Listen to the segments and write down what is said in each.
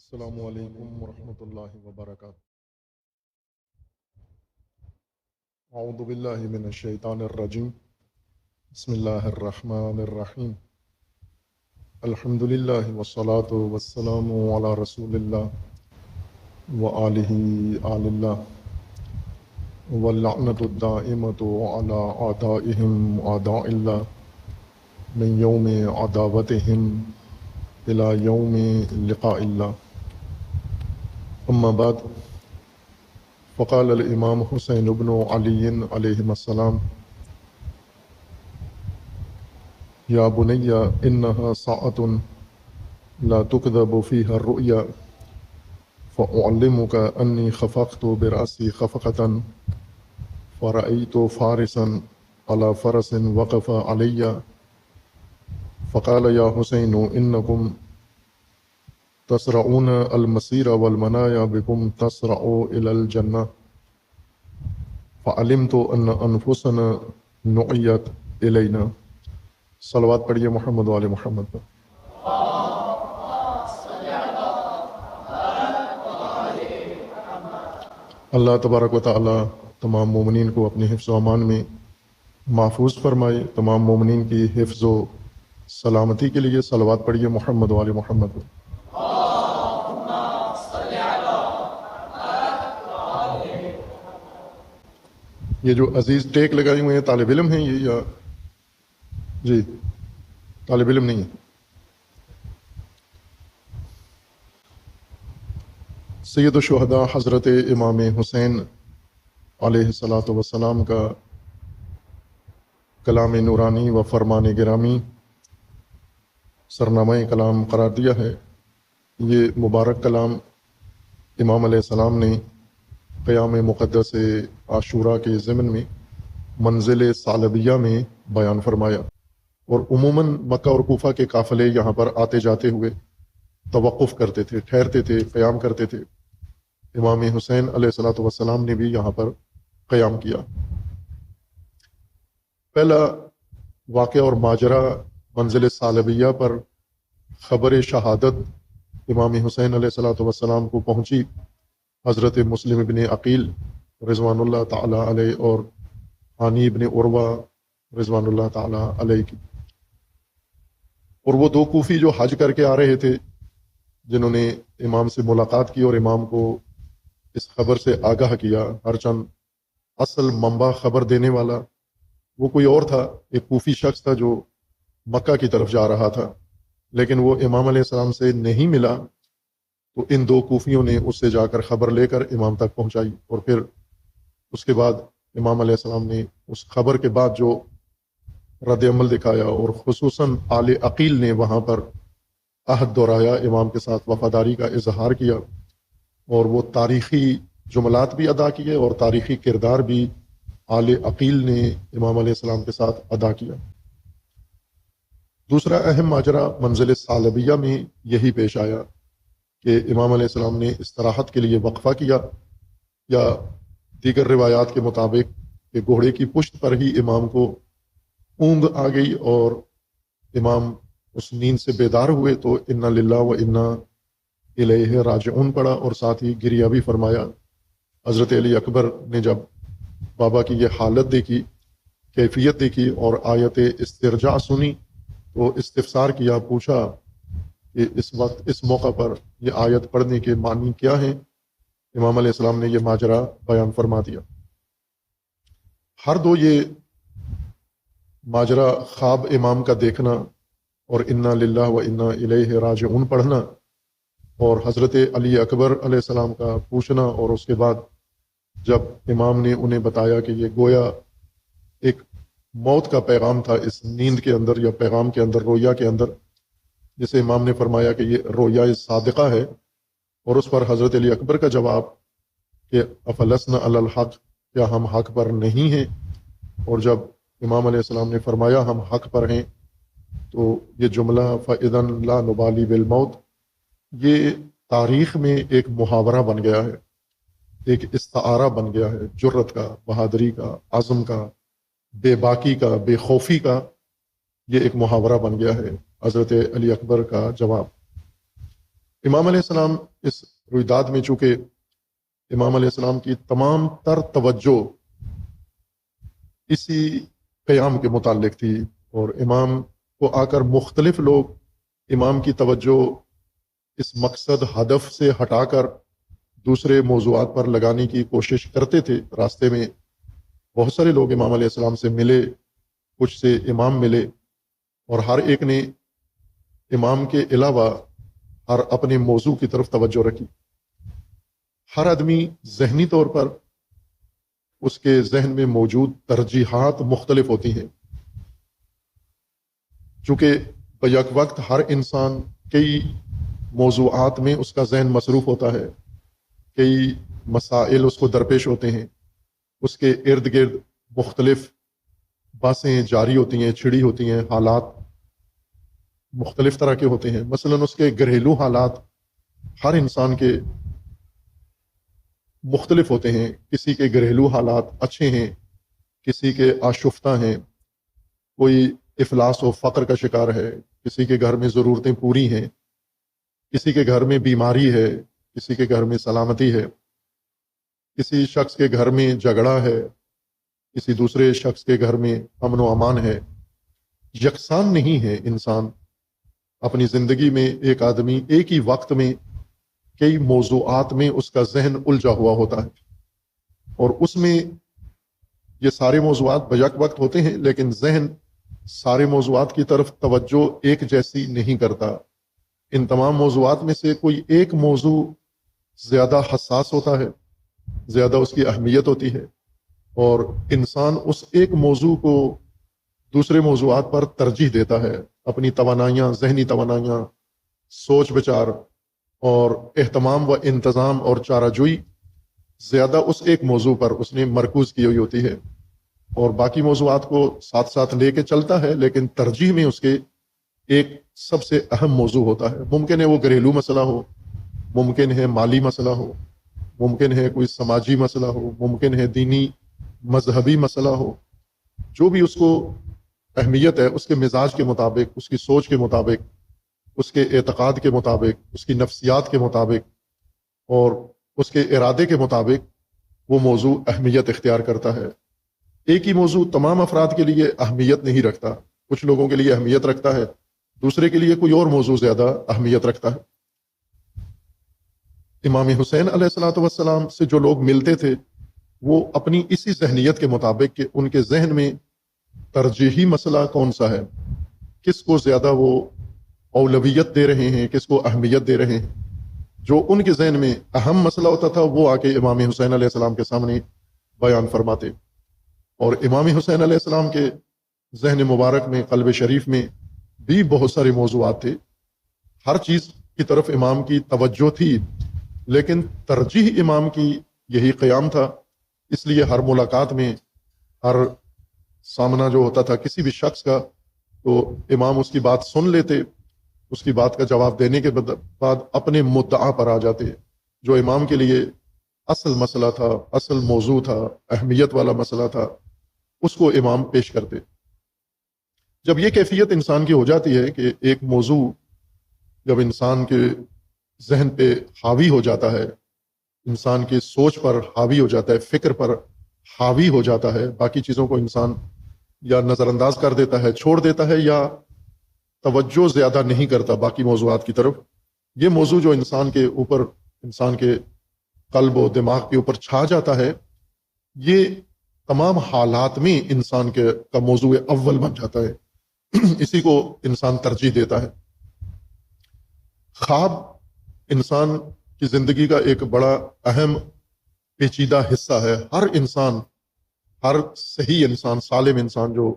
السلام علیکم ورحمۃ اللہ وبرکاتہ۔ اعوذ باللہ من الشیطان الرجیم، بسم اللہ الرحمن الرحیم۔ الحمد للہ والصلاة والسلام علی رسول اللہ وآلہ آل اللہ، واللعنۃ الدائمۃ علی اعدائہم اعداء اللہ من یوم عداوتہم الی یوم لقاء اللہ۔ اما بعد، فقال الامام حسین بن علی علیہ السلام: یا بنی انہا ساعۃ لا تکذب فیہا الرؤیا، فاعلمک انی خفقت برأسی خفقۃ فرأیت فارسا علی فرس وقف علی فقال یا حسین انکم تسرعون المسیر والمنایا بکم تسرعوا الی الجنہ، فعلمت ان انفسنا نعیت الینا۔ صلوات پڑھیے محمد وآل محمد پر۔ اللہ تبارک و تعالی تمام مومنین کو اپنے حفظ و امان میں محفوظ فرمائے۔ تمام مومنین کی حفظ و سلامتی کے لیے صلوات پڑھیے محمد وآل محمد پر۔ یہ جو عزیز ٹیک لگائے ہوئے ہیں طالب علم ہیں یہ یا جی طالب علم نہیں ہے؟ سید الشہداء حضرت امام حسین علیہ الصلاۃ والسلام کا کلام نورانی و فرمان گرامی سرنامہ کلام قرار دیا ہے۔ یہ مبارک کلام امام علیہ السلام نے قیام مقدس عاشوراء کے ضمن میں منزل ثعلبیہ میں بیان فرمایا، اور عموماً مکہ اور کوفہ کے قافلے یہاں پر آتے جاتے ہوئے توقف کرتے تھے، ٹھہرتے تھے، قیام کرتے تھے۔ امام حسین علیہ الصلاۃ والسلام نے بھی یہاں پر قیام کیا۔ پہلا واقعہ اور ماجرا منزل ثعلبیہ پر خبر شہادت امام حسین علیہ الصلاۃ والسلام کو پہنچی حضرت مسلم ابن عقیل رضوان اللہ تعالی علیہ اور ہانی ابن عروہ رضوان اللہ تعالی علیہ کی، اور وہ دو کوفی جو حج کر کے آ رہے تھے، جنہوں نے امام سے ملاقات کی اور امام کو اس خبر سے آگاہ کیا۔ ہرچند اصل منبع خبر دینے والا وہ کوئی اور تھا، ایک کوفی شخص تھا جو مکہ کی طرف جا رہا تھا، لیکن وہ امام علیہ السلام سے نہیں ملا، تو ان دو کوفیوں نے اس سے جا کر خبر لے کر امام تک پہنچائی، اور پھر اس کے بعد امام علیہ السلام نے اس خبر کے بعد جو رد عمل دکھایا، اور خصوصاً آل عقیل نے وہاں پر عہد دہرایا، امام کے ساتھ وفاداری کا اظہار کیا، اور وہ تاریخی جملات بھی ادا کیے اور تاریخی کردار بھی آل عقیل نے امام علیہ السلام کے ساتھ ادا کیا۔ دوسرا اہم ماجرا منزل ثعلبیہ میں یہی پیش آیا کہ امام علیہ السلام نے استراحت کے لیے وقفہ کیا، یا دیگر روایات کے مطابق کہ گھوڑے کی پشت پر ہی امام کو اونگ آ گئی اور امام اس نیند سے بیدار ہوئے، تو انا للہ و انا الیہ راجعون پڑھا، اور ساتھ ہی گریہ بھی فرمایا۔ حضرت علی اکبر نے جب بابا کی یہ حالت دیکھی، کیفیت دیکھی اور آیت استرجاع سنی، تو استفسار کیا، پوچھا کہ اس وقت اس موقع پر یہ آیت پڑھنے کے معنی کیا ہیں؟ امام علیہ السلام نے یہ ماجرا بیان فرما دیا۔ ہر دو یہ ماجرا خواب امام کا دیکھنا اور انا للہ و انا الیہ راجعون پڑھنا، اور حضرت علی اکبر علیہ السلام کا پوچھنا، اور اس کے بعد جب امام نے انہیں بتایا کہ یہ گویا ایک موت کا پیغام تھا اس نیند کے اندر، یا پیغام کے اندر، رویا کے اندر، جسے امام نے فرمایا کہ یہ رویا صادقہ ہے، اور اس پر حضرت علی اکبر کا جواب کہ افلسنا علی الحق، کیا ہم حق پر نہیں ہیں؟ اور جب امام علیہ السلام نے فرمایا ہم حق پر ہیں، تو یہ جملہ فَإِذًا لَا نُبَالِي بِالْمَوْتِ یہ تاریخ میں ایک محاورہ بن گیا ہے، ایک استعارہ بن گیا ہے، جرت کا، بہادری کا، عزم کا، بے باکی کا، بے خوفی کا، یہ ایک محاورہ بن گیا ہے حضرت علی اکبر کا جواب۔ امام علیہ السلام اس رویداد میں چونکہ امام علیہ السلام کی تمام تر توجہ اسی قیام کے متعلق تھی، اور امام کو آ کر مختلف لوگ امام کی توجہ اس مقصد ہدف سے ہٹا کر دوسرے موضوعات پر لگانے کی کوشش کرتے تھے۔ راستے میں بہت سارے لوگ امام علیہ السلام سے ملے، کچھ سے امام ملے، اور ہر ایک نے امام کے علاوہ ہر اپنے موضوع کی طرف توجہ رکھی۔ ہر آدمی ذہنی طور پر اس کے ذہن میں موجود ترجیحات مختلف ہوتی ہیں، چونکہ بیک وقت ہر انسان کئی موضوعات میں اس کا ذہن مصروف ہوتا ہے، کئی مسائل اس کو درپیش ہوتے ہیں، اس کے ارد گرد مختلف باتیں جاری ہوتی ہیں، چھڑی ہوتی ہیں، حالات مختلف طرح کے ہوتے ہیں۔ مثلاً اس کے گھریلو حالات ہر انسان کے مختلف ہوتے ہیں، کسی کے گھریلو حالات اچھے ہیں، کسی کے آشفتہ ہیں، کوئی افلاس و فقر کا شکار ہے، کسی کے گھر میں ضرورتیں پوری ہیں، کسی کے گھر میں بیماری ہے، کسی کے گھر میں سلامتی ہے، کسی شخص کے گھر میں جھگڑا ہے، کسی دوسرے شخص کے گھر میں امن و امان ہے۔ یکساں نہیں ہے انسان اپنی زندگی میں، ایک آدمی ایک ہی وقت میں کئی موضوعات میں اس کا ذہن الجھا ہوا ہوتا ہے، اور اس میں یہ سارے موضوعات بیک وقت ہوتے ہیں، لیکن ذہن سارے موضوعات کی طرف توجہ ایک جیسی نہیں کرتا۔ ان تمام موضوعات میں سے کوئی ایک موضوع زیادہ حساس ہوتا ہے، زیادہ اس کی اہمیت ہوتی ہے، اور انسان اس ایک موضوع کو دوسرے موضوعات پر ترجیح دیتا ہے۔ اپنی توانائیاں، ذہنی توانائیاں، سوچ بچار اور اہتمام و انتظام اور چارہ جوئی زیادہ اس ایک موضوع پر اس نے مرکوز کی ہوئی ہوتی ہے، اور باقی موضوعات کو ساتھ ساتھ لے کے چلتا ہے، لیکن ترجیح میں اس کے ایک سب سے اہم موضوع ہوتا ہے۔ ممکن ہے وہ گھریلو مسئلہ ہو، ممکن ہے مالی مسئلہ ہو، ممکن ہے کوئی سماجی مسئلہ ہو، ممکن ہے دینی مذہبی مسئلہ ہو۔ جو بھی اس کو اہمیت ہے، اس کے مزاج کے مطابق، اس کی سوچ کے مطابق، اس کے اعتقاد کے مطابق، اس کی نفسیات کے مطابق اور اس کے ارادے کے مطابق وہ موضوع اہمیت اختیار کرتا ہے۔ ایک ہی موضوع تمام افراد کے لیے اہمیت نہیں رکھتا، کچھ لوگوں کے لیے اہمیت رکھتا ہے، دوسرے کے لیے کوئی اور موضوع زیادہ اہمیت رکھتا ہے۔ امام حسین علیہ الصلوۃ والسلام سے جو لوگ ملتے تھے، وہ اپنی اسی ذہنیت کے مطابق کہ ان کے ذہن میں ترجیحی مسئلہ کون سا ہے، کس کو زیادہ وہ اولویت دے رہے ہیں، کس کو اہمیت دے رہے ہیں، جو ان کے ذہن میں اہم مسئلہ ہوتا تھا وہ آ کے امام حسین علیہ السلام کے سامنے بیان فرماتے۔ اور امام حسین علیہ السلام کے ذہن مبارک میں، قلب شریف میں بھی بہت سارے موضوعات تھے، ہر چیز کی طرف امام کی توجہ تھی، لیکن ترجیح امام کی یہی قیام تھا۔ اس لیے ہر ملاقات میں، ہر سامنا جو ہوتا تھا کسی بھی شخص کا، تو امام اس کی بات سن لیتے، اس کی بات کا جواب دینے کے بعد اپنے مدعا پر آ جاتے، جو امام کے لیے اصل مسئلہ تھا، اصل موضوع تھا، اہمیت والا مسئلہ تھا، اس کو امام پیش کرتے۔ جب یہ کیفیت انسان کی ہو جاتی ہے کہ ایک موضوع جب انسان کے ذہن پہ حاوی ہو جاتا ہے، انسان کی سوچ پر حاوی ہو جاتا ہے، فکر پر حاوی ہو جاتا ہے، باقی چیزوں کو انسان یا نظر انداز کر دیتا ہے، چھوڑ دیتا ہے، یا توجہ زیادہ نہیں کرتا باقی موضوعات کی طرف۔ یہ موضوع جو انسان کے اوپر، انسان کے قلب و دماغ کے اوپر چھا جاتا ہے، یہ تمام حالات میں انسان کا موضوع اول بن جاتا ہے، اسی کو انسان ترجیح دیتا ہے۔ خواب انسان کی زندگی کا ایک بڑا اہم پیچیدہ حصہ ہے۔ ہر انسان، ہر صحیح انسان، سالم انسان جو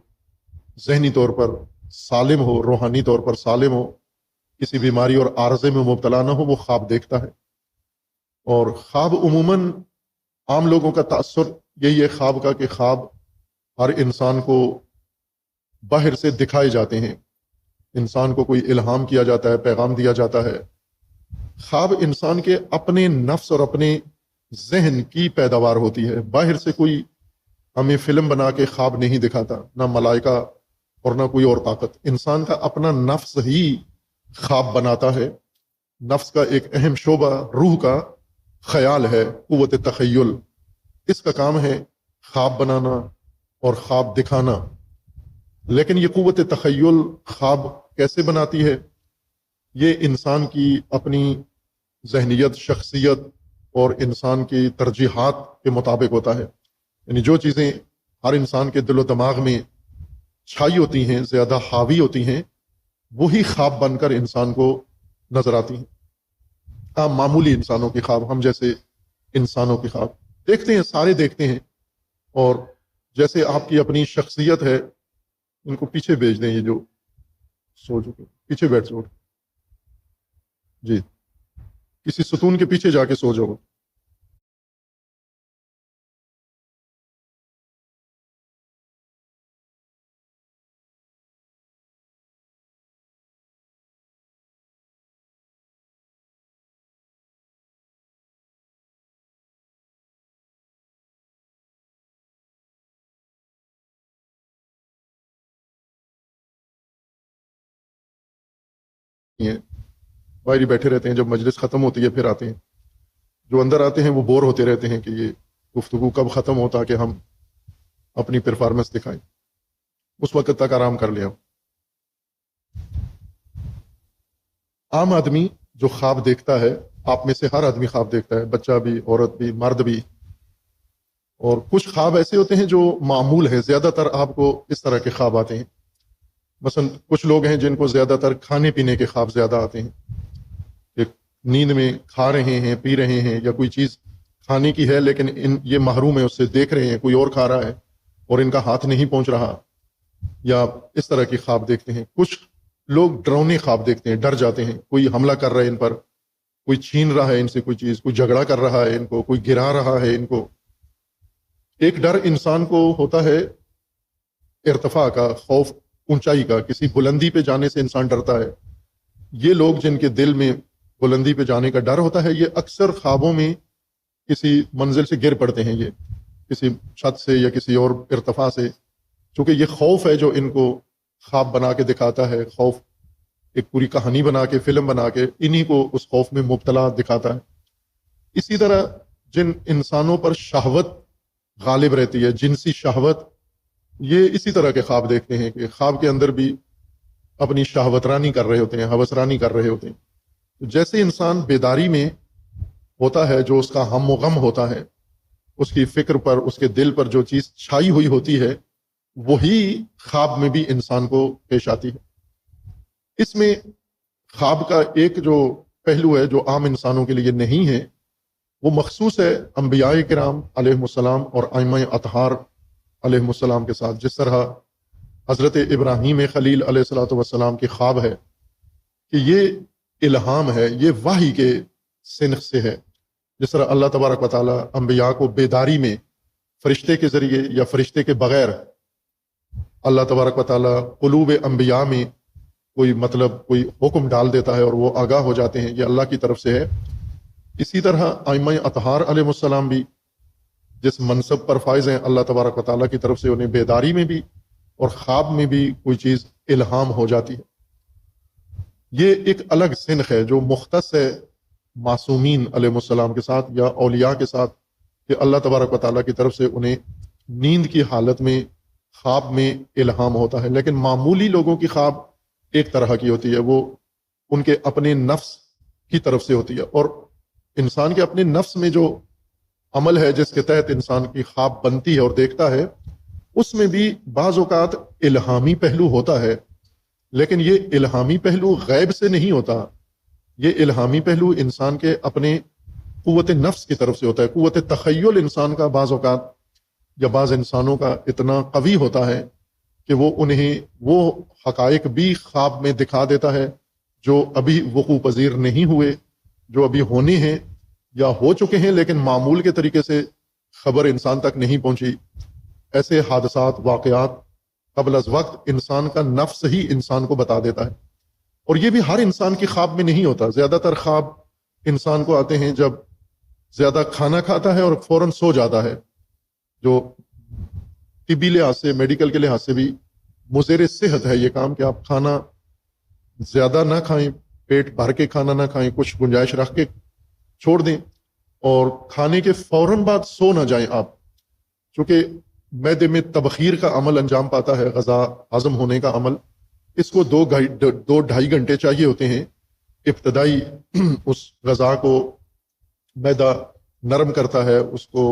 ذہنی طور پر سالم ہو، روحانی طور پر سالم ہو، کسی بیماری اور عارضے میں مبتلا نہ ہو، وہ خواب دیکھتا ہے۔ اور خواب عموماً عام لوگوں کا تأثر یہی ہے خواب کا، کہ خواب ہر انسان کو باہر سے دکھائے جاتے ہیں، انسان کو کوئی الہام کیا جاتا ہے، پیغام دیا جاتا ہے۔ خواب انسان کے اپنے نفس اور اپنے ذہن کی پیداوار ہوتی ہے، باہر سے کوئی ہمیں فلم بنا کے خواب نہیں دکھاتا، نہ ملائکہ اور نہ کوئی اور طاقت۔ انسان کا اپنا نفس ہی خواب بناتا ہے، نفس کا ایک اہم شعبہ روح کا خیال ہے، قوت تخیل. اس کا کام ہے خواب بنانا اور خواب دکھانا. لیکن یہ قوت تخیل خواب کیسے بناتی ہے؟ یہ انسان کی اپنی ذہنیت، شخصیت اور انسان کی ترجیحات کے مطابق ہوتا ہے. یعنی جو چیزیں ہر انسان کے دل و دماغ میں چھائی ہوتی ہیں، زیادہ حاوی ہوتی ہیں، وہی خواب بن کر انسان کو نظر آتی ہیں. عام معمولی انسانوں کے خواب، ہم جیسے انسانوں کے خواب دیکھتے ہیں، سارے دیکھتے ہیں. اور جیسے آپ کی اپنی شخصیت ہے، ان کو پیچھے بھیج دیں، یہ جو سو چکے پیچھے بیٹھ جاؤ جی، کسی ستون کے پیچھے جا کے سو جاؤ. باہر بیٹھے رہتے ہیں، جب مجلس ختم ہوتی ہے پھر آتے ہیں. جو اندر آتے ہیں وہ بور ہوتے رہتے ہیں کہ یہ گفتگو کب ختم ہوتا کہ ہم اپنی پرفارمنس دکھائیں. اس وقت تک آرام کر لیا. عام آدمی جو خواب دیکھتا ہے، آپ میں سے ہر آدمی خواب دیکھتا ہے، بچہ بھی، عورت بھی، مرد بھی. اور کچھ خواب ایسے ہوتے ہیں جو معمول ہیں، زیادہ تر آپ کو اس طرح کے خواب آتے ہیں. مثلا کچھ لوگ ہیں جن کو زیادہ تر کھانے پینے کے خواب زیادہ آتے ہیں، کہ نیند میں کھا رہے ہیں، پی رہے ہیں، یا کوئی چیز کھانے کی ہے لیکن یہ محروم ہے، اس سے دیکھ رہے ہیں کوئی اور کھا رہا ہے اور ان کا ہاتھ نہیں پہنچ رہا، یا اس طرح کے خواب دیکھتے ہیں. کچھ لوگ ڈراؤنے خواب دیکھتے ہیں، ڈر جاتے ہیں، کوئی حملہ کر رہا ہے ان پر، کوئی چھین رہا ہے ان سے کوئی چیز، کوئی جھگڑا کر رہا ہے ان کو، کوئی گرا رہا ہے ان کو. ایک ڈر انسان کو ہوتا ہے ارتفاع کا، خوف اونچائی کا، کسی بلندی پہ جانے سے انسان ڈرتا ہے. یہ لوگ جن کے دل میں بلندی پہ جانے کا ڈر ہوتا ہے، یہ اکثر خوابوں میں کسی منزل سے گر پڑتے ہیں، یہ کسی چھت سے یا کسی اور ارتفاع سے. چونکہ یہ خوف ہے جو ان کو خواب بنا کے دکھاتا ہے، خوف ایک پوری کہانی بنا کے، فلم بنا کے انہی کو اس خوف میں مبتلا دکھاتا ہے. اسی طرح جن انسانوں پر شہوت غالب رہتی ہے، جنسی شہوت، یہ اسی طرح کے خواب دیکھتے ہیں کہ خواب کے اندر بھی اپنی شہوت رانی کر رہے ہوتے ہیں، ہوس رانی کر رہے ہوتے ہیں. جیسے انسان بیداری میں ہوتا ہے، جو اس کا ہم و غم ہوتا ہے، اس کی فکر پر، اس کے دل پر جو چیز چھائی ہوئی ہوتی ہے، وہی خواب میں بھی انسان کو پیش آتی ہے. اس میں خواب کا ایک جو پہلو ہے جو عام انسانوں کے لیے نہیں ہے، وہ مخصوص ہے انبیاء کرام علیہ السلام اور ائمہ اطہار علیہ السلام کے ساتھ. جس طرح حضرت ابراہیم خلیل علیہ الصلوۃ والسلام کے خواب ہے کہ یہ الہام ہے، یہ وحی کے سنخ سے ہے. جس طرح اللہ تبارک و تعالیٰ انبیاء کو بیداری میں فرشتے کے ذریعے یا فرشتے کے بغیر، اللہ تبارک و تعالیٰ قلوب انبیاء میں کوئی کوئی حکم ڈال دیتا ہے اور وہ آگاہ ہو جاتے ہیں، یہ اللہ کی طرف سے ہے. اسی طرح ائمہ اطہار علیہ السلام بھی جس منصب پر فائز ہیں، اللہ تبارک و تعالیٰ کی طرف سے انہیں بیداری میں بھی اور خواب میں بھی کوئی چیز الہام ہو جاتی ہے. یہ ایک الگ سنخ ہے جو مختص ہے معصومین علیہ السلام کے ساتھ یا اولیاء کے ساتھ، کہ اللہ تبارک و تعالیٰ کی طرف سے انہیں نیند کی حالت میں خواب میں الہام ہوتا ہے. لیکن معمولی لوگوں کی خواب ایک طرح کی ہوتی ہے، وہ ان کے اپنے نفس کی طرف سے ہوتی ہے. اور انسان کے اپنے نفس میں جو عمل ہے جس کے تحت انسان کی خواب بنتی ہے اور دیکھتا ہے، اس میں بھی بعض اوقات الہامی پہلو ہوتا ہے. لیکن یہ الہامی پہلو غیب سے نہیں ہوتا، یہ الہامی پہلو انسان کے اپنے قوت نفس کی طرف سے ہوتا ہے. قوت تخیل انسان کا بعض اوقات یا بعض انسانوں کا اتنا قوی ہوتا ہے کہ وہ انہیں وہ حقائق بھی خواب میں دکھا دیتا ہے جو ابھی وقوع پذیر نہیں ہوئے، جو ابھی ہونے ہیں یا ہو چکے ہیں لیکن معمول کے طریقے سے خبر انسان تک نہیں پہنچی. ایسے حادثات، واقعات قبل از وقت انسان کا نفس ہی انسان کو بتا دیتا ہے. اور یہ بھی ہر انسان کی خواب میں نہیں ہوتا. زیادہ تر خواب انسان کو آتے ہیں جب زیادہ کھانا کھاتا ہے اور فوراً سو جاتا ہے، جو طبی لحاظ سے، میڈیکل کے لحاظ سے بھی مضر صحت ہے یہ کام، کہ آپ کھانا زیادہ نہ کھائیں، پیٹ بھر کے کھانا نہ کھائیں، کچھ گنجائش رکھ کے چھوڑ دیں، اور کھانے کے فوراً بعد سو نہ جائیں آپ، چونکہ معدے میں تبخیر کا عمل انجام پاتا ہے، غذا ہضم ہونے کا عمل، اس کو 2-2.5 گھنٹے چاہیے ہوتے ہیں ابتدائی اس غذا کو معدہ نرم کرتا ہے، اس کو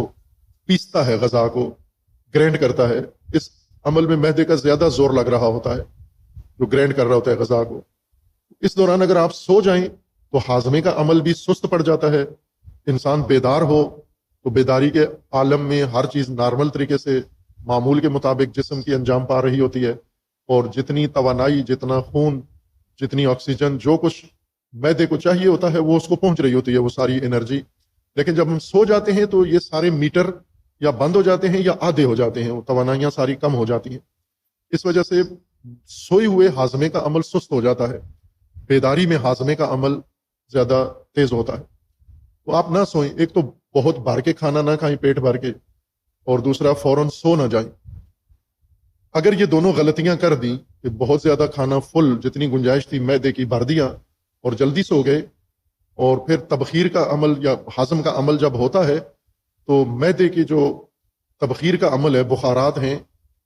پیستا ہے، غذا کو گرینڈ کرتا ہے، اس عمل میں معدے کا زیادہ زور لگ رہا ہوتا ہے جو گرینڈ کر رہا ہوتا ہے غذا کو۔ اس دوران اگر آپ سو جائیں تو ہاضمے کا عمل بھی سست پڑ جاتا ہے، انسان بیدار ہو تو بیداری کے عالم میں ہر چیز نارمل طریقے سے معمول کے مطابق جسم کی انجام پا رہی ہوتی ہے، اور جتنی توانائی، جتنا خون، جتنی آکسیجن، جو کچھ معدے کو چاہیے ہوتا ہے وہ اس کو پہنچ رہی ہوتی ہے، وہ ساری انرجی۔ لیکن جب ہم سو جاتے ہیں تو یہ سارے میٹر یا بند ہو جاتے ہیں یا آدھے ہو جاتے ہیں، وہ توانائیاں ساری کم ہو جاتی ہیں۔ اس وجہ سے سوئے ہوئے ہاضمے کا عمل سست ہو جاتا ہے، بیداری میں ہاضمے کا عمل زیادہ تیز ہوتا ہے۔ تو آپ نہ سوئیں، ایک تو بہت بھر کے کھانا نہ کھائیں پیٹ بھر کے، اور دوسرا فوراً سو نہ جائیں۔ اگر یہ دونوں غلطیاں کر دیں کہ بہت زیادہ کھانا فل جتنی گنجائش تھی معدے کی بھر دیا اور جلدی سو گئے، اور پھر تبخیر کا عمل یا ہضم کا عمل جب ہوتا ہے تو معدے کی جو تبخیر کا عمل ہے، بخارات ہیں،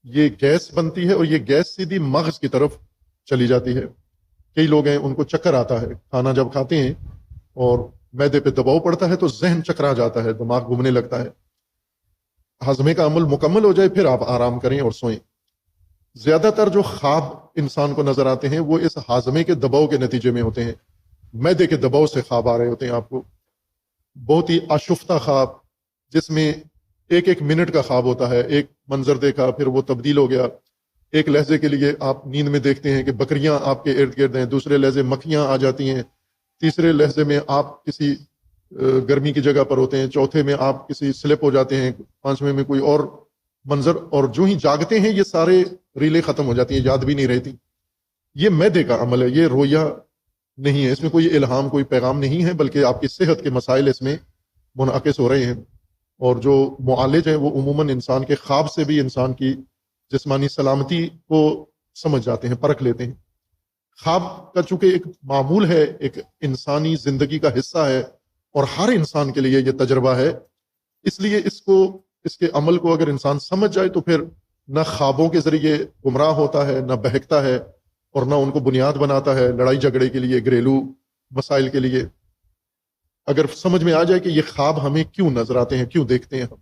یہ گیس بنتی ہے، اور یہ گیس سیدھی مغز کی طرف چلی جاتی ہے۔ کئی لوگ ہیں ان کو چکر آتا ہے کھانا جب کھاتے ہیں اور معدے پہ دباؤ پڑتا ہے تو ذہن چکرا جاتا ہے، دماغ گھومنے لگتا ہے۔ ہضمے کا عمل مکمل ہو جائے پھر آپ آرام کریں اور سوئیں۔ زیادہ تر جو خواب انسان کو نظر آتے ہیں وہ اس ہاضمے کے دباؤ کے نتیجے میں ہوتے ہیں، معدے کے دباؤ سے خواب آ رہے ہوتے ہیں آپ کو، بہت ہی آشفتہ خواب جس میں ایک ایک منٹ کا خواب ہوتا ہے، ایک منظر دیکھا پھر وہ تبدیل ہو گیا، ایک لہجے کے لیے آپ نیند میں دیکھتے ہیں کہ بکریاں آپ کے ارد گرد ہیں، دوسرے لہجے مکھیاں آ جاتی ہیں، تیسرے لہجے میں آپ کسی گرمی کی جگہ پر ہوتے ہیں، چوتھے میں آپ کسی سلپ ہو جاتے ہیں، پانچویں میں کوئی اور منظر، اور جو ہی جاگتے ہیں یہ سارے ریلیں ختم ہو جاتی ہیں، یاد بھی نہیں رہتی۔ یہ معدے کا عمل ہے، یہ رویا نہیں ہے، اس میں کوئی الہام، کوئی پیغام نہیں ہے، بلکہ آپ کی صحت کے مسائل اس میں منعکس ہو رہے ہیں۔ اور جو معالج ہیں وہ عموماً انسان کے خواب سے بھی انسان کی جسمانی سلامتی کو سمجھ جاتے ہیں، پرکھ لیتے ہیں۔ خواب کا چونکہ ایک معمول ہے، ایک انسانی زندگی کا حصہ ہے، اور ہر انسان کے لیے یہ تجربہ ہے، اس لیے اس کے عمل کو اگر انسان سمجھ جائے تو پھر نہ خوابوں کے ذریعے گمراہ ہوتا ہے، نہ بہکتا ہے، اور نہ ان کو بنیاد بناتا ہے لڑائی جھگڑے کے لیے، گھریلو مسائل کے لیے۔ اگر سمجھ میں آ جائے کہ یہ خواب ہمیں کیوں نظر آتے ہیں، کیوں دیکھتے ہیں ہم۔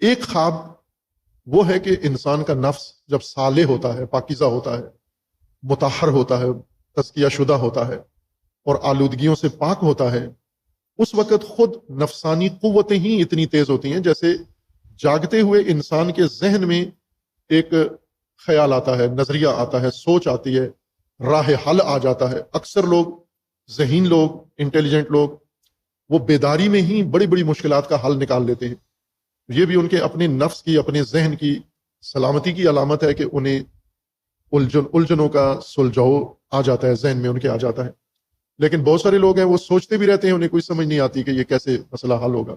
ایک خواب وہ ہے کہ انسان کا نفس جب صالح ہوتا ہے، پاکیزہ ہوتا ہے، مطہر ہوتا ہے، تزکیہ شدہ ہوتا ہے، اور آلودگیوں سے پاک ہوتا ہے، اس وقت خود نفسانی قوتیں ہی اتنی تیز ہوتی ہیں، جیسے جاگتے ہوئے انسان کے ذہن میں ایک خیال آتا ہے، نظریہ آتا ہے، سوچ آتی ہے، راہ حل آ جاتا ہے۔ اکثر لوگ، ذہین لوگ، انٹیلیجنٹ لوگ، وہ بیداری میں ہی بڑی بڑی مشکلات کا حل نکال لیتے ہیں۔ یہ بھی ان کے اپنے نفس کی، اپنے ذہن کی سلامتی کی علامت ہے کہ انہیں الجھنوں کا سلجھاؤ آ جاتا ہے، ذہن میں ان کے آ جاتا ہے۔ لیکن بہت سارے لوگ ہیں وہ سوچتے بھی رہتے ہیں، انہیں کوئی سمجھ نہیں آتی کہ یہ کیسے مسئلہ حل ہوگا،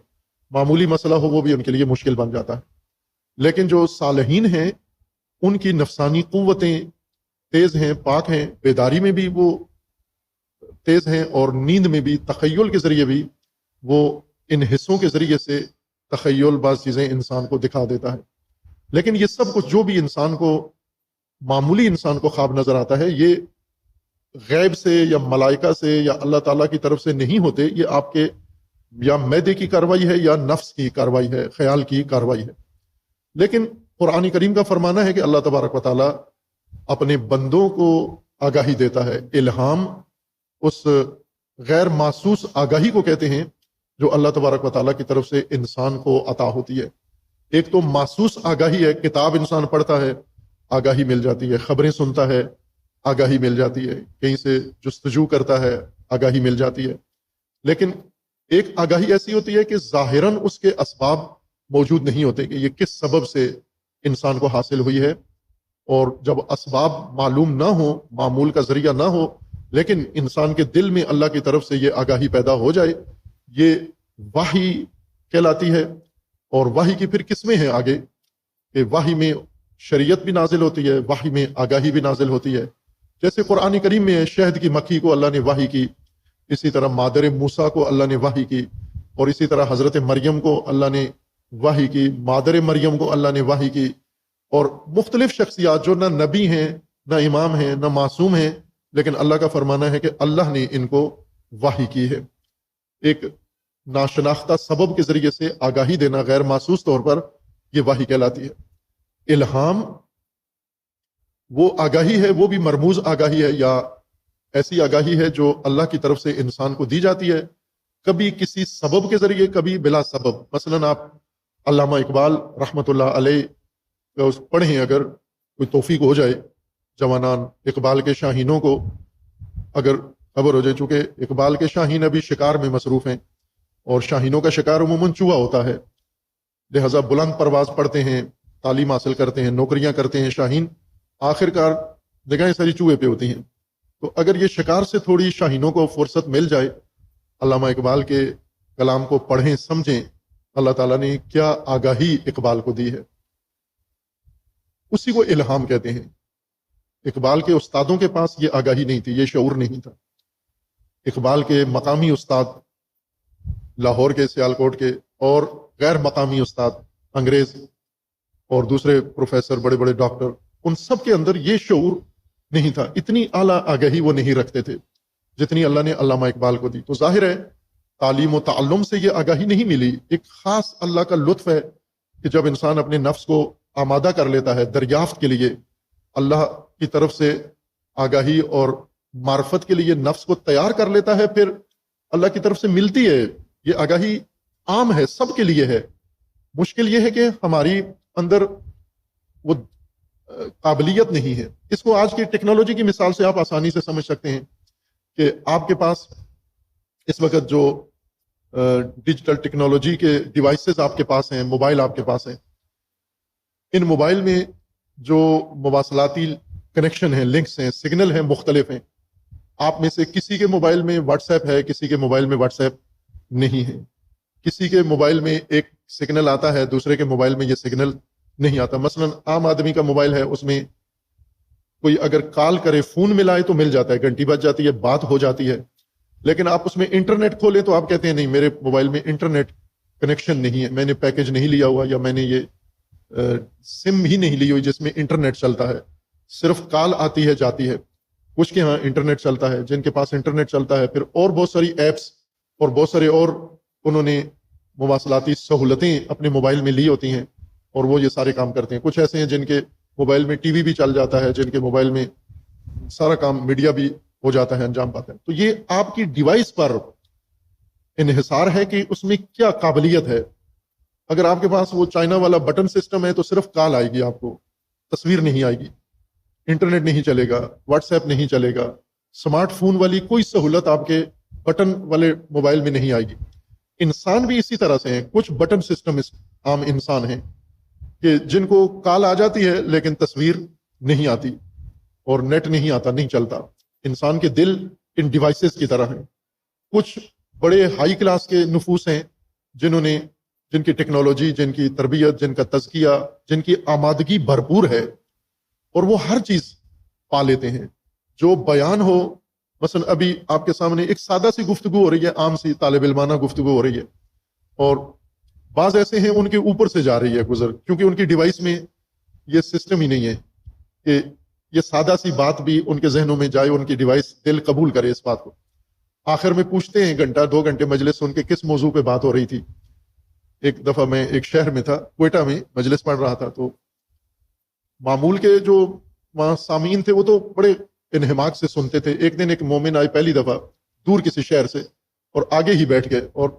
معمولی مسئلہ ہو وہ بھی ان کے لیے مشکل بن جاتا ہے۔ لیکن جو صالحین ہیں ان کی نفسانی قوتیں تیز ہیں، پاک ہیں، بیداری میں بھی وہ تیز ہیں، اور نیند میں بھی، تخیل کے ذریعے بھی وہ ان حصوں کے ذریعے سے تخیل بعض چیزیں انسان کو دکھا دیتا ہے۔ لیکن یہ سب کچھ جو بھی انسان کو، معمولی انسان کو خواب نظر آتا ہے، یہ غیب سے یا ملائکہ سے یا اللہ تعالیٰ کی طرف سے نہیں ہوتے، یہ آپ کے یا معدے کی کاروائی ہے یا نفس کی کاروائی ہے، خیال کی کاروائی ہے۔ لیکن قرآن کریم کا فرمانا ہے کہ اللہ تبارک و تعالیٰ اپنے بندوں کو آگاہی دیتا ہے۔ الہام اس غیر محسوس آگاہی کو کہتے ہیں جو اللہ تبارک و تعالیٰ کی طرف سے انسان کو عطا ہوتی ہے۔ ایک تو محسوس آگاہی ہے، کتاب انسان پڑھتا ہے، آگاہی مل جاتی ہے، خبریں سنتا ہے، آگاہی مل جاتی ہے، کہیں سے جستجو کرتا ہے، آگاہی مل جاتی ہے۔ لیکن ایک آگاہی ایسی ہوتی ہے کہ ظاہراً اس کے اسباب موجود نہیں ہوتے کہ یہ کس سبب سے انسان کو حاصل ہوئی ہے، اور جب اسباب معلوم نہ ہو، معمول کا ذریعہ نہ ہو، لیکن انسان کے دل میں اللہ کی طرف سے یہ آگاہی پیدا ہو جائے، یہ وحی کہلاتی ہے۔ اور وحی کی پھر قسمیں ہیں آگے، کہ وحی میں شریعت بھی نازل ہوتی ہے، وحی میں آگاہی بھی نازل ہوتی ہے۔ جیسے قرآن کریم میں شہد کی مکھی کو اللہ نے وحی کی، اسی طرح مادر موسیٰ کو اللہ نے وحی کی، اور اسی طرح حضرت مریم کو اللہ نے وحی کی، مادر مریم کو اللہ نے وحی کی، اور مختلف شخصیات جو نہ نبی ہیں، نہ امام ہیں، نہ معصوم ہیں، لیکن اللہ کا فرمانا ہے کہ اللہ نے ان کو وحی کی ہے۔ ایک ناشناختہ سبب کے ذریعے سے آگاہی دینا غیر محسوس طور پر، یہ وحی کہلاتی ہے۔ الہام وہ آگاہی ہے، وہ بھی مرموز آگاہی ہے، یا ایسی آگاہی ہے جو اللہ کی طرف سے انسان کو دی جاتی ہے، کبھی کسی سبب کے ذریعے، کبھی بلا سبب۔ مثلاً آپ علامہ اقبال رحمۃ اللہ علیہ پڑھیں، اگر کوئی توفیق ہو جائے جوانان، اقبال کے شاہینوں کو اگر خبر ہو جائے، چونکہ اقبال کے شاہین ابھی شکار میں مصروف ہیں، اور شاہینوں کا شکار عموماً چوہا ہوتا ہے، لہذا بلند پرواز پڑھتے ہیں، تعلیم حاصل کرتے ہیں، نوکریاں کرتے ہیں شاہین، آخر کار نگاہیں ساری چوہے پہ ہوتی ہیں۔ تو اگر یہ شکار سے تھوڑی شاہینوں کو فرصت مل جائے، علامہ اقبال کے کلام کو پڑھیں، سمجھیں، اللہ تعالیٰ نے کیا آگاہی اقبال کو دی ہے، اسی کو الہام کہتے ہیں۔ اقبال کے استادوں کے پاس یہ آگاہی نہیں تھی، یہ شعور نہیں تھا۔ اقبال کے مقامی استاد لاہور کے، سیالکوٹ کے، اور غیر مقامی استاد انگریز اور دوسرے پروفیسر، بڑے بڑے ڈاکٹر، ان سب کے اندر یہ شعور نہیں تھا، اتنی اعلیٰ آگاہی وہ نہیں رکھتے تھے جتنی اللہ نے علامہ اقبال کو دی۔ تو ظاہر ہے تعلیم و تعلم سے یہ آگاہی نہیں ملی، ایک خاص اللہ کا لطف ہے کہ جب انسان اپنے نفس کو آمادہ کر لیتا ہے دریافت کے لیے، اللہ کی طرف سے آگاہی اور معرفت کے لیے نفس کو تیار کر لیتا ہے، پھر اللہ کی طرف سے ملتی ہے۔ یہ آگاہی عام ہے، سب کے لیے ہے، مشکل یہ ہے کہ ہماری اندر وہ قابلیت نہیں ہے۔ اس کو آج کی ٹیکنالوجی کی مثال سے آپ آسانی سے سمجھ سکتے ہیں کہ آپ کے پاس اس وقت جو ڈیجیٹل ٹیکنالوجی کے ڈیوائسز آپ کے پاس ہیں، موبائل آپ کے پاس ہیں، ان موبائل میں جو مواصلاتی کنیکشن ہیں، لنکس ہیں، سگنل ہیں، مختلف ہیں۔ آپ میں سے کسی کے موبائل میں واٹس ایپ ہے، کسی کے موبائل میں واٹس ایپ نہیں ہے، کسی کے موبائل میں ایک سگنل آتا ہے، دوسرے کے موبائل میں یہ سگنل نہیں آتا۔ مثلا عام آدمی کا موبائل ہے، اس میں کوئی اگر کال کرے، فون ملائے تو مل جاتا ہے، گھنٹی بج جاتی ہے، بات ہو جاتی ہے، لیکن آپ اس میں انٹرنیٹ کھولیں تو آپ کہتے ہیں نہیں، میرے موبائل میں انٹرنیٹ کنیکشن نہیں ہے، میں نے پیکج نہیں لیا ہوا، یا میں نے یہ سم ہی نہیں لی ہوئی جس میں انٹرنیٹ چلتا ہے، صرف کال آتی ہے جاتی ہے۔ کچھ کے ہاں انٹرنیٹ چلتا ہے، جن کے پاس انٹرنیٹ چلتا ہے، پھر اور بہت ساری ایپس اور بہت سارے اور انہوں نے مواصلاتی سہولتیں اپنے موبائل میں لی ہوتی ہیں، اور وہ یہ سارے کام کرتے ہیں۔ کچھ ایسے ہیں جن کے موبائل میں ٹی وی بھی چل جاتا ہے، جن کے موبائل میں سارا کام میڈیا بھی ہو جاتا ہے، انجام پاتے ہیں۔ تو یہ آپ کی ڈیوائس پر انحصار ہے کہ اس میں کیا قابلیت ہے۔ اگر آپ کے پاس وہ چائنا والا بٹن سسٹم ہے تو صرف کال آئے گی، آپ کو تصویر نہیں آئے گی، انٹرنیٹ نہیں چلے گا، واٹس ایپ نہیں چلے گا، سمارٹ فون والی کوئی سہولت آپ کے بٹن والے موبائل میں نہیں آئے گی۔ انسان بھی اسی طرح سے ہیں، کچھ بٹن سسٹم عام انسان ہیں کہ جن کو کال آ جاتی ہے لیکن تصویر نہیں آتی اور نیٹ نہیں آتا، نہیں چلتا۔ انسان کے دل ان ڈیوائسز کی طرح ہیں۔ کچھ بڑے ہائی کلاس کے نفوس ہیں جن کی ٹیکنالوجی، جن کی تربیت، جن کا تزکیہ، جن کی آمادگی بھرپور ہے، اور وہ ہر چیز پا لیتے ہیں جو بیان ہو۔ مثلا ابھی آپ کے سامنے ایک سادہ سی گفتگو ہو رہی ہے، عام سی طالب علمانہ گفتگو ہو رہی ہے، اور بعض ایسے ہیں ان کے اوپر سے جا رہی ہے گزر، کیونکہ ان کی ڈیوائس میں یہ سسٹم ہی نہیں ہے کہ یہ سادہ سی بات بھی ان کے ذہنوں میں جائے، ان کی ڈیوائس دل قبول کرے اس بات کو۔ آخر میں پوچھتے ہیں، گھنٹہ 2 گھنٹے مجلس سن کے کس موضوع پہ بات ہو رہی تھی۔ ایک دفعہ میں ایک شہر میں تھا، کوئٹہ میں مجلس پڑھ رہا تھا، تو معمول کے جو وہاں سامعین تھے وہ تو بڑے انہماک سے سنتے تھے۔ ایک دن ایک مومن آئے پہلی دفعہ دور کسی شہر سے، اور آگے ہی بیٹھ گئے، اور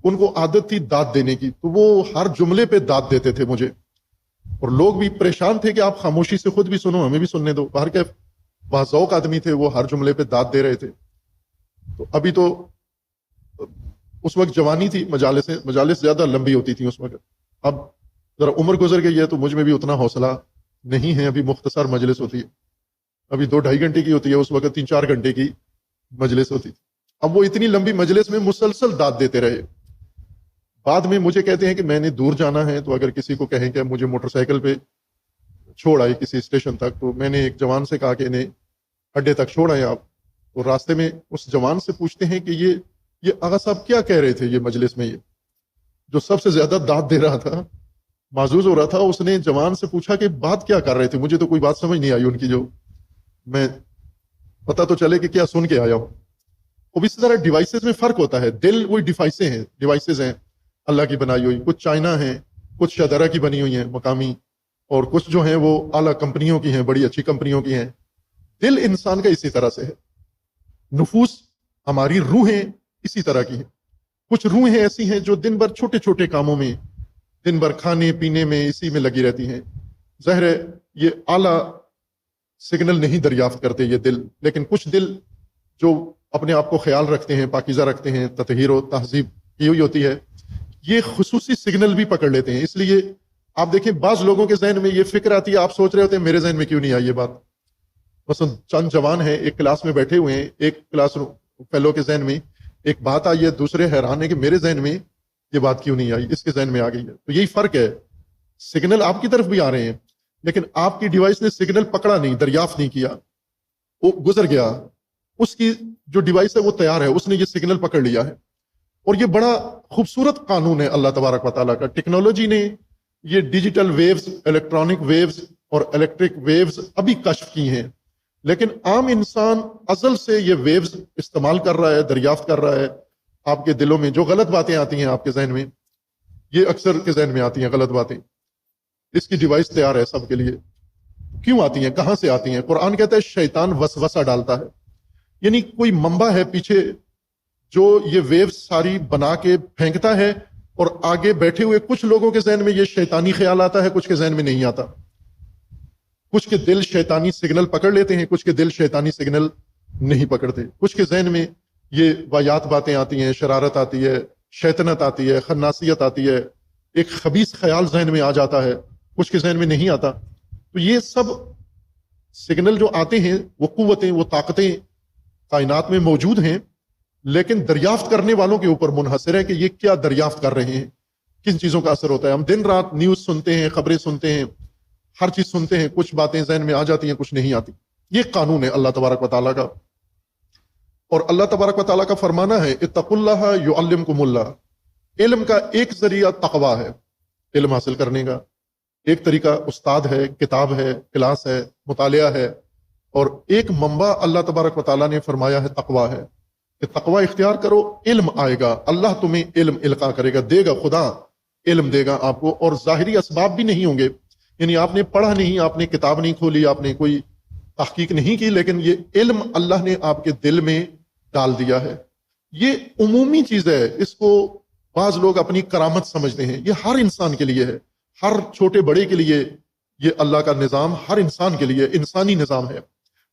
ان کو عادت تھی داد دینے کی، تو وہ ہر جملے پہ داد دیتے تھے مجھے، اور لوگ بھی پریشان تھے کہ آپ خاموشی سے خود بھی سنو، ہمیں بھی سننے دو۔ باہر کے باذوق آدمی تھے، وہ ہر جملے پہ داد دے رہے تھے۔ تو ابھی تو اس وقت جوانی تھی، مجالس زیادہ لمبی ہوتی تھی اس وقت، اب ذرا عمر گزر گئی ہے تو مجھ میں بھی اتنا حوصلہ نہیں ہے، ابھی مختصر مجلس ہوتی ہے، ابھی 2-2.5 گھنٹے کی ہوتی ہے، اس وقت 3-4 گھنٹے کی مجلس ہوتی تھی۔ اب وہ اتنی لمبی مجلس میں مسلسل داد دیتے رہے۔ بعد میں مجھے کہتے ہیں کہ میں نے دور جانا ہے، تو اگر کسی کو کہیں کہ مجھے موٹر سائیکل پہ چھوڑ آئے کسی اسٹیشن تک، تو میں نے ایک جوان سے کہا کہ انہیں اڈے تک چھوڑ آئے آپ، تو راستے میں اس جوان سے پوچھتے ہیں کہ یہ آغا صاحب کیا کہہ رہے تھے یہ مجلس میں؟ یہ جو سب سے زیادہ داد دے رہا تھا، معزوز ہو رہا تھا، اس نے جوان سے پوچھا کہ بات کیا کر رہے تھے؟ مجھے تو کوئی بات سمجھ نہیں آئی ان کی، جو میں پتہ تو چلے کہ کیا سن کے آیا ہوں۔ اب اسی طرح ڈیوائسز میں فرق ہوتا ہے، دل وہی ڈیوائسز ہیں اللہ کی بنائی ہوئی، کچھ چائنا ہیں، کچھ شدرا کی بنی ہوئی ہیں مقامی، اور کچھ جو ہیں وہ اعلیٰ کمپنیوں کی ہیں، بڑی اچھی کمپنیوں کی ہیں۔ دل انسان کا اسی طرح سے ہے، نفوس ہماری روحیں اسی طرح کی ہیں۔ کچھ روحیں ایسی ہیں جو دن بھر چھوٹے چھوٹے کاموں میں، دن بھر کھانے پینے میں، اسی میں لگی رہتی ہیں۔ ظاہر ہے یہ اعلیٰ سگنل نہیں دریافت کرتے یہ دل، لیکن کچھ دل جو اپنے آپ کو خیال رکھتے ہیں، پاکیزہ رکھتے ہیں، تطہیر و تہذیب کی ہوئی ہوتی ہے، یہ خصوصی سگنل بھی پکڑ لیتے ہیں۔ اس لیے آپ دیکھیں بعض لوگوں کے ذہن میں یہ فکر آتی ہے، آپ سوچ رہے ہوتے ہیں میرے ذہن میں کیوں نہیں آئی یہ بات۔ مثلا چند جوان ہیں ایک کلاس میں بیٹھے ہوئے ہیں، ایک کلاس فیلو کے ذہن میں ایک بات آئی ہے، دوسرے حیران ہے کہ میرے ذہن میں یہ بات کیوں نہیں آئی، اس کے ذہن میں آ گئی ہے۔ تو یہی فرق ہے، سگنل آپ کی طرف بھی آ رہے ہیں لیکن آپ کی ڈیوائس نے سگنل پکڑا نہیں، دریافت نہیں کیا، وہ گزر گیا۔ اس کی جو ڈیوائس ہے وہ تیار ہے، اس نے یہ سگنل پکڑ لیا ہے۔ اور یہ بڑا خوبصورت قانون ہے اللہ تبارک و تعالیٰ کا۔ ٹیکنالوجی نے یہ ڈیجیٹل ویوز، الیکٹرانک ویوز اور الیکٹرک ویوز ابھی کشف کی ہیں، لیکن عام انسان ازل سے یہ ویوز استعمال کر رہا ہے، دریافت کر رہا ہے۔ آپ کے دلوں میں جو غلط باتیں آتی ہیں آپ کے ذہن میں، یہ اکثر کے ذہن میں آتی ہیں غلط باتیں، اس کی ڈیوائس تیار ہے سب کے لیے۔ کیوں آتی ہیں، کہاں سے آتی ہیں؟ قرآن کہتا ہے شیطان وسوسہ ڈالتا ہے، یعنی کوئی منبع ہے پیچھے جو یہ ویوز ساری بنا کے پھینکتا ہے، اور آگے بیٹھے ہوئے کچھ لوگوں کے ذہن میں یہ شیطانی خیال آتا ہے، کچھ کے ذہن میں نہیں آتا۔ کچھ کے دل شیطانی سگنل پکڑ لیتے ہیں، کچھ کے دل شیطانی سگنل نہیں پکڑتے۔ کچھ کے ذہن میں یہ واہیات باتیں آتی ہیں، شرارت آتی ہے، شیطنت آتی ہے، خناسیت آتی ہے، ایک خبیث خیال ذہن میں آ جاتا ہے، کچھ کے ذہن میں نہیں آتا۔ تو یہ سب سگنل جو آتے ہیں، وہ قوتیں، وہ طاقتیں کائنات میں موجود ہیں، لیکن دریافت کرنے والوں کے اوپر منحصر ہے کہ یہ کیا دریافت کر رہے ہیں، کن چیزوں کا اثر ہوتا ہے۔ ہم دن رات نیوز سنتے ہیں، خبریں سنتے ہیں، ہر چیز سنتے ہیں، کچھ باتیں ذہن میں آ جاتی ہیں، کچھ نہیں آتی۔ یہ قانون ہے اللہ تبارک و تعالیٰ کا، اور اللہ تبارک و تعالیٰ کا فرمانا ہے اتقوا اللہ یعلمکم اللہ۔ علم کا ایک ذریعہ تقویٰ ہے، علم حاصل کرنے کا ایک طریقہ استاد ہے، کتاب ہے، کلاس ہے، مطالعہ ہے، اور ایک منبع اللہ تبارک و تعالیٰ نے فرمایا ہے تقویٰ ہے کہ تقویٰ اختیار کرو، علم آئے گا، اللہ تمہیں علم القا کرے گا، دے گا، خدا علم دے گا آپ کو، اور ظاہری اسباب بھی نہیں ہوں گے، یعنی آپ نے پڑھا نہیں، آپ نے کتاب نہیں کھولی، آپ نے کوئی تحقیق نہیں کی، لیکن یہ علم اللہ نے آپ کے دل میں ڈال دیا ہے۔ یہ عمومی چیز ہے، اس کو بعض لوگ اپنی کرامت سمجھتے ہیں، یہ ہر انسان کے لیے ہے، ہر چھوٹے بڑے کے لیے یہ اللہ کا نظام ہر انسان کے لیے انسانی نظام ہے۔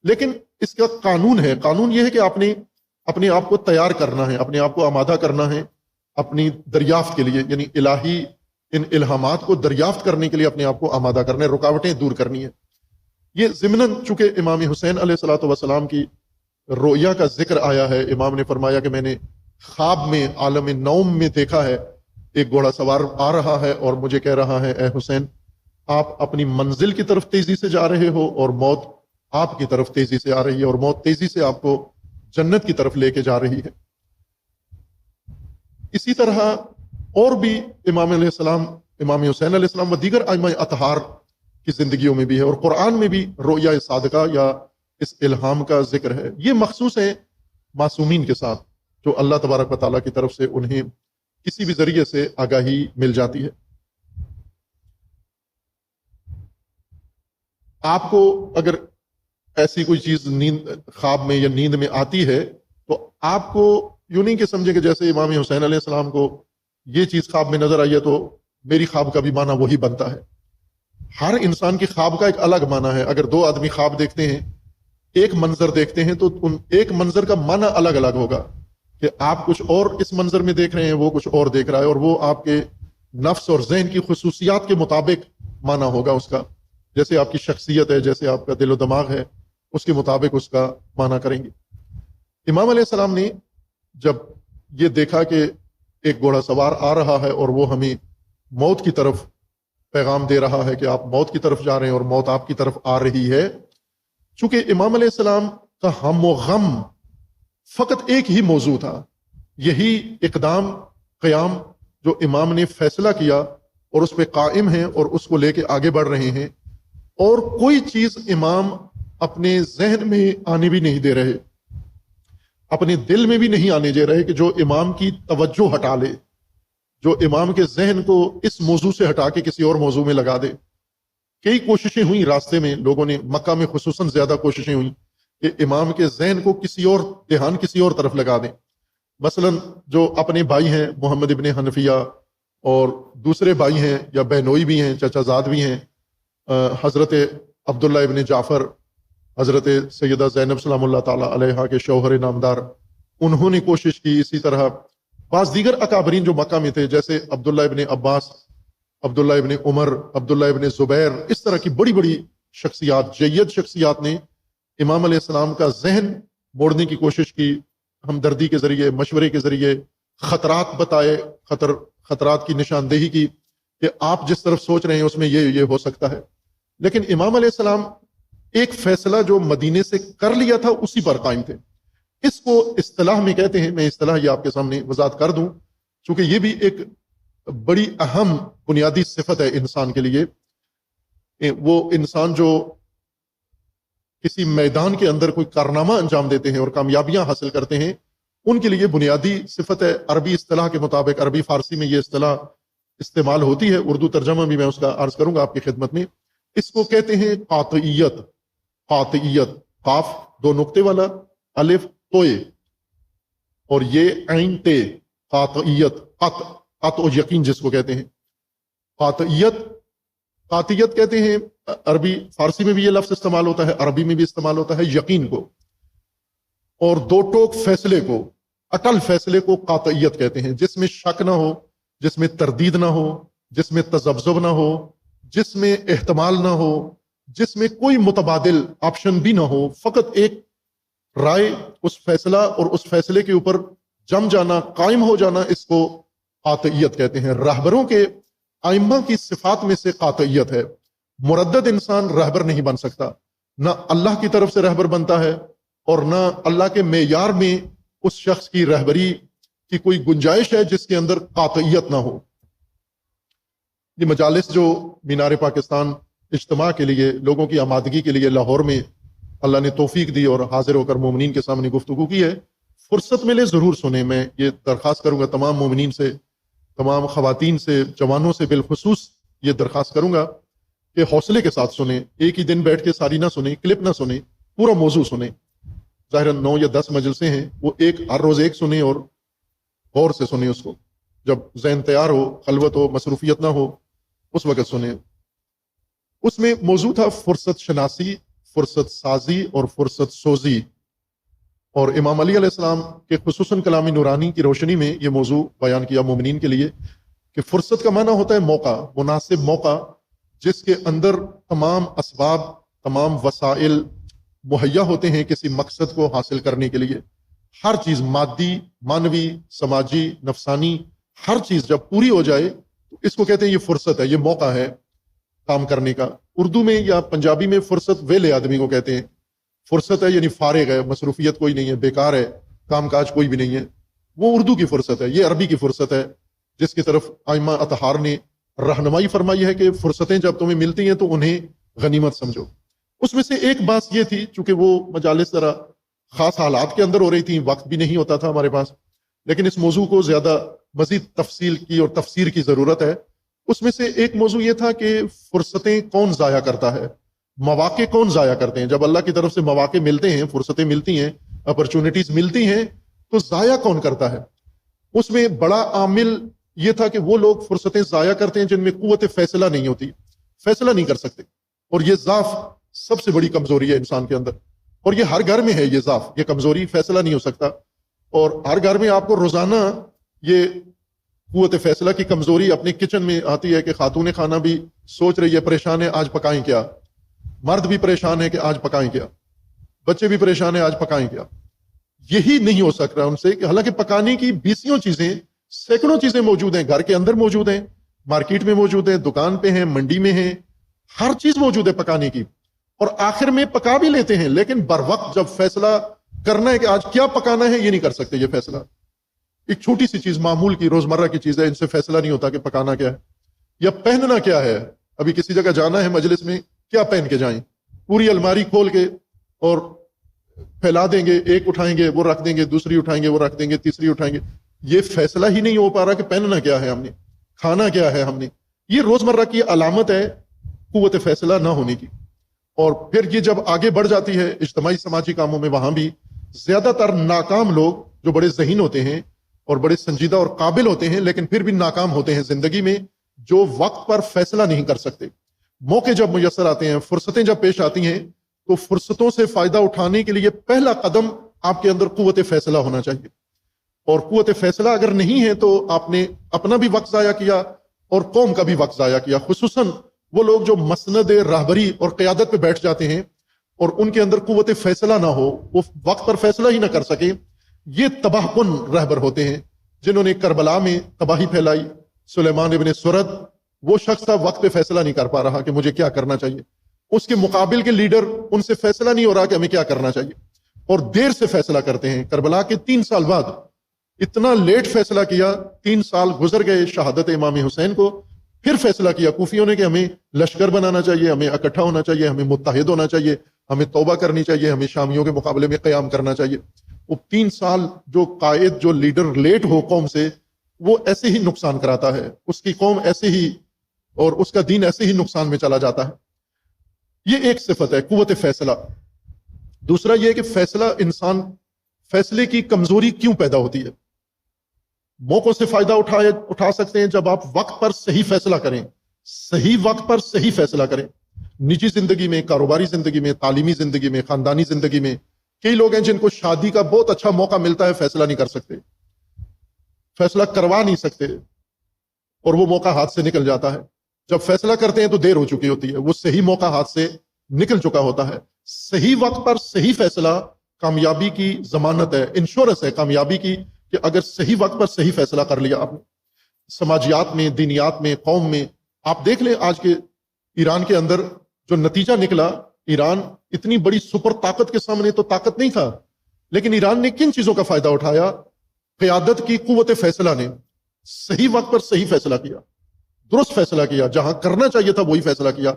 لیکن اس کا قانون ہے، قانون یہ ہے کہ آپ نے اپنے آپ کو تیار کرنا ہے، اپنے آپ کو آمادہ کرنا ہے اپنی دریافت کے لیے، یعنی الہی ان الہامات کو دریافت کرنے کے لیے اپنے آپ کو آمادہ کرنا ہے، رکاوٹیں دور کرنی ہے۔ یہ ضمناً چونکہ امام حسین علیہ الصلوۃ والسلام کی رؤیا کا ذکر آیا ہے، امام نے فرمایا کہ میں نے خواب میں عالم نوم میں دیکھا ہے ایک گھوڑا سوار آ رہا ہے اور مجھے کہہ رہا ہے اے حسین آپ اپنی منزل کی طرف تیزی سے جا رہے ہو اور موت آپ کی طرف تیزی سے آ رہی ہے، اور موت تیزی سے آپ کو جنت کی طرف لے کے جا رہی ہے۔ اسی طرح اور بھی امام علیہ السلام، امام حسین علیہ السلام و دیگر ائمہ اطہار کی زندگیوں میں بھی ہے، اور قرآن میں بھی رؤیا صادقہ یا اس الہام کا ذکر ہے۔ یہ مخصوص ہے معصومین کے ساتھ جو اللہ تبارک و تعالیٰ کی طرف سے انہیں کسی بھی ذریعے سے آگاہی مل جاتی ہے۔ آپ کو اگر ایسی کوئی چیز نیند خواب میں یا نیند میں آتی ہے تو آپ کو یوں نہیں کہ سمجھے کہ جیسے امام حسین علیہ السلام کو یہ چیز خواب میں نظر آئی ہے تو میری خواب کا بھی معنی وہی بنتا ہے۔ ہر انسان کی خواب کا ایک الگ معنی ہے۔ اگر دو آدمی خواب دیکھتے ہیں، ایک منظر دیکھتے ہیں، تو ان ایک منظر کا معنی الگ الگ ہوگا کہ آپ کچھ اور اس منظر میں دیکھ رہے ہیں، وہ کچھ اور دیکھ رہا ہے، اور وہ آپ کے نفس اور ذہن کی خصوصیات کے مطابق معنی ہوگا اس کا، جیسے آپ کی شخصیت ہے، جیسے آپ کا دل و دماغ ہے، اس کے مطابق اس کا معنی کریں گے۔ امام علیہ السلام نے جب یہ دیکھا کہ ایک گھوڑا سوار آ رہا ہے اور وہ ہمیں موت کی طرف پیغام دے رہا ہے کہ آپ موت کی طرف جا رہے ہیں اور موت آپ کی طرف آ رہی ہے، چونکہ امام علیہ السلام کا ہم و غم فقط ایک ہی موضوع تھا، یہی اقدام قیام جو امام نے فیصلہ کیا اور اس پہ قائم ہیں اور اس کو لے کے آگے بڑھ رہے ہیں، اور کوئی چیز امام اپنے ذہن میں آنے بھی نہیں دے رہے، اپنے دل میں بھی نہیں آنے دے رہے کہ جو امام کی توجہ ہٹا لے، جو امام کے ذہن کو اس موضوع سے ہٹا کے کسی اور موضوع میں لگا دے۔ کئی کوششیں ہوئیں راستے میں، لوگوں نے مکہ میں خصوصاً زیادہ کوششیں ہوئیں کہ امام کے ذہن کو کسی اور دھیان کسی اور طرف لگا دیں۔ مثلا جو اپنے بھائی ہیں محمد ابن حنفیہ اور دوسرے بھائی ہیں یا بہنوئی بھی ہیں، چچا زاد بھی ہیں، حضرت عبداللہ ابن جعفر، حضرت سیدہ زینب سلام اللہ تعالیٰ علیہا کے شوہر نامدار، انہوں نے کوشش کی۔ اسی طرح بعض دیگر اکابرین جو مکہ میں تھے، جیسے عبداللہ ابن عباس، عبداللہ ابن عمر، عبداللہ ابن زبیر، اس طرح کی بڑی بڑی شخصیات، جید شخصیات نے امام علیہ السلام کا ذہن موڑنے کی کوشش کی، ہمدردی کے ذریعے، مشورے کے ذریعے، خطرات بتائے، خطرات کی نشاندہی کی کہ آپ جس طرف سوچ رہے ہیں اس میں یہ ہو سکتا ہے۔ لیکن امام علیہ السلام ایک فیصلہ جو مدینے سے کر لیا تھا اسی پر قائم تھے۔ اس کو اصطلاح میں کہتے ہیں، میں اصطلاح یہ آپ کے سامنے وضاحت کر دوں چونکہ یہ بھی ایک بڑی اہم بنیادی صفت ہے انسان کے لیے۔ وہ انسان جو کسی میدان کے اندر کوئی کارنامہ انجام دیتے ہیں اور کامیابیاں حاصل کرتے ہیں، ان کے لیے بنیادی صفت ہے، عربی اصطلاح کے مطابق، عربی فارسی میں یہ اصطلاح استعمال ہوتی ہے، اردو ترجمہ بھی میں اس کا عرض کروں گا آپ کی خدمت میں۔ اس کو کہتے ہیں قاطعیت۔ قاطعیت، قاف دو نقطے والا، الف توئے، اور یہ عین تے، قاطعیت، قطع و یقین جس کو کہتے ہیں۔ قاطعیت، قاطعیت کہتے ہیں، عربی فارسی میں بھی یہ لفظ استعمال ہوتا ہے، عربی میں بھی استعمال ہوتا ہے یقین کو، اور دو ٹوک فیصلے کو، اٹل فیصلے کو قاطعیت کہتے ہیں، جس میں شک نہ ہو، جس میں تردید نہ ہو، جس میں تذبذب نہ ہو، جس میں احتمال نہ ہو، جس میں کوئی متبادل آپشن بھی نہ ہو، فقط ایک رائے، اس فیصلہ اور اس فیصلے کے اوپر جم جانا، قائم ہو جانا، اس کو قاطعیت کہتے ہیں۔ رہبروں کے، ائمہ کی صفات میں سے قاطعیت ہے۔ مردد انسان رہبر نہیں بن سکتا، نہ اللہ کی طرف سے رہبر بنتا ہے اور نہ اللہ کے معیار میں اس شخص کی رہبری کی کوئی گنجائش ہے جس کے اندر قاطعیت نہ ہو۔ یہ مجالس جو مینار پاکستان اجتماع کے لیے، لوگوں کی آمادگی کے لیے لاہور میں اللہ نے توفیق دی اور حاضر ہو کر مومنین کے سامنے گفتگو کی ہے، فرصت ملے ضرور سنیں۔ میں یہ درخواست کروں گا تمام مومنین سے، تمام خواتین سے، جوانوں سے بالخصوص یہ درخواست کروں گا کہ حوصلے کے ساتھ سنیں، ایک ہی دن بیٹھ کے ساری نہ سنیں، کلپ نہ سنیں، پورا موضوع سنیں۔ ظاہر 9 یا 10 مجلسیں ہیں، وہ ہر روز ایک سنیں اور غور سے سنیں اس کو، جب ذہن تیار ہو، خلوت ہو، مصروفیت نہ ہو، اس وقت سنیں۔ اس میں موضوع تھا فرصت شناسی، فرصت سازی اور فرصت سوزی، اور امام علی علیہ السلام کے خصوصاً کلام نورانی کی روشنی میں یہ موضوع بیان کیا مومنین کے لیے کہ فرصت کا معنی ہوتا ہے موقع، مناسب موقع، جس کے اندر تمام اسباب، تمام وسائل مہیا ہوتے ہیں کسی مقصد کو حاصل کرنے کے لیے۔ ہر چیز، مادی، معنوی، سماجی، نفسانی، ہر چیز جب پوری ہو جائے تو اس کو کہتے ہیں یہ فرصت ہے، یہ موقع ہے کام کرنے کا۔ اردو میں یا پنجابی میں فرصت ویلے آدمی کو کہتے ہیں۔ فرصت ہے یعنی فارغ ہے، مصروفیت کوئی نہیں ہے، بیکار ہے، کام کاج کوئی بھی نہیں ہے، وہ اردو کی فرصت ہے۔ یہ عربی کی فرصت ہے جس کی طرف ائمہ اطہار نے رہنمائی فرمائی ہے کہ فرصتیں جب تمہیں ملتی ہیں تو انہیں غنیمت سمجھو۔ اس میں سے ایک بات یہ تھی، چونکہ وہ مجالس ذرا خاص حالات کے اندر ہو رہی تھیں، وقت بھی نہیں ہوتا تھا ہمارے پاس، لیکن اس موضوع کو زیادہ مزید تفصیل کی اور تفسیر کی ضرورت ہے۔ اس میں سے ایک موضوع یہ تھا کہ فرصتیں کون ضائع کرتا ہے، مواقع کون ضائع کرتے ہیں۔ جب اللہ کی طرف سے مواقع ملتے ہیں، فرصتیں ملتی ہیں، اپرچونٹیز ملتی ہیں، تو ضائع کون کرتا ہے؟ اس میں بڑا عامل یہ تھا کہ وہ لوگ فرصتیں ضائع کرتے ہیں جن میں قوت فیصلہ نہیں ہوتی، فیصلہ نہیں کر سکتے، اور یہ ضعف سب سے بڑی کمزوری ہے انسان کے اندر، اور یہ ہر گھر میں ہے، یہ ضعف، یہ کمزوری، فیصلہ نہیں ہو سکتا۔ اور ہر گھر میں آپ کو روزانہ یہ قوت فیصلہ کی کمزوری اپنے کچن میں آتی ہے کہ خاتون خانہ بھی سوچ رہی ہے، پریشان ہے آج پکائیں کیا، مرد بھی پریشان ہے کہ آج پکائیں کیا، بچے بھی پریشان ہیں آج پکائیں کیا۔ یہی نہیں ہو سک رہا ان سے کہ حالانکہ پکانے کی 20 چیزیں، سینکڑوں چیزیں موجود ہیں، گھر کے اندر موجود ہیں، مارکیٹ میں موجود ہیں، دکان پہ ہیں، منڈی میں ہیں، ہر چیز موجود ہے پکانے کی، اور آخر میں پکا بھی لیتے ہیں، لیکن بر وقت جب فیصلہ کرنا ہے کہ آج کیا پکانا ہے، یہ نہیں کر سکتے۔ یہ فیصلہ ایک چھوٹی سی چیز، معمول کی روزمرہ کی چیز ہے، ان سے فیصلہ نہیں ہوتا کہ پکانا کیا ہے یا پہننا کیا ہے۔ ابھی کسی جگہ جانا ہے مجلس میں، کیا پہن کے جائیں، پوری الماری کھول کے اور پھیلا دیں گے، ایک اٹھائیں گے وہ رکھ دیں گے، دوسری اٹھائیں گے وہ رکھ دیں گے، تیسری اٹھائیں گے۔ یہ فیصلہ ہی نہیں ہو پا رہا کہ پہننا کیا ہے ہم نے، کھانا کیا ہے ہم نے۔ یہ روزمرہ کی علامت ہے قوت فیصلہ نہ ہونے کی۔ اور پھر یہ جب آگے بڑھ جاتی ہے اجتماعی سماجی کاموں میں، وہاں بھی زیادہ تر ناکام لوگ جو بڑے ذہین ہوتے ہیں اور بڑے سنجیدہ اور قابل ہوتے ہیں، لیکن پھر بھی ناکام ہوتے ہیں زندگی میں، جو وقت پر فیصلہ نہیں کر سکتے۔ موقع جب میسر آتے ہیں، فرصتیں جب پیش آتی ہیں، تو فرصتوں سے فائدہ اٹھانے کے لیے پہلا قدم آپ کے اندر قوت فیصلہ ہونا چاہیے۔ اور قوت فیصلہ اگر نہیں ہے تو آپ نے اپنا بھی وقت ضائع کیا اور قوم کا بھی وقت ضائع کیا۔ خصوصاً وہ لوگ جو مسند رہبری اور قیادت پہ بیٹھ جاتے ہیں اور ان کے اندر قوت فیصلہ نہ ہو، وہ وقت پر فیصلہ ہی نہ کر سکے، یہ تباہ کن رہبر ہوتے ہیں، جنہوں نے کربلا میں تباہی پھیلائی۔ سلیمان ابن سرد وہ شخص تھا، وقت پہ فیصلہ نہیں کر پا رہا کہ مجھے کیا کرنا چاہیے۔ اس کے مقابل کے لیڈر، ان سے فیصلہ نہیں ہو رہا کہ ہمیں کیا کرنا چاہیے، اور دیر سے فیصلہ کرتے ہیں۔ کربلا کے 3 سال بعد اتنا لیٹ فیصلہ کیا، 3 سال گزر گئے شہادت امام حسین کو، پھر فیصلہ کیا کوفیوں نے کہ ہمیں لشکر بنانا چاہیے، ہمیں اکٹھا ہونا چاہیے، ہمیں متحد ہونا چاہیے، ہمیں توبہ کرنی چاہیے، ہمیں شامیوں کے مقابلے میں قیام کرنا چاہیے۔ وہ 3 سال جو قائد، جو لیڈر لیٹ ہو قوم سے، وہ ایسے ہی نقصان کراتا ہے، اس کی قوم ایسے ہی اور اس کا دین ایسے ہی نقصان میں چلا جاتا ہے۔ یہ ایک صفت ہے قوت فیصلہ۔ دوسرا یہ کہ فیصلے کی کمزوری کیوں پیدا ہوتی ہے؟ موقعوں سے فائدہ اٹھا سکتے ہیں جب آپ وقت پر صحیح فیصلہ کریں، صحیح وقت پر صحیح فیصلہ کریں۔ نجی زندگی میں، کاروباری زندگی میں، تعلیمی زندگی میں، خاندانی زندگی میں کئی لوگ ہیں جن کو شادی کا بہت اچھا موقع ملتا ہے، فیصلہ نہیں کر سکتے، فیصلہ کروا نہیں سکتے، اور وہ موقع ہاتھ سے نکل جاتا ہے۔ جب فیصلہ کرتے ہیں تو دیر ہو چکی ہوتی ہے، وہ صحیح موقع ہاتھ سے نکل چکا ہوتا ہے۔ صحیح وقت پر صحیح فیصلہ کامیابی کی ضمانت ہے، انشورنس ہے کامیابی کی، کہ اگر صحیح وقت پر صحیح فیصلہ کر لیا آپ نے۔ سماجیات میں، دینیات میں، قوم میں آپ دیکھ لیں، آج کے ایران کے اندر جو نتیجہ نکلا، ایران اتنی بڑی سپر طاقت کے سامنے تو طاقت نہیں تھا، لیکن ایران نے کن چیزوں کا فائدہ اٹھایا؟ قیادت کی قوت فیصلہ نے صحیح وقت پر صحیح فیصلہ کیا، درست فیصلہ کیا، جہاں کرنا چاہیے تھا وہی فیصلہ کیا،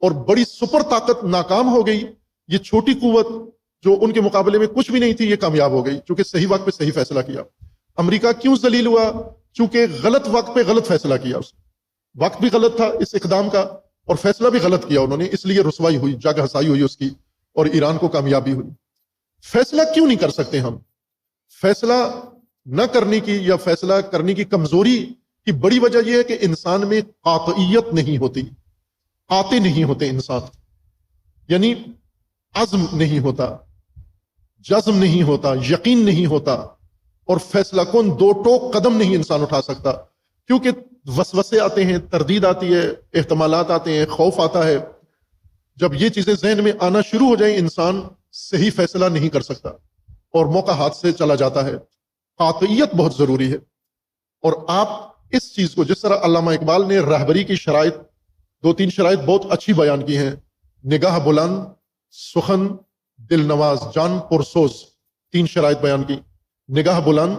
اور بڑی سپر طاقت ناکام ہو گئی۔ یہ چھوٹی قوت جو ان کے مقابلے میں کچھ بھی نہیں تھی، یہ کامیاب ہو گئی چونکہ صحیح وقت پہ صحیح فیصلہ کیا۔ امریکہ کیوں ذلیل ہوا؟ چونکہ غلط وقت پہ غلط فیصلہ کیا، اس وقت بھی غلط تھا اس اقدام کا، اور فیصلہ بھی غلط کیا انہوں نے، اس لیے رسوائی ہوئی، جگ ہسائی ہوئی اس کی، اور ایران کو کامیابی ہوئی۔ فیصلہ کیوں نہیں کر سکتے ہم؟ فیصلہ نہ کرنے کی یا فیصلہ کرنے کی کمزوری کی بڑی وجہ یہ ہے کہ انسان میں قاطعیت نہیں ہوتی، قاطع نہیں ہوتے انسان، یعنی عزم نہیں ہوتا، جزم نہیں ہوتا، یقین نہیں ہوتا، اور فیصلہ کن دو ٹوک قدم نہیں انسان اٹھا سکتا، کیونکہ وسوسے آتے ہیں، تردید آتی ہے، احتمالات آتے ہیں، خوف آتا ہے۔ جب یہ چیزیں ذہن میں آنا شروع ہو جائیں، انسان صحیح فیصلہ نہیں کر سکتا اور موقع ہاتھ سے چلا جاتا ہے۔ قاطعیت بہت ضروری ہے، اور آپ اس چیز کو، جس طرح علامہ اقبال نے رہبری کی شرائط 2-3 شرائط بہت اچھی بیان کی ہیں، نگاہ بلند، سخن دل نواز، جان پرسوز، 3 شرائط بیان کی، نگاہ بلند،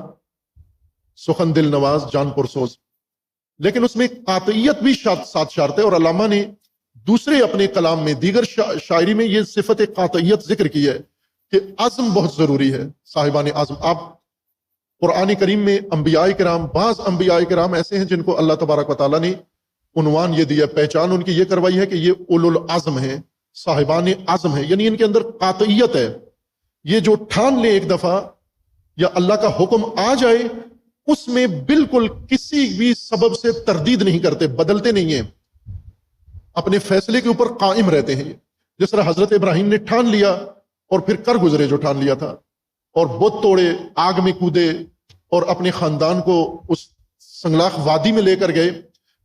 سخن دل نواز، جان پرسوز، لیکن اس میں قاطعیت بھی ساتھ شرط ہے۔ اور علامہ نے دوسرے اپنے کلام میں، دیگر شاعری میں یہ صفت قاطعیت ذکر کی ہے کہ عزم بہت ضروری ہے، صاحبان عزم۔ آپ قرآن کریم میں انبیاء کرام، بعض انبیاء کرام ایسے ہیں جن کو اللہ تبارک و تعالیٰ نے عنوان یہ دیا، پہچان ان کی یہ کروائی ہے کہ یہ اولو العزم ہیں، صاحبان عزم ہیں، یعنی ان کے اندر قاطعیت ہے۔ یہ جو ٹھان لے ایک دفعہ یا اللہ کا حکم آ جائے، اس میں بالکل کسی بھی سبب سے تردید نہیں کرتے، بدلتے نہیں ہیں، اپنے فیصلے کے اوپر قائم رہتے ہیں۔ جس طرح حضرت ابراہیم نے ٹھان لیا اور پھر کر گزرے جو ٹھان لیا تھا، اور بت توڑے، آگ میں کودے، اور اپنے خاندان کو اس سنگلاخ وادی میں لے کر گئے۔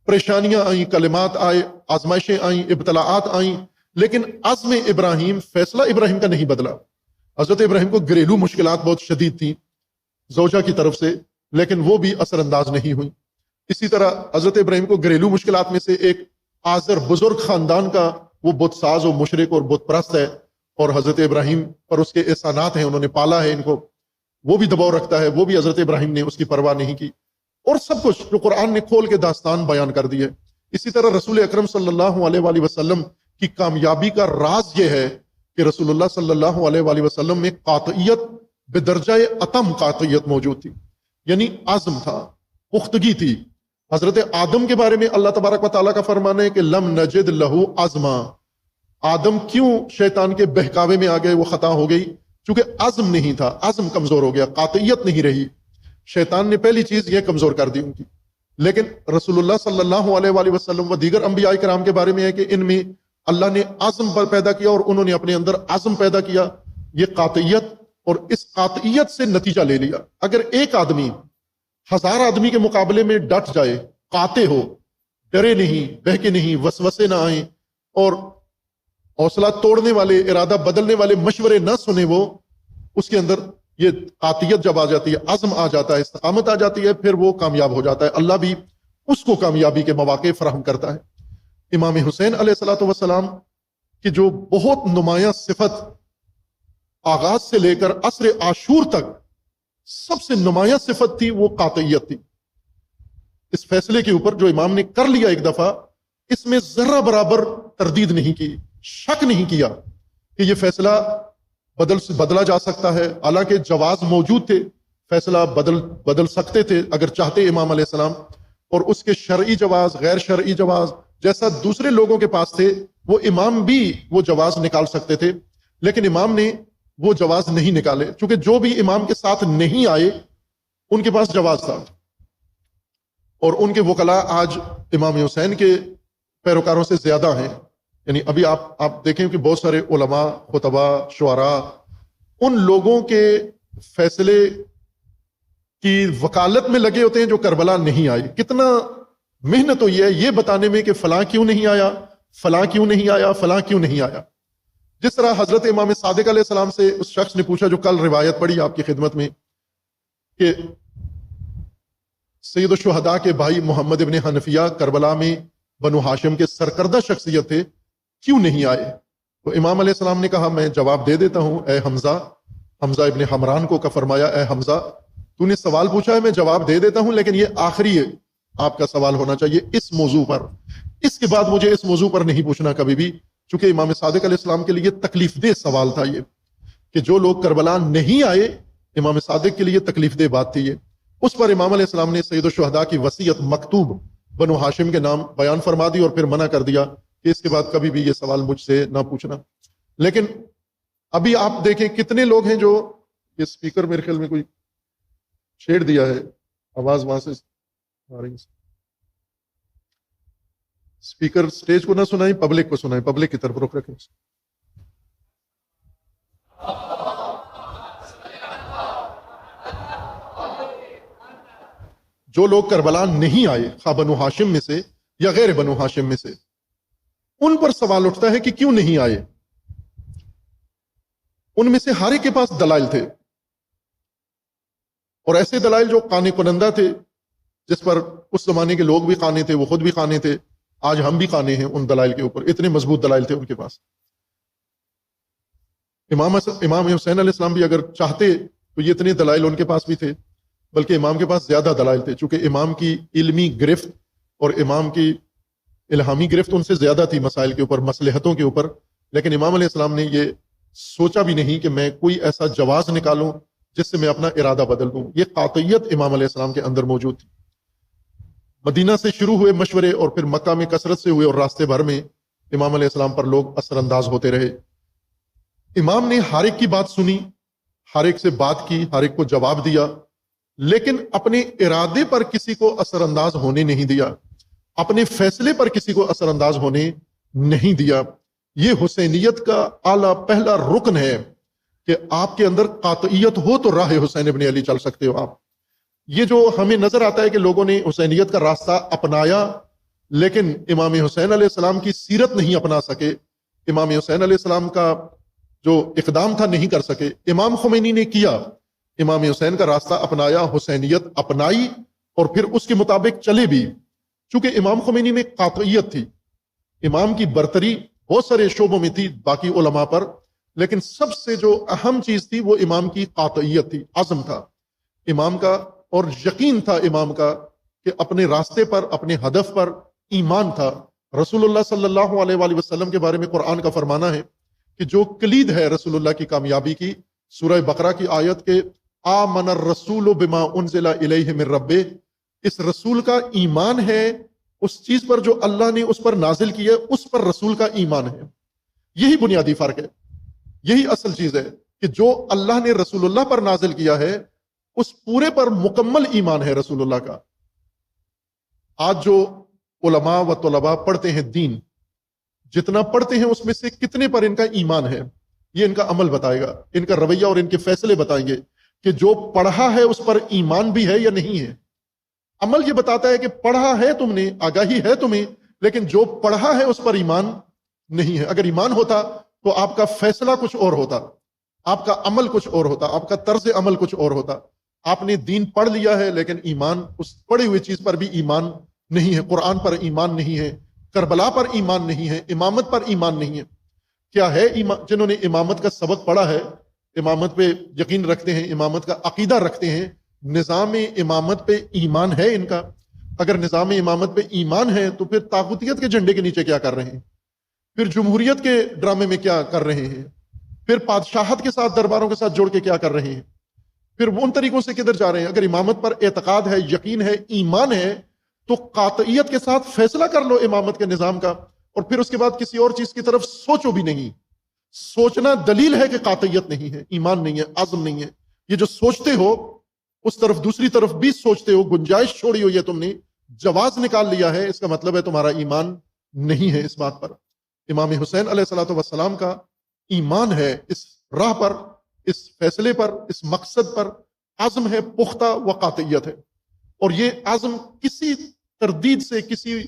پریشانیاں آئیں، کلمات آئے، آزمائشیں آئیں، ابتلاعات آئیں، لیکن عزم ابراہیم، فیصلہ ابراہیم کا نہیں بدلا۔ حضرت ابراہیم کو گھریلو مشکلات بہت شدید تھیں زوجہ کی طرف سے، لیکن وہ بھی اثر انداز نہیں ہوئی۔ اسی طرح حضرت ابراہیم کو گھریلو مشکلات میں سے ایک آزر بزرگ خاندان کا وہ بت ساز و مشرک اور بت پرست ہے، اور حضرت ابراہیم پر اس کے احسانات ہیں، انہوں نے پالا ہے ان کو، وہ بھی دباؤ رکھتا ہے، وہ بھی حضرت ابراہیم نے اس کی پرواہ نہیں کی، اور سب کچھ جو قرآن نے کھول کے داستان بیان کر دی ہے۔ اسی طرح رسول اکرم صلی اللہ علیہ وآلہ وسلم کی کامیابی کا راز یہ ہے کہ رسول اللہ صلی اللہ علیہ وآلہ وسلم میں قاطعیت بدرجہ اتم قاطعیت موجود تھی، یعنی عزم تھا، پختگی تھی۔ حضرت آدم کے بارے میں اللہ تبارک و تعالیٰ کا فرمان ہے کہ لم نجد لہو عزما، آدم کیوں شیطان کے بہکاوے میں آ گئے، وہ خطا ہو گئی چونکہ عزم نہیں تھا، عزم کمزور ہو گیا، قاطعیت نہیں رہی، شیطان نے پہلی چیز یہ کمزور کر دی ان کی۔ لیکن رسول اللہ صلی اللہ علیہ وآلہ وسلم و دیگر انبیاء کرام کے بارے میں ہے کہ ان میں اللہ نے عزم پر پیدا کیا، اور انہوں نے اپنے اندر عزم پیدا کیا، یہ قاطعیت، اور اس قاطعیت سے نتیجہ لے لیا۔ اگر ایک آدمی 1000 آدمی کے مقابلے میں ڈٹ جائے، قاطع ہو، ڈرے نہیں، بہکے نہیں، وسوسے نہ آئیں، اور حوصلہ توڑنے والے، ارادہ بدلنے والے مشورے نہ سنے، وہ اس کے اندر یہ قاطعیت جب آ جاتی ہے، عزم آ جاتا ہے، استقامت آ جاتی ہے، پھر وہ کامیاب ہو جاتا ہے، اللہ بھی اس کو کامیابی کے مواقع فراہم کرتا ہے۔ امام حسین علیہ الصلوۃ والسلام کی جو بہت نمایاں صفت آغاز سے لے کر عصر عاشور تک سب سے نمایاں صفت تھی، وہ قاطعیت تھی۔ اس فیصلے کے اوپر جو امام نے کر لیا ایک دفعہ، اس میں ذرہ برابر تردید نہیں کی، شک نہیں کیا کہ یہ فیصلہ بدلا جا سکتا ہے، حالانکہ جواز موجود تھے، فیصلہ بدل سکتے تھے اگر چاہتے امام علیہ السلام، اور اس کے شرعی جواز، غیر شرعی جواز جیسا دوسرے لوگوں کے پاس تھے، وہ امام بھی وہ جواز نکال سکتے تھے، لیکن امام نے وہ جواز نہیں نکالے، چونکہ جو بھی امام کے ساتھ نہیں آئے ان کے پاس جواز تھا، اور ان کے وکلاء آج امام حسین کے پیروکاروں سے زیادہ ہیں۔ یعنی ابھی آپ دیکھیں کہ بہت سارے علماء، خطباء، شعراء ان لوگوں کے فیصلے کی وکالت میں لگے ہوتے ہیں جو کربلا نہیں آئے۔ کتنا محنت ہوئی ہے یہ بتانے میں کہ فلاں کیوں نہیں آیا، فلاں کیوں نہیں آیا، فلاں کیوں نہیں آیا۔ جس طرح حضرت امام صادق علیہ السلام سے اس شخص نے پوچھا جو کل روایت پڑھی آپ کی خدمت میں، کہ سید الشہداء کے بھائی محمد ابن حنفیہ کربلا میں بنو ہاشم کے سرکردہ شخصیت تھے، کیوں نہیں آئے؟ تو امام علیہ السلام نے کہا میں جواب دے دیتا ہوں، اے حمزہ ابن حمران کو فرمایا، اے حمزہ تو نے سوال پوچھا ہے، میں جواب دے دیتا ہوں، لیکن یہ آخری آپ کا سوال ہونا چاہیے اس موضوع پر، اس کے بعد مجھے اس موضوع پر نہیں پوچھنا کبھی بھی، چونکہ امام صادق علیہ السلام کے لیے تکلیف دہ سوال تھا یہ، کہ جو لوگ کربلا نہیں آئے امام صادق کے لیے تکلیف دہ بات تھی یہ۔ اس پر امام علیہ السلام نے سید الشہداء کی وصیت مکتوب بنو ہاشم کے نام بیان فرما دی، اور پھر منع کر دیا کہ اس کے بعد کبھی بھی یہ سوال مجھ سے نہ پوچھنا۔ لیکن ابھی آپ دیکھیں کتنے لوگ ہیں جو، یہ سپیکر میرے خیال میں کوئی چھیڑ دیا ہے، آواز وہاں سے آ رہی ہے، سپیکر سٹیج کو نہ سنائیں، پبلک کو سنائیں، پبلک کی طرف رخ رکھیں۔ جو لوگ کربلا نہیں آئے، خواہ بنو ہاشم میں سے یا غیر بنو ہاشم میں سے، ان پر سوال اٹھتا ہے کہ کیوں نہیں آئے۔ ان میں سے ہر ایک کے پاس دلائل تھے، اور ایسے دلائل جو قانع کنندہ تھے، جس پر اس زمانے کے لوگ بھی قانع تھے، وہ خود بھی قانع تھے، آج ہم بھی قانع ہیں ان دلائل کے اوپر، اتنے مضبوط دلائل تھے ان کے پاس۔ امام حسین علیہ السلام بھی اگر چاہتے تو یہ اتنے دلائل ان کے پاس بھی تھے، بلکہ امام کے پاس زیادہ دلائل تھے، چونکہ امام کی علمی گرفت اور امام کی الہامی گرفت ان سے زیادہ تھی مسائل کے اوپر، مصلحتوں کے اوپر۔ لیکن امام علیہ السلام نے یہ سوچا بھی نہیں کہ میں کوئی ایسا جواز نکالوں جس سے میں اپنا ارادہ بدل دوں۔ یہ قاطعیت امام علیہ السلام کے اندر موجود تھی۔ مدینہ سے شروع ہوئے مشورے، اور پھر مکہ میں کثرت سے ہوئے، اور راستے بھر میں امام علیہ السلام پر لوگ اثر انداز ہوتے رہے۔ امام نے ہر ایک کی بات سنی، ہر ایک سے بات کی، ہر ایک کو جواب دیا، لیکن اپنے ارادے پر کسی کو اثر انداز ہونے نہیں دیا، اپنے فیصلے پر کسی کو اثر انداز ہونے نہیں دیا۔ یہ حسینیت کا اعلیٰ پہلا رکن ہے کہ آپ کے اندر قاطعیت ہو تو راہ حسین ابن علی چل سکتے ہو آپ۔ یہ جو ہمیں نظر آتا ہے کہ لوگوں نے حسینیت کا راستہ اپنایا، لیکن امام حسین علیہ السلام کی سیرت نہیں اپنا سکے، امام حسین علیہ السلام کا جو اقدام تھا نہیں کر سکے۔ امام خمینی نے کیا، امام حسین کا راستہ اپنایا، حسینیت اپنائی، اور پھر اس کے مطابق چلے بھی، چونکہ امام خمینی میں قاطعیت تھی، امام کی برتری بہت سارے شعبوں میں تھی باقی علماء پر، لیکن سب سے جو اہم چیز تھی وہ امام کی قاطعیت تھی، عزم تھا امام کا، اور یقین تھا امام کا کہ اپنے راستے پر، اپنے ہدف پر ایمان تھا۔ رسول اللہ صلی اللہ علیہ وآلہ وسلم کے بارے میں قرآن کا فرمانا ہے کہ جو کلید ہے رسول اللہ کی کامیابی کی، سورہ بقرہ کی آیت کے آمن الرسول بما انزل الیہ من ربہ، اس رسول کا ایمان ہے اس چیز پر جو اللہ نے اس پر نازل کی ہے، اس پر رسول کا ایمان ہے۔ یہی بنیادی فرق ہے، یہی اصل چیز ہے کہ جو اللہ نے رسول اللہ پر نازل کیا ہے اس پورے پر مکمل ایمان ہے رسول اللہ کا۔ آج جو علماء و طلباء پڑھتے ہیں دین، جتنا پڑھتے ہیں اس میں سے کتنے پر ان کا ایمان ہے، یہ ان کا عمل بتائے گا، ان کا رویہ اور ان کے فیصلے بتائیں گے کہ جو پڑھا ہے اس پر ایمان بھی ہے یا نہیں ہے۔ عمل یہ بتاتا ہے کہ پڑھا ہے تم نے، آگاہی ہے تمہیں، لیکن جو پڑھا ہے اس پر ایمان نہیں ہے۔ اگر ایمان ہوتا تو آپ کا فیصلہ کچھ اور ہوتا، آپ کا عمل کچھ اور ہوتا، آپ کا طرز عمل کچھ اور ہوتا۔ آپ نے دین پڑھ لیا ہے لیکن ایمان اس پڑھی ہوئی چیز پر بھی ایمان نہیں ہے، قرآن پر ایمان نہیں ہے، کربلا پر ایمان نہیں ہے، امامت پر ایمان نہیں ہے۔ کیا ہے جنہوں نے امامت کا سبق پڑھا ہے، امامت پہ یقین رکھتے ہیں، امامت کا عقیدہ رکھتے ہیں، نظام امامت پہ ایمان ہے ان کا؟ اگر نظام امامت پہ ایمان ہے تو پھر طاغوتیت کے جھنڈے کے نیچے کیا کر رہے ہیں؟ پھر جمہوریت کے ڈرامے میں کیا کر رہے ہیں؟ پھر بادشاہت کے ساتھ، درباروں کے ساتھ جوڑ کے کیا کر رہے ہیں؟ پھر ان طریقوں سے کدھر جا رہے ہیں؟ اگر امامت پر اعتقاد ہے، یقین ہے، ایمان ہے، تو قاطعیت کے ساتھ فیصلہ کر لو امامت کے نظام کا، اور پھر اس کے بعد کسی اور چیز کی طرف سوچو بھی نہیں۔ سوچنا دلیل ہے کہ قاطعیت نہیں ہے، ایمان نہیں ہے، عزم نہیں ہے۔ یہ جو سوچتے ہو اس طرف، دوسری طرف بھی سوچتے ہو، گنجائش چھوڑی ہو، یہ تم نے جواز نکال لیا ہے، اس کا مطلب ہے تمہارا ایمان نہیں ہے اس بات پر۔ امام حسین علیہ الصلوۃ والسلام کا ایمان ہے اس راہ پر، اس فیصلے پر، اس مقصد پر، عزم ہے پختہ و قاطعیت ہے، اور یہ عزم کسی تردید سے، کسی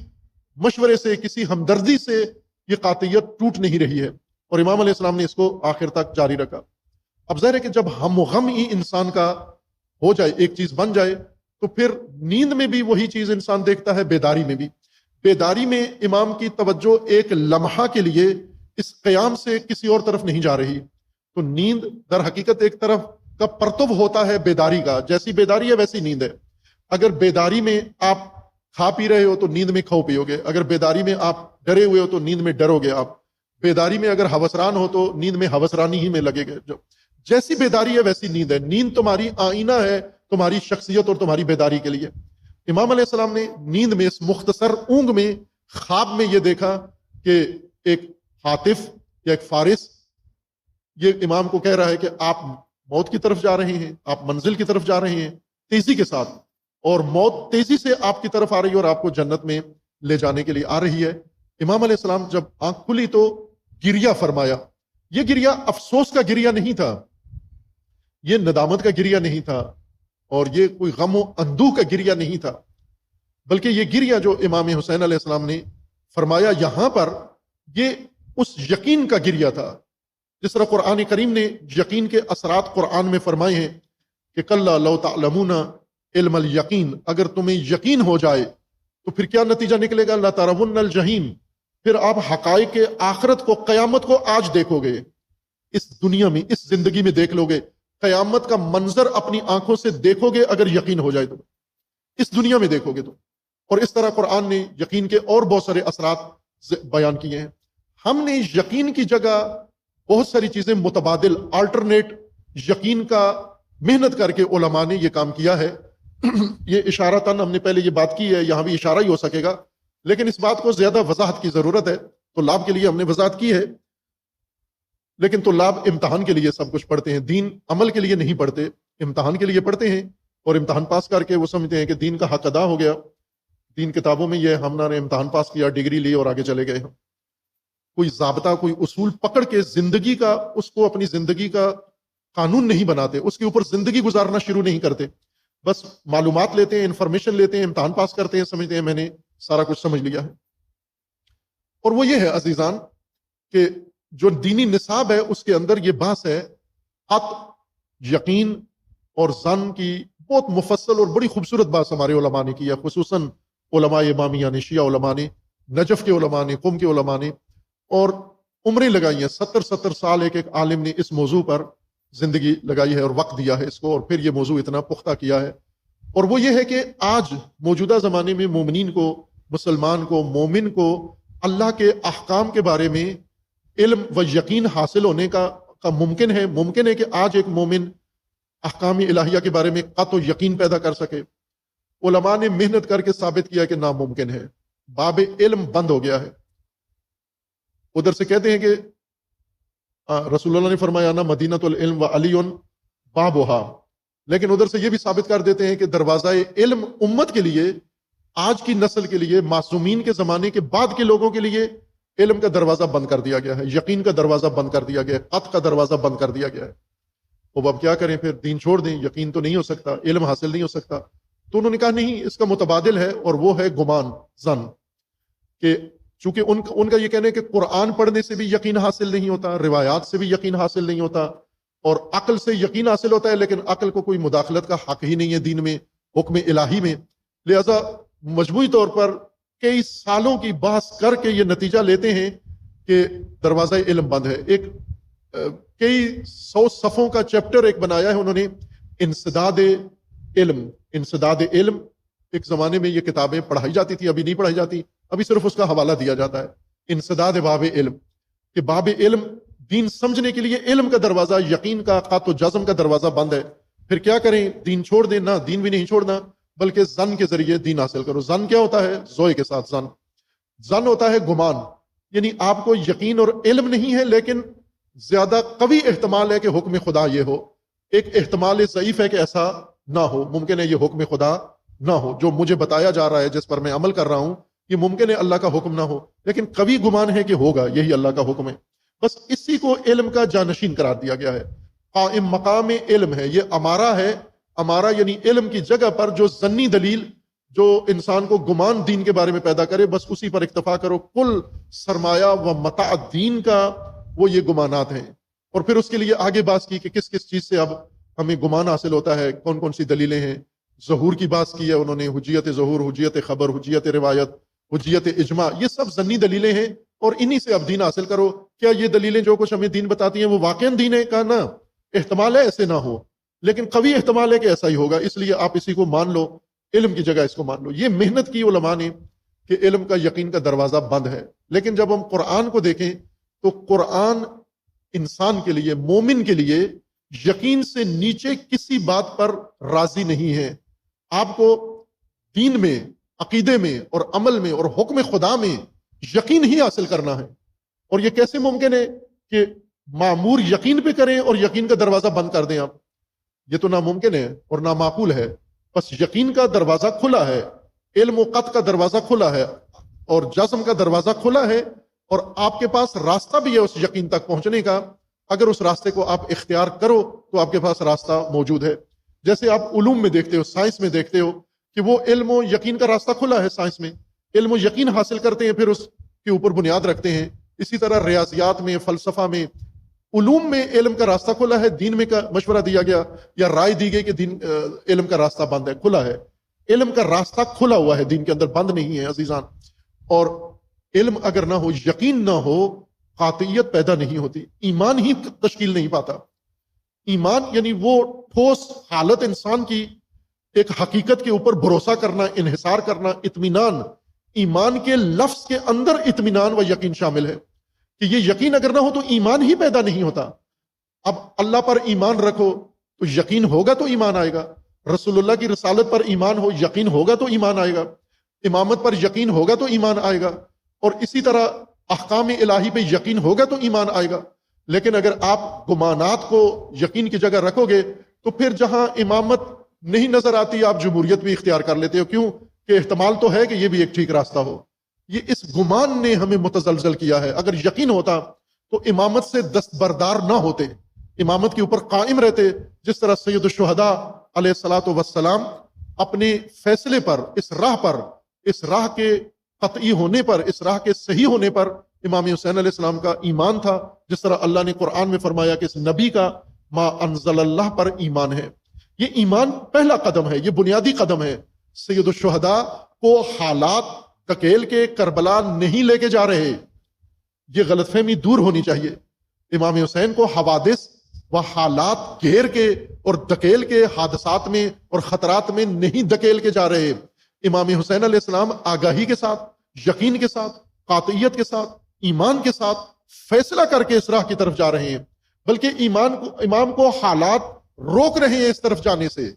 مشورے سے، کسی ہمدردی سے یہ قاطعیت ٹوٹ نہیں رہی ہے، اور امام علیہ السلام نے اس کو آخر تک جاری رکھا۔ اب ظاہر ہے کہ جب ہم و غم ہی انسان کا ہو جائے، ایک چیز بن جائے، تو پھر نیند میں بھی وہی چیز انسان دیکھتا ہے، بیداری میں بھی۔ بیداری میں امام کی توجہ ایک لمحہ کے لیے اس قیام سے کسی اور طرف نہیں جا رہی، تو نیند در حقیقت ایک طرف کا پرتو ہوتا ہے بیداری کا، جیسی بیداری ہے ویسی نیند ہے۔ اگر بیداری میں آپ کھا پی رہے ہو تو نیند میں کھو پیو گے، اگر بیداری میں آپ ڈرے ہوئے ہو تو نیند میں ڈرو گے آپ، بیداری میں اگر ہوسران ہو تو نیند میں ہوسرانی ہی میں لگے گا۔ جو جیسی بیداری ہے ویسی نیند ہے۔ نیند تمہاری آئینہ ہے تمہاری شخصیت اور تمہاری بیداری کے لیے۔ امام علیہ السلام نے نیند میں، اس مختصر اونگ میں، خواب میں یہ دیکھا کہ ایک حاطف یا ایک فارس یہ امام کو کہہ رہا ہے کہ آپ موت کی طرف جا رہے ہیں، آپ منزل کی طرف جا رہے ہیں تیزی کے ساتھ، اور موت تیزی سے آپ کی طرف آ رہی ہے اور آپ کو جنت میں لے جانے کے لیے آ رہی ہے۔ امام علیہ السلام جب آنکھ کھلی تو گریہ فرمایا۔ یہ گریہ افسوس کا گریہ نہیں تھا، یہ ندامت کا گریہ نہیں تھا، اور یہ کوئی غم و اندوہ کا گریہ نہیں تھا، بلکہ یہ گریہ جو امام حسین علیہ السلام نے فرمایا یہاں پر، یہ اس یقین کا گریہ تھا۔ جس طرح قرآن کریم نے یقین کے اثرات قرآن میں فرمائے ہیں کہ کلا لو تعلمون علم الیقین، اگر تمہیں یقین ہو جائے تو پھر کیا نتیجہ نکلے گا؟ لترون الجحیم، پھر آپ حقائق آخرت کو، قیامت کو آج دیکھو گے، اس دنیا میں، اس زندگی میں دیکھ لو گے، قیامت کا منظر اپنی آنکھوں سے دیکھو گے اگر یقین ہو جائے تو، اس دنیا میں دیکھو گے تو۔ اور اس طرح قرآن نے یقین کے اور بہت سارے اثرات بیان کیے ہیں۔ ہم نے یقین کی جگہ بہت ساری چیزیں متبادل، آلٹرنیٹ یقین کا محنت کر کے علماء نے یہ کام کیا ہے۔ یہ اشارتاً ہم نے پہلے یہ بات کی ہے، یہاں بھی اشارہ ہی ہو سکے گا، لیکن اس بات کو زیادہ وضاحت کی ضرورت ہے۔ طلاب کے لیے ہم نے وضاحت کی ہے، لیکن طلاب امتحان کے لیے سب کچھ پڑھتے ہیں، دین عمل کے لیے نہیں پڑھتے، امتحان کے لیے پڑھتے ہیں، اور امتحان پاس کر کے وہ سمجھتے ہیں کہ دین کا حق ادا ہو گیا، دین کتابوں میں یہ ہم نے امتحان پاس کیا، ڈگری لی اور آگے چلے گئے ہم۔ کوئی ضابطہ، کوئی اصول پکڑ کے زندگی کا، اس کو اپنی زندگی کا قانون نہیں بناتے، اس کے اوپر زندگی گزارنا شروع نہیں کرتے، بس معلومات لیتے ہیں، انفارمیشن لیتے ہیں، امتحان پاس کرتے ہیں، سمجھتے ہیں میں نے سارا کچھ سمجھ لیا ہے۔ اور وہ یہ ہے عزیزان کہ جو دینی نصاب ہے اس کے اندر یہ بحث ہے قطع، یقین اور ظن کی، بہت مفصل اور بڑی خوبصورت بات ہمارے علماء نے کی ہے، خصوصاً علماء امامیہ نے، شیعہ علماء نے، نجف کے علماء نے، قم کے علماء نے، اور عمریں لگائی ہیں، 70 سال ایک عالم نے اس موضوع پر زندگی لگائی ہے اور وقت دیا ہے اس کو، اور پھر یہ موضوع اتنا پختہ کیا ہے۔ اور وہ یہ ہے کہ آج موجودہ زمانے میں مومنین کو، مسلمان کو، مومن کو اللہ کے احکام کے بارے میں علم و یقین حاصل ہونے کا ممکن ہے کہ آج ایک مومن احکام الہیہ کے بارے میں قطع و یقین پیدا کر سکے۔ علماء نے محنت کر کے ثابت کیا کہ ناممکن ہے، باب علم بند ہو گیا ہے۔ ادھر سے کہتے ہیں کہ رسول اللہ نے فرمایا نا مدینۃ العلم و علی بابھا، لیکن ادھر سے یہ بھی ثابت کر دیتے ہیں کہ دروازہ علم امت کے لیے، آج کی نسل کے لیے، معصومین کے زمانے کے بعد کے لوگوں کے لیے علم کا دروازہ بند کر دیا گیا ہے، یقین کا دروازہ بند کر دیا گیا ہے، قطع کا دروازہ بند کر دیا گیا ہے۔ اب کیا کریں پھر؟ دین چھوڑ دیں؟ یقین تو نہیں ہو سکتا، علم حاصل نہیں ہو سکتا۔ تو انہوں نے کہا نہیں، اس کا متبادل ہے، اور وہ ہے گمان، ظن، کہ چونکہ ان کا یہ کہنا ہے کہ قرآن پڑھنے سے بھی یقین حاصل نہیں ہوتا، روایات سے بھی یقین حاصل نہیں ہوتا، اور عقل سے یقین حاصل ہوتا ہے، لیکن عقل کو کوئی مداخلت کا حق ہی نہیں ہے دین میں، حکم الہی میں۔ لہذا مجموعی طور پر کئی سالوں کی بحث کر کے یہ نتیجہ لیتے ہیں کہ دروازہ علم بند ہے۔ ایک کئی 100 صفوں کا چیپٹر ایک بنایا ہے انہوں نے، انسداد علم۔ انسداد علم، ایک زمانے میں یہ کتابیں پڑھائی جاتی تھی، ابھی نہیں پڑھائی جاتی، ابھی صرف اس کا حوالہ دیا جاتا ہے۔ انسداد باب علم، کہ باب علم، دین سمجھنے کے لیے علم کا دروازہ، یقین کا، قطع و جزم کا دروازہ بند ہے۔ پھر کیا کریں؟ دین چھوڑ دیں؟ نہ، دین بھی نہیں چھوڑنا، بلکہ ظن کے ذریعے دین حاصل کرو۔ ظن کیا ہوتا ہے؟ زوئے کے ساتھ ظن ہوتا ہے گمان، یعنی آپ کو یقین اور علم نہیں ہے، لیکن زیادہ قوی احتمال ہے کہ حکم خدا یہ ہو، ایک احتمال ضعیف ہے کہ ایسا نہ ہو، ممکن ہے یہ حکم خدا نہ ہو، جو مجھے بتایا جا رہا ہے، جس پر میں عمل کر رہا ہوں، یہ ممکن ہے اللہ کا حکم نہ ہو، لیکن قوی گمان ہے کہ ہوگا، یہی اللہ کا حکم ہے۔ بس اسی کو علم کا جانشین قرار دیا گیا ہے، قائم مقام علم ہے، یہ امارہ ہے۔ امارہ یعنی علم کی جگہ پر جو ظنی دلیل، جو انسان کو گمان دین کے بارے میں پیدا کرے، بس اسی پر اکتفا کرو۔ کل سرمایہ و متاع دین کا وہ یہ گمانات ہیں۔ اور پھر اس کے لیے آگے بات کی کہ کس کس چیز سے اب ہمیں گمان حاصل ہوتا ہے، کون کون سی دلیلیں ہیں۔ ظہور کی بات کی ہے انہوں نے، حجیت ظہور، حجیت خبر، حجیت روایت، حجیت اجماع، یہ سب ظنی دلیلیں ہیں، اور انہی سے اب دین حاصل کرو۔ کیا یہ دلیلیں جو کچھ ہمیں دین بتاتی ہیں وہ واقعاً دین ہے؟ کہا نہ، احتمال ہے ایسے نہ ہو، لیکن قوی احتمال ہے کہ ایسا ہی ہوگا، اس لیے آپ اسی کو مان لو، علم کی جگہ اس کو مان لو۔ یہ محنت کی علماء نے کہ علم کا، یقین کا دروازہ بند ہے۔ لیکن جب ہم قرآن کو دیکھیں تو قرآن انسان کے لیے، مومن کے لیے، یقین سے نیچے کسی بات پر راضی نہیں ہے۔ آپ کو دین میں، عقیدے میں اور عمل میں اور حکم خدا میں یقین ہی حاصل کرنا ہے۔ اور یہ کیسے ممکن ہے کہ معمور یقین پہ کریں اور یقین کا دروازہ بند کر دیں آپ؟ یہ تو ناممکن ہے اور نامعقول ہے۔ بس یقین کا دروازہ کھلا ہے، علم و قطع کا دروازہ کھلا ہے، اور جزم کا دروازہ کھلا ہے، اور آپ کے پاس راستہ بھی ہے اس یقین تک پہنچنے کا۔ اگر اس راستے کو آپ اختیار کرو تو آپ کے پاس راستہ موجود ہے۔ جیسے آپ علوم میں دیکھتے ہو، سائنس میں دیکھتے ہو کہ وہ علم و یقین کا راستہ کھلا ہے، سائنس میں علم و یقین حاصل کرتے ہیں، پھر اس کے اوپر بنیاد رکھتے ہیں۔ اسی طرح ریاضیات میں، فلسفہ میں، علوم میں علم کا راستہ کھلا ہے۔ دین میں کا مشورہ دیا گیا یا رائے دی گئی کہ دین علم کا راستہ بند ہے، کھلا ہے۔ علم کا راستہ کھلا ہوا ہے دین کے اندر، بند نہیں ہے عزیزان۔ اور علم اگر نہ ہو، یقین نہ ہو، قاطعیت پیدا نہیں ہوتی، ایمان ہی تشکیل نہیں پاتا۔ ایمان یعنی وہ ٹھوس حالت انسان کی، ایک حقیقت کے اوپر بھروسہ کرنا، انحصار کرنا، اطمینان۔ ایمان کے لفظ کے اندر اطمینان و یقین شامل ہے، کہ یہ یقین اگر نہ ہو تو ایمان ہی پیدا نہیں ہوتا۔ اب اللہ پر ایمان رکھو تو یقین ہوگا تو ایمان آئے گا، رسول اللہ کی رسالت پر ایمان ہو، یقین ہوگا تو ایمان آئے گا، امامت پر یقین ہوگا تو ایمان آئے گا، اور اسی طرح احکام الہی پہ یقین ہوگا تو ایمان آئے گا۔ لیکن اگر آپ گمانات کو یقین کی جگہ رکھو گے تو پھر جہاں امامت نہیں نظر آتی آپ جمہوریت بھی اختیار کر لیتے ہو، کیوں کہ احتمال تو ہے کہ یہ بھی ایک ٹھیک راستہ ہو۔ یہ اس گمان نے ہمیں متزلزل کیا ہے۔ اگر یقین ہوتا تو امامت سے دستبردار نہ ہوتے، امامت کے اوپر قائم رہتے، جس طرح سید الشہداء علیہ الصلوۃ والسلام اپنے فیصلے پر، اس راہ کے قطعی ہونے پر، اس راہ کے صحیح ہونے پر امام حسین علیہ السلام کا ایمان تھا، جس طرح اللہ نے قرآن میں فرمایا کہ اس نبی کا ما انزل اللہ پر ایمان ہے۔ یہ ایمان پہلا قدم ہے، یہ بنیادی قدم ہے۔ سید الشہداء کو حالات دھکیل کے کربلا نہیں لے کے جا رہے، یہ غلط فہمی دور ہونی چاہیے. امام حسین کو حوادث و حالات گھیر کے اور دکیل کے حادثات میں اور خطرات میں نہیں دکیل کے جا رہے. امام حسین علیہ السلام آگاہی کے ساتھ، یقین کے ساتھ، قاطعیت کے ساتھ، ایمان کے ساتھ فیصلہ کر کے اس راہ کی طرف جا رہے ہیں. بلکہ امام کو حالات روک رہے ہیں اس طرف جانے سے،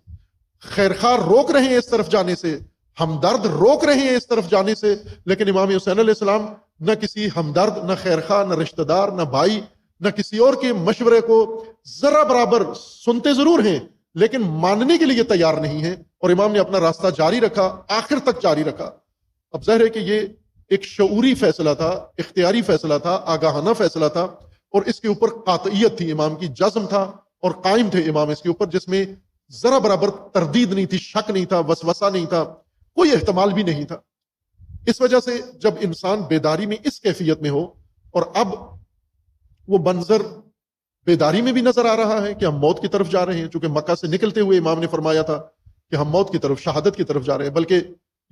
خیرخواہ روک رہے ہیں اس طرف جانے سے، ہمدرد روک رہے ہیں اس طرف جانے سے. لیکن امام حسین علیہ السلام نہ کسی ہمدرد، نہ خیرخواہ، نہ رشتہ دار، نہ بھائی، نہ کسی اور کے مشورے کو ذرا برابر سنتے ضرور ہیں لیکن ماننے کے لیے تیار نہیں ہیں. اور امام نے اپنا راستہ جاری رکھا، آخر تک جاری رکھا. اب ظاہر ہے کہ یہ ایک شعوری فیصلہ تھا، اختیاری فیصلہ تھا، آگاہانہ فیصلہ تھا، اور اس کے اوپر قاطعیت تھی امام کی، جزم تھا اور قائم تھے امام اس کے اوپر، جس میں ذرا برابر تردید نہیں تھی، شک نہیں تھا، وسوسہ نہیں تھا، کوئی احتمال بھی نہیں تھا. اس وجہ سے جب انسان بیداری میں اس کیفیت میں ہو، اور اب وہ منظر بیداری میں بھی نظر آ رہا ہے کہ ہم موت کی طرف جا رہے ہیں، چونکہ مکہ سے نکلتے ہوئے امام نے فرمایا تھا کہ ہم موت کی طرف، شہادت کی طرف جا رہے ہیں. بلکہ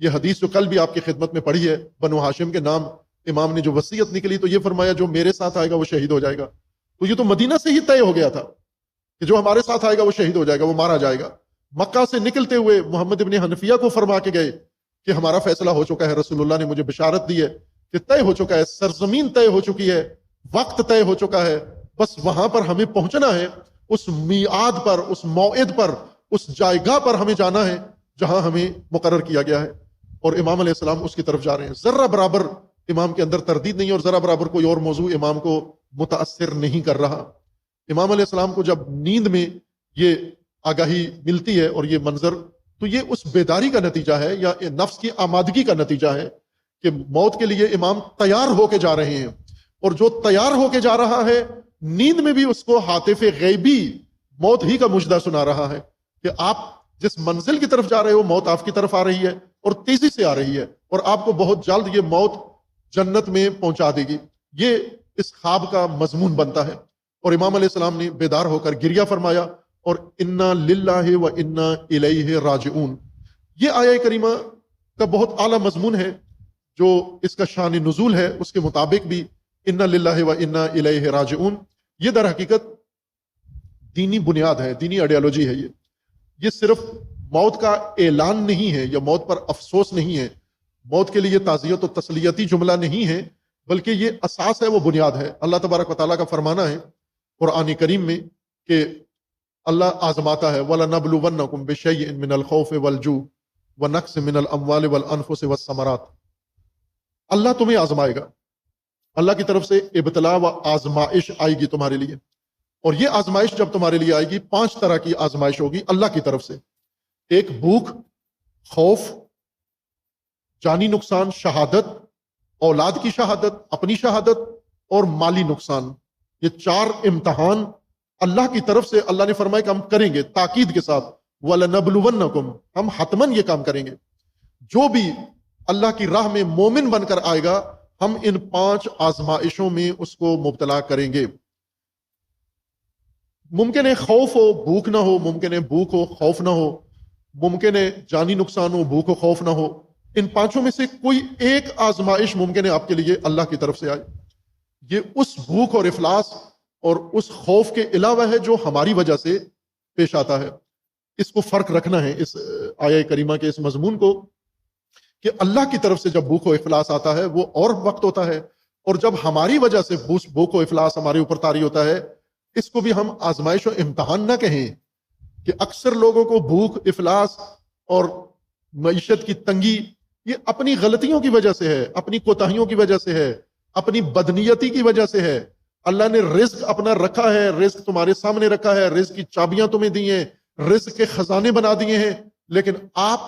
یہ حدیث جو کل بھی آپ کی خدمت میں پڑھی ہے، بنو ہاشم کے نام امام نے جو وصیت نکلی تو یہ فرمایا جو میرے ساتھ آئے گا وہ شہید ہو جائے گا. تو یہ تو مدینہ سے ہی طے ہو گیا تھا کہ جو ہمارے ساتھ آئے گا وہ شہید ہو جائے گا، وہ مارا جائے گا. مکہ سے نکلتے ہوئے محمد ابن حنفیہ کو فرما کے گئے کہ ہمارا فیصلہ ہو چکا ہے، رسول اللہ نے مجھے بشارت دی ہے کہ طے ہو چکا ہے، سرزمین طے ہو چکی ہے، وقت طے ہو چکا ہے، بس وہاں پر ہمیں پہنچنا ہے، اس میعاد پر، اس موعد پر، اس جائیگاہ پر ہمیں جانا ہے جہاں ہمیں مقرر کیا گیا ہے. اور امام علیہ السلام اس کی طرف جا رہے ہیں. ذرہ برابر امام کے اندر تردید نہیں، اور ذرہ برابر کوئی اور موضوع امام کو متاثر نہیں کر رہا. امام علیہ السلام کو جب نیند میں یہ آگاہی ملتی ہے اور یہ منظر، تو یہ اس بیداری کا نتیجہ ہے یا نفس کی آمادگی کا نتیجہ ہے کہ موت کے لیے امام تیار ہو کے جا رہے ہیں. اور جو تیار ہو کے جا رہا ہے، نیند میں بھی اس کو حاطف غیبی موت ہی کا مجدہ سنا رہا ہے کہ آپ جس منزل کی طرف جا رہے ہو، موت آپ کی طرف آ رہی ہے اور تیزی سے آ رہی ہے، اور آپ کو بہت جلد یہ موت جنت میں پہنچا دے گی. یہ اس خواب کا مضمون بنتا ہے. اور امام علیہ السلام نے بیدار ہو کر گریہ فرمایا اور انا للہ و انا الیہ راجعون. یہ آیہ کریمہ کا بہت اعلیٰ مضمون ہے جو اس کا شان نزول ہے، اس کے مطابق بھی انا للہ و انا الیہ راجعون یہ در حقیقت دینی بنیاد ہے، دینی آئیڈیالوجی ہے. یہ صرف موت کا اعلان نہیں ہے یا موت پر افسوس نہیں ہے، موت کے لیے تعزیت و تسلیتی جملہ نہیں ہے، بلکہ یہ اساس ہے، وہ بنیاد ہے. اللہ تبارک و تعالیٰ کا فرمانا ہے قرآن کریم میں کہ اللہ آزماتا ہے وَلَنَبْلُوَنَّكُمْ بِشَيْءٍ مِّنَ الْخَوْفِ وَالْجُوعِ وَنَقْصٍ مِّنَ الْأَمْوَالِ وَالْأَنفُسِ وَالثَّمَرَاتِ. اللہ تمہیں آزمائے گا، اللہ کی طرف سے ابتلا و آزمائش آئے گی تمہارے لیے. اور یہ آزمائش جب تمہارے لیے آئے گی، 5 طرح کی آزمائش ہوگی اللہ کی طرف سے. ایک بھوک، خوف، جانی نقصان، شہادت، اولاد کی شہادت، اپنی شہادت، اور مالی نقصان. یہ 4 امتحان اللہ کی طرف سے اللہ نے فرمایا کہ ہم کریں گے، تاکید کے ساتھ وَلَنَبْلُوَنَّكُمْ، ہم حتماً یہ کام کریں گے. جو بھی اللہ کی راہ میں مومن بن کر آئے گا، ہم ان 5 آزمائشوں میں اس کو مبتلا کریں گے. ممکن ہے خوف ہو، بھوک نہ ہو، ممکن ہے بھوک ہو، خوف نہ ہو، ممکن ہے جانی نقصان ہو، بھوک و خوف نہ ہو. ان 5 میں سے کوئی ایک آزمائش ممکن ہے آپ کے لیے اللہ کی طرف سے آئے. یہ اس بھوک اور افلاس اور اس خوف کے علاوہ ہے جو ہماری وجہ سے پیش آتا ہے. اس کو فرق رکھنا ہے اس آیہ کریمہ کے اس مضمون کو کہ اللہ کی طرف سے جب بھوک و افلاس آتا ہے وہ اور وقت ہوتا ہے، اور جب ہماری وجہ سے بھوک و افلاس ہمارے اوپر طاری ہوتا ہے، اس کو بھی ہم آزمائش و امتحان نہ کہیں. کہ اکثر لوگوں کو بھوک، افلاس اور معیشت کی تنگی یہ اپنی غلطیوں کی وجہ سے ہے، اپنی کوتاہیوں کی وجہ سے ہے، اپنی بدنیتی کی وجہ سے ہے. اللہ نے رزق اپنا رکھا ہے، رزق تمہارے سامنے رکھا ہے، رزق کی چابیاں تمہیں دی ہیں، رزق کے خزانے بنا دیے ہیں، لیکن آپ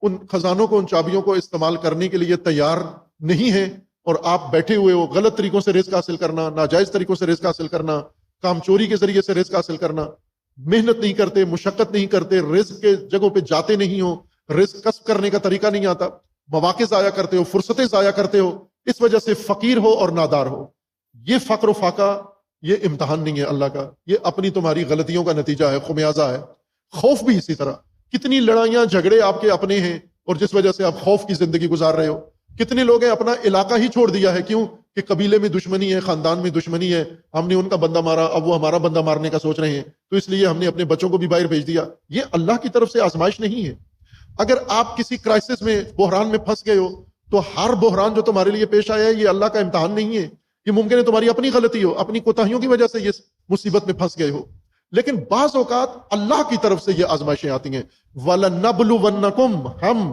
ان خزانوں کو، ان چابیوں کو استعمال کرنے کے لیے تیار نہیں ہیں، اور آپ بیٹھے ہوئے ہو غلط طریقوں سے رزق حاصل کرنا، ناجائز طریقوں سے رزق حاصل کرنا، کام چوری کے ذریعے سے رزق حاصل کرنا، محنت نہیں کرتے، مشقت نہیں کرتے، رزق کے جگہوں پہ جاتے نہیں ہو، رزق کسب کرنے کا طریقہ نہیں آتا، مواقع ضائع کرتے ہو، فرصتیں ضائع کرتے ہو، اس وجہ سے فقیر ہو اور نادار ہو. یہ فقر و فاقہ یہ امتحان نہیں ہے اللہ کا، یہ اپنی تمہاری غلطیوں کا نتیجہ ہے، خمیازہ ہے. خوف بھی اسی طرح. کتنی لڑائیاں جھگڑے آپ کے اپنے ہیں اور جس وجہ سے آپ خوف کی زندگی گزار رہے ہو. کتنے لوگ ہیں اپنا علاقہ ہی چھوڑ دیا ہے، کیوں؟ کہ قبیلے میں دشمنی ہے، خاندان میں دشمنی ہے، ہم نے ان کا بندہ مارا، اب وہ ہمارا بندہ مارنے کا سوچ رہے ہیں، تو اس لیے ہم نے اپنے بچوں کو بھی باہر بھیج دیا. یہ اللہ کی طرف سے آزمائش نہیں ہے. اگر آپ کسی کرائسس میں، بحران میں پھنس گئے ہو، تو ہر بحران جو تمہارے لیے پیش آیا ہے یہ اللہ کا امتحان نہیں ہے. یہ ممکن ہے تمہاری اپنی غلطی ہو، اپنی کوتاہیوں کی وجہ سے یہ مصیبت میں پھنس گئے ہو، لیکن بعض اوقات اللہ کی طرف سے یہ آزمائشیں آتی ہیں. وَلَنَبْلُوَنَّكُمْ، ہم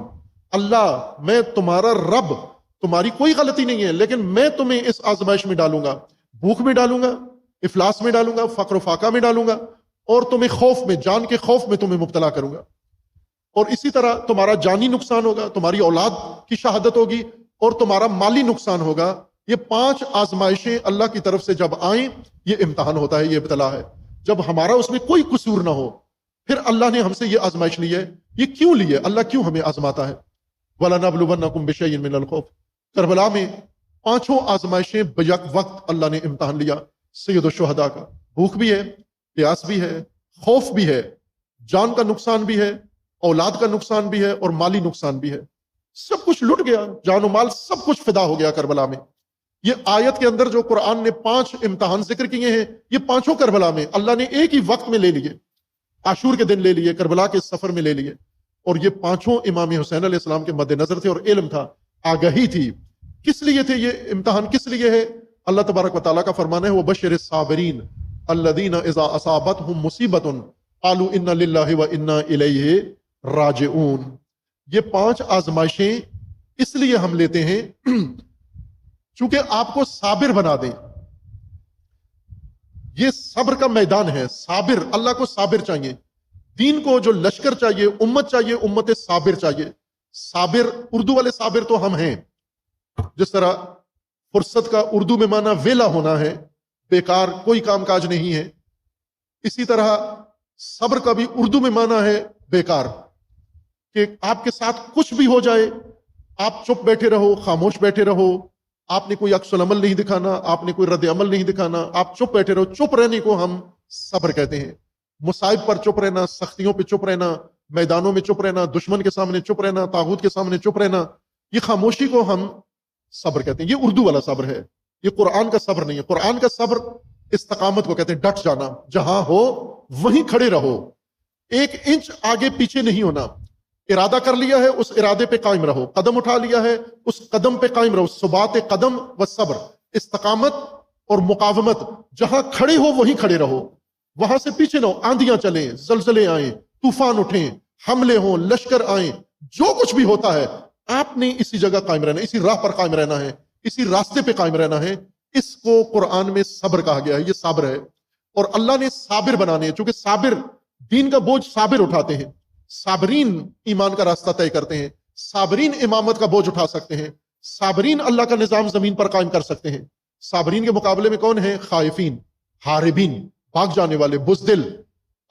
اللہ، میں تمہارا رب، تمہاری کوئی غلطی نہیں ہے لیکن میں تمہیں اس آزمائش میں ڈالوں گا، بھوک میں ڈالوں گا، افلاس میں ڈالوں گا، فقر و فاقہ میں ڈالوں گا، اور تمہیں خوف میں، جان کے خوف میں تمہیں مبتلا کروں گا. اور اسی طرح تمہارا جانی نقصان ہوگا، تمہاری اولاد کی شہادت ہوگی، اور تمہارا مالی نقصان ہوگا. یہ 5 آزمائشیں اللہ کی طرف سے جب آئیں، یہ امتحان ہوتا ہے، یہ ابتلا ہے. جب ہمارا اس میں کوئی قصور نہ ہو، پھر اللہ نے ہم سے یہ آزمائش لی ہے. یہ کیوں لی ہے؟ اللہ کیوں ہمیں آزماتا ہے؟ وَلَنَبْلُوَنَّكُمْ بِشَيْءٍ مِّنَ الْخَوْفِ. کربلا میں 5 آزمائشیں بیک وقت اللہ نے امتحان لیا سید الشہداء کا. بھوک بھی ہے، پیاس بھی ہے، خوف بھی ہے، جان کا نقصان بھی ہے، اولاد کا نقصان بھی ہے، اور مالی نقصان بھی ہے. سب کچھ لٹ گیا، جان و مال سب کچھ فدا ہو گیا کربلا میں. یہ آیت کے اندر جو قرآن نے 5 امتحان ذکر کیے ہیں، یہ 5 کربلا میں اللہ نے ایک ہی وقت میں لے لیے. عاشور کے دن لے لیے، کربلا کے سفر میں لے لیے. اور یہ 5 امام حسین علیہ السلام کے مد نظر تھے، اور علم تھا، آگہی تھی. کس لیے تھے یہ امتحان؟ کس لیے ہے؟ اللہ تبارک و تعالیٰ کا فرمانا ہے وَبَشِّرِ الصَّابِرِينَ الَّذِينَ إِذَا أَصَابَتْهُمْ مُصِيبَةٌ قَالُوا إِنَّا لِلَّهِ وَإِنَّا إِلَيْهِ راجعون. یہ 5 آزمائشیں اس لیے ہم لیتے ہیں چونکہ آپ کو صابر بنا دیں. یہ صبر کا میدان ہے. صابر، اللہ کو صابر چاہیے. دین کو جو لشکر چاہیے، امت چاہیے، امت صابر چاہیے. صابر، اردو والے صابر تو ہم ہیں. جس طرح فرصت کا اردو میں معنی ویلا ہونا ہے، بیکار، کوئی کام کاج نہیں ہے، اسی طرح صبر کا بھی اردو میں معنی ہے بیکار، کہ آپ کے ساتھ کچھ بھی ہو جائے آپ چپ بیٹھے رہو، خاموش بیٹھے رہو، آپ نے کوئی عکس العمل نہیں دکھانا، آپ نے کوئی رد عمل نہیں دکھانا، آپ چپ بیٹھے رہو. چپ رہنے کو ہم صبر کہتے ہیں. مصائب پر چپ رہنا، سختیوں پہ چپ رہنا، میدانوں میں چپ رہنا، دشمن کے سامنے چپ رہنا، طاغوت کے سامنے چپ رہنا، یہ خاموشی کو ہم صبر کہتے ہیں. یہ اردو والا صبر ہے، یہ قرآن کا صبر نہیں ہے. قرآن کا صبر استقامت کو کہتے ہیں، ڈٹ جانا، جہاں ہو وہیں کھڑے رہو، 1 انچ آگے پیچھے نہیں ہونا. ارادہ کر لیا ہے، اس ارادے پہ قائم رہو. قدم اٹھا لیا ہے، اس قدم پہ قائم رہو. ثبات قدم و صبر، استقامت اور مقاومت. جہاں کھڑے ہو وہیں کھڑے رہو، وہاں سے پیچھے نہ ہو. آندیاں چلیں، زلزلے آئیں، طوفان اٹھیں، حملے ہوں، لشکر آئیں، جو کچھ بھی ہوتا ہے آپ نے اسی جگہ قائم رہنا ہے، اسی راہ پر قائم رہنا ہے، اسی راستے پہ قائم رہنا ہے. اس کو قرآن میں صبر کہا گیا ہے. یہ صبر ہے، اور اللہ نے صابر بنانے ہیں. چونکہ صابر دین کا بوجھ صابر اٹھاتے ہیں، صابرین ایمان کا راستہ طے کرتے ہیں، صابرین امامت کا بوجھ اٹھا سکتے ہیں، صابرین اللہ کا نظام زمین پر قائم کر سکتے ہیں. صابرین کے مقابلے میں کون ہیں؟ خائفین، ہاربین، بھاگ جانے والے، بزدل،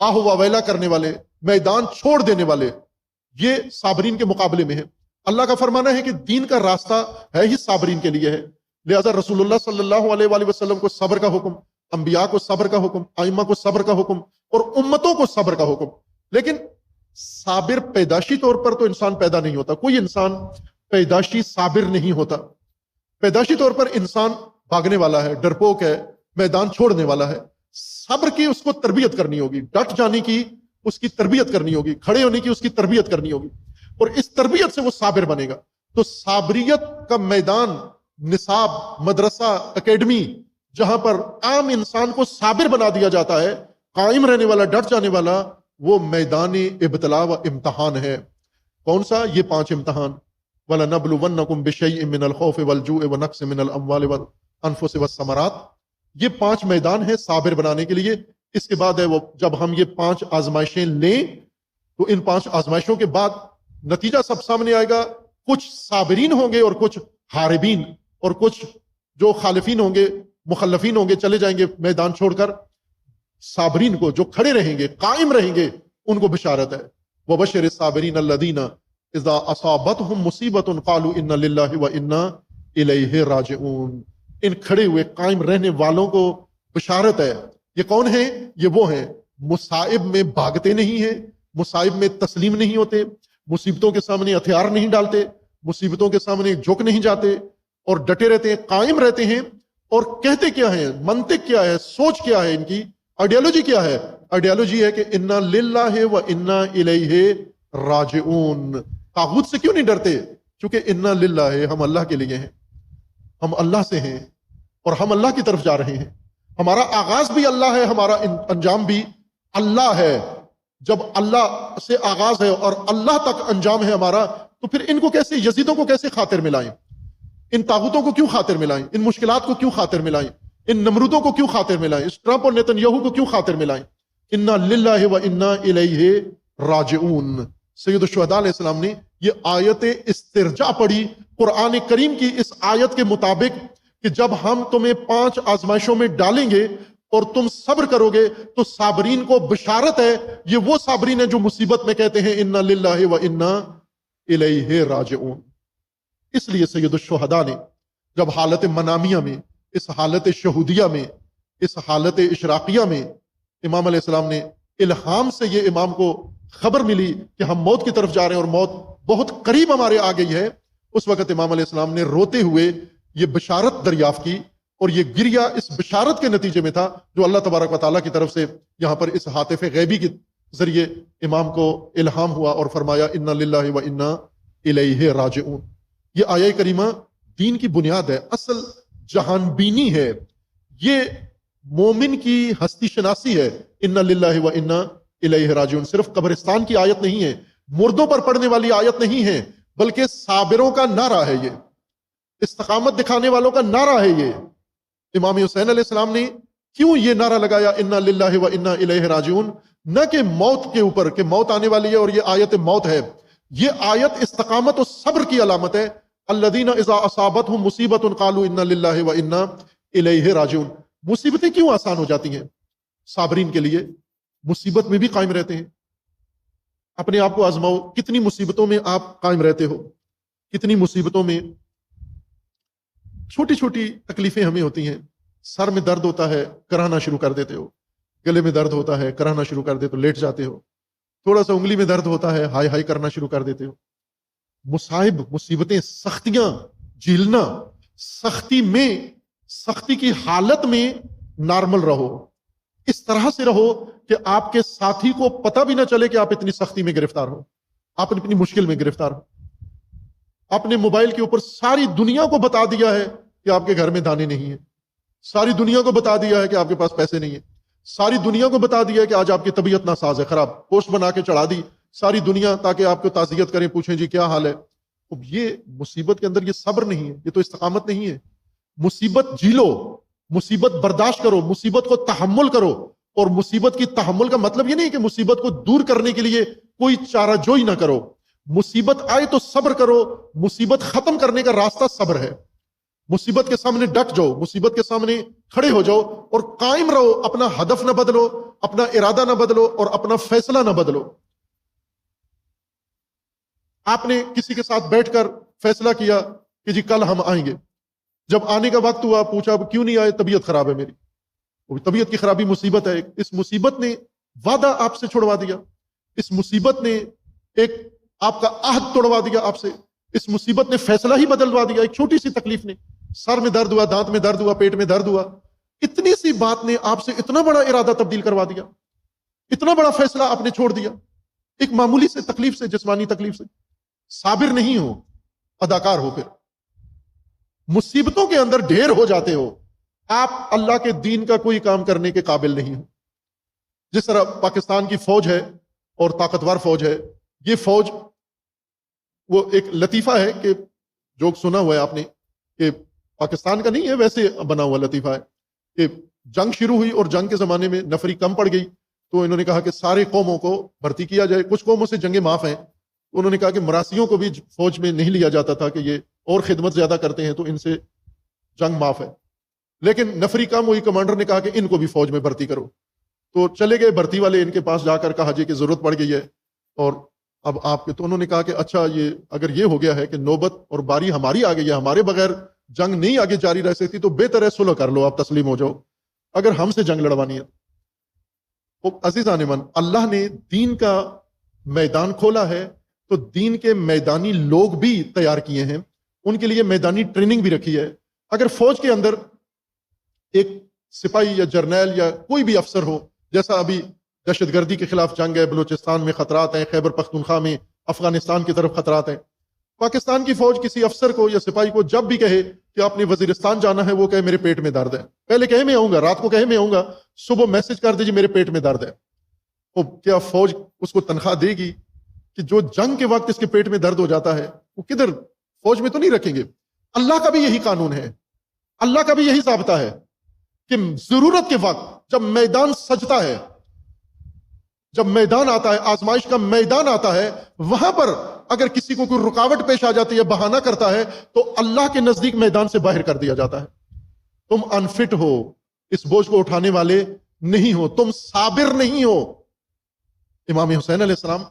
آہ و ویلا کرنے والے، میدان چھوڑ دینے والے. یہ صابرین کے مقابلے میں ہیں. اللہ کا فرمانا ہے کہ دین کا راستہ ہے ہی صابرین کے لیے ہے. لہذا رسول اللہ صلی اللہ علیہ وآلہ وسلم کو صبر کا حکم، انبیاء کو صبر کا حکم، ائمہ کو صبر کا حکم، اور امتوں کو صبر کا حکم. لیکن صابر پیدائشی طور پر تو انسان پیدا نہیں ہوتا. کوئی انسان پیدائشی صابر نہیں ہوتا. پیدائشی طور پر انسان بھاگنے والا ہے، ڈرپوک ہے، میدان چھوڑنے والا ہے. صبر کی اس کو تربیت کرنی ہوگی، ڈٹ جانے کی اس کی تربیت کرنی ہوگی، کھڑے ہونے کی اس کی تربیت کرنی ہوگی، اور اس تربیت سے وہ صابر بنے گا. تو صابریت کا میدان، نصاب، مدرسہ، اکیڈمی، جہاں پر عام انسان کو صابر بنا دیا جاتا ہے، قائم رہنے والا، ڈٹ جانے والا، وہ میدان ابتلا و امتحان ہے. کون سا؟ یہ 5 امتحان. وَلَنَبْلُوَنَّكُمْ بِشَيْءٍ مِّنَ الْخَوْفِ وَالْجُوعِ وَنَقْصٍ مِّنَ الْأَمْوَالِ وَالْأَنفُسِ وَالثَّمَرَاتِ. یہ 5 میدان ہے صابر بنانے کے لیے. اس کے بعد ہے وہ جب ہم یہ 5 آزمائشیں لیں تو ان 5 آزمائشوں کے بعد نتیجہ سب سامنے آئے گا. کچھ صابرین ہوں گے اور کچھ حاربین، اور کچھ جو خالفین ہوں گے، مخلفین ہوں گے، چلے جائیں گے میدان چھوڑ کر. صابرین کو، جو کھڑے رہیں گے، قائم رہیں گے، ان کو بشارت ہے. وَبَشِّرِ الصَّابِرِينَ الَّذِينَ إِذَا أَصَابَتْهُمْ مُصِيبَةٌ قَالُوا إِنَّا لِلَّهِ وَإِنَّا إِلَيْهِ راجعون. ان کھڑے ہوئے قائم رہنے والوں کو بشارت ہے. یہ کون ہیں؟ یہ وہ ہیں مصائب میں بھاگتے نہیں ہیں، مصائب میں تسلیم نہیں ہوتے، مصیبتوں کے سامنے ہتھیار نہیں ڈالتے، مصیبتوں کے سامنے جھک نہیں جاتے، اور ڈٹے رہتے ہیں، قائم رہتے ہیں، اور کہتے کیا ہیں، منطق کیا ہے، سوچ کیا ہے، ان کی آئیڈیالوجی کیا ہے؟ آئیڈیالوجی ہے کہ انا للہ و انا الیہ راجعون۔ طاغوت سے کیوں نہیں ڈرتے؟ چونکہ انا للہ، ہم اللہ کے لیے ہیں، ہم اللہ سے ہیں، اور ہم اللہ کی طرف جا رہے ہیں۔ ہمارا آغاز بھی اللہ ہے، ہمارا انجام بھی اللہ ہے۔ جب اللہ سے آغاز ہے اور اللہ تک انجام ہے ہمارا، تو پھر ان کو کیسے، یزیدوں کو کیسے خاطر ملائیں؟ ان طاغوتوں کو کیوں خاطر ملائیں؟ ان مشکلات کو کیوں خاطر ملائیں؟ ان نمرودوں کو کیوں خاطر ملائیں؟ اس ٹرمپ اور نیتن یاہو کو کیوں خاطر ملائیں؟ انا للہ و انا الیہ راجعون۔ سید الشہداء علیہ السلام نے یہ آیت استرجاع پڑھی قرآن کریم کی اس آیت کے مطابق کہ جب ہم تمہیں 5 آزمائشوں میں ڈالیں گے اور تم صبر کرو گے تو صابرین کو بشارت ہے، یہ وہ صابرین ہیں جو مصیبت میں کہتے ہیں انا للہ و انا الیہ راجعون۔ اس لیے سید الشہداء نے جب حالت منامیہ میں، اس حالت شہودیہ میں، اس حالت اشراقیہ میں امام علیہ السلام نے الہام سے، یہ امام کو خبر ملی کہ ہم موت کی طرف جا رہے ہیں اور موت بہت قریب ہمارے آ گئی ہے، اس وقت امام علیہ السلام نے روتے ہوئے یہ بشارت دریافت کی، اور یہ گریہ اس بشارت کے نتیجے میں تھا جو اللہ تبارک و تعالیٰ کی طرف سے یہاں پر اس ہاتف غیبی کے ذریعے امام کو الہام ہوا اور فرمایا انا للہ و انا الیہ راجعون۔ یہ آیہ کریمہ دین کی بنیاد ہے، اصل جہان بینی ہے، یہ مومن کی ہستی شناسی ہے۔ انا للہ و انا الیہ راجعون صرف قبرستان کی آیت نہیں ہے، مردوں پر پڑھنے والی آیت نہیں ہے، بلکہ صابروں کا نعرہ ہے، یہ استقامت دکھانے والوں کا نعرہ ہے۔ یہ امام حسین علیہ السلام نے کیوں یہ نعرہ لگایا انا للہ و انا الیہ راجعون؟ نہ کہ موت کے اوپر، کہ موت آنے والی ہے اور یہ آیت موت ہے، یہ آیت استقامت و صبر کی علامت ہے۔ الذین اذا اصابتہم مصیبۃ قالوا انا للہ و انا الیہ راجعون۔ مصیبتیں کیوں آسان ہو جاتی ہیں صابرین کے لیے؟ مصیبت میں بھی قائم رہتے ہیں۔ اپنے آپ کو آزماؤ، کتنی مصیبتوں میں آپ قائم رہتے ہو؟ کتنی مصیبتوں میں چھوٹی چھوٹی تکلیفیں ہمیں ہوتی ہیں، سر میں درد ہوتا ہے کرانا شروع کر دیتے ہو، گلے میں درد ہوتا ہے کرانا شروع کر دیتے ہو، لیٹ جاتے ہو، تھوڑا سا انگلی میں درد ہوتا ہے ہائے ہائے کرنا شروع کر دیتے ہو۔ مصائب، مصیبتیں، سختیاں جھیلنا، سختی میں، سختی کی حالت میں نارمل رہو، اس طرح سے رہو کہ آپ کے ساتھی کو پتہ بھی نہ چلے کہ آپ اتنی سختی میں گرفتار ہو، آپ اتنی مشکل میں گرفتار ہو۔ اپنے موبائل کے اوپر ساری دنیا کو بتا دیا ہے کہ آپ کے گھر میں دانے نہیں ہیں، ساری دنیا کو بتا دیا ہے کہ آپ کے پاس پیسے نہیں ہیں، ساری دنیا کو بتا دیا ہے کہ آج آپ کی طبیعت ناساز ہے، خراب، پوسٹ بنا کے چڑھا دی ساری دنیا تاکہ آپ کو تعزیت کریں، پوچھیں جی کیا حال ہے۔ اب یہ مصیبت کے اندر یہ صبر نہیں ہے، یہ تو استقامت نہیں ہے۔ مصیبت جھیلو، مصیبت برداشت کرو، مصیبت کو تحمل کرو، اور مصیبت کی تحمل کا مطلب یہ نہیں کہ مصیبت کو دور کرنے کے لیے کوئی چارہ جوئی نہ کرو، مصیبت آئے تو صبر کرو، مصیبت ختم کرنے کا راستہ صبر ہے۔ مصیبت کے سامنے ڈٹ جاؤ، مصیبت کے سامنے کھڑے ہو جاؤ اور قائم رہو، اپنا ہدف نہ بدلو، اپنا ارادہ نہ بدلو اور اپنا فیصلہ نہ بدلو۔ آپ نے کسی کے ساتھ بیٹھ کر فیصلہ کیا کہ جی کل ہم آئیں گے، جب آنے کا وقت ہوا پوچھا کیوں نہیں آئے؟ طبیعت خراب ہے میری۔ وہ طبیعت کی خرابی مصیبت ہے، اس مصیبت نے وعدہ آپ سے چھڑوا دیا، اس مصیبت نے ایک آپ کا عہد توڑوا دیا آپ سے، اس مصیبت نے فیصلہ ہی بدلوا دیا، ایک چھوٹی سی تکلیف نے، سر میں درد ہوا، دانت میں درد ہوا، پیٹ میں درد ہوا، اتنی سی بات نے آپ سے اتنا بڑا ارادہ تبدیل کروا دیا، اتنا بڑا فیصلہ آپ نے چھوڑ دیا ایک معمولی سے تکلیف سے، جسمانی تکلیف سے۔ صابر نہیں ہو، اداکار ہو، پھر مصیبتوں کے اندر ڈھیر ہو جاتے ہو، آپ اللہ کے دین کا کوئی کام کرنے کے قابل نہیں ہو۔ جس طرح پاکستان کی فوج ہے اور طاقتور فوج ہے، یہ فوج، وہ ایک لطیفہ ہے کہ جو سنا ہوا ہے آپ نے کہ پاکستان کا نہیں ہے، ویسے بنا ہوا لطیفہ ہے کہ جنگ شروع ہوئی اور جنگ کے زمانے میں نفری کم پڑ گئی تو انہوں نے کہا کہ سارے قوموں کو بھرتی کیا جائے۔ کچھ قوموں سے جنگیں معاف ہیں، انہوں نے کہا کہ مراسیوں کو بھی فوج میں نہیں لیا جاتا تھا کہ یہ اور خدمت زیادہ کرتے ہیں تو ان سے جنگ معاف ہے، لیکن نفری کم ہوئی، کمانڈر نے کہا کہ ان کو بھی فوج میں بھرتی کرو، تو چلے گئے بھرتی والے ان کے پاس جا کر کہا جی کہ ضرورت پڑ گئی ہے اور اب آپ کے، تو انہوں نے کہا کہ اچھا یہ اگر یہ ہو گیا ہے کہ نوبت اور باری ہماری آ گئی ہے، ہمارے بغیر جنگ نہیں آگے جاری رہ سکتی، تو بہتر ہے صلح کر لو، آپ تسلیم ہو جاؤ اگر ہم سے جنگ لڑوانی ہے۔ عزیزان من، اللہ نے دین کا میدان کھولا ہے تو دین کے میدانی لوگ بھی تیار کیے ہیں، ان کے لیے میدانی ٹریننگ بھی رکھی ہے. اگر فوج کے اندر ایک سپاہی یا جرنیل یا کوئی بھی افسر ہو، جیسا ابھی دہشت گردی کے خلاف جنگ ہے، بلوچستان میں خطرات ہیں، خیبر پختونخوا میں، افغانستان کی طرف خطرات ہیں، پاکستان کی فوج کسی افسر کو یا سپاہی کو جب بھی کہے کہ آپ نے وزیرستان جانا ہے، وہ کہے میرے پیٹ میں درد ہے، پہلے کہے میں آؤں گا، رات کو کہے میں آؤں گا، صبح میسج کر دیجیے میرے پیٹ میں درد ہے. تو کیا فوج اس کو تنخواہ دے گی کہ جو جنگ کے وقت اس کے پیٹ میں درد ہو جاتا ہے وہ کدھر؟ فوج میں تو نہیں رکھیں گے. اللہ کا بھی یہی قانون ہے، اللہ کا بھی یہی ضابطہ ہے کہ ضرورت کے وقت جب میدان سجتا ہے، جب میدان آتا ہے، آزمائش کا میدان آتا ہے، وہاں پر اگر کسی کو کوئی رکاوٹ پیش آ جاتی ہے، بہانہ کرتا ہے، تو اللہ کے نزدیک میدان سے باہر کر دیا جاتا ہے. تم انفٹ ہو، اس بوجھ کو اٹھانے والے نہیں ہو، تم صابر نہیں ہو. امام حسین علیہ السلام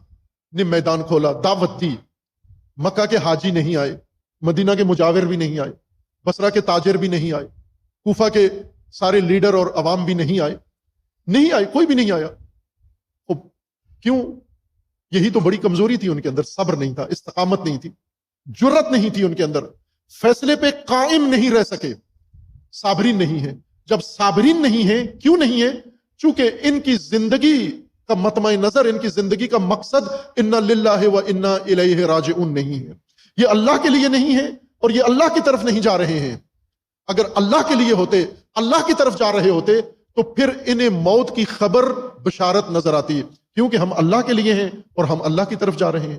نے میدان کھولا، دعوت دی. مکہ کے حاجی نہیں آئے، مدینہ کے مجاور بھی نہیں آئے، بصرہ کے تاجر بھی نہیں آئے، کوفہ کے سارے لیڈر اور عوام بھی نہیں آئے، کوئی بھی نہیں آیا. کیوں؟ یہی تو بڑی کمزوری تھی ان کے اندر، صبر نہیں تھا، استقامت نہیں تھی، جرت نہیں تھی ان کے اندر، فیصلے پہ قائم نہیں رہ سکے. صابرین نہیں ہیں. جب صابرین نہیں ہیں، کیوں نہیں ہیں؟ چونکہ ان کی زندگی کا مطمع نظر، ان کی زندگی کا مقصد انا للہ و انا الیہ راجعون نہیں ہے. یہ اللہ کے لیے نہیں ہے اور یہ اللہ کی طرف نہیں جا رہے ہیں. اگر اللہ کے لیے ہوتے، اللہ کی طرف جا رہے ہوتے، تو پھر انہیں موت کی خبر بشارت نظر آتی ہے، کیونکہ ہم اللہ کے لیے ہیں اور ہم اللہ کی طرف جا رہے ہیں.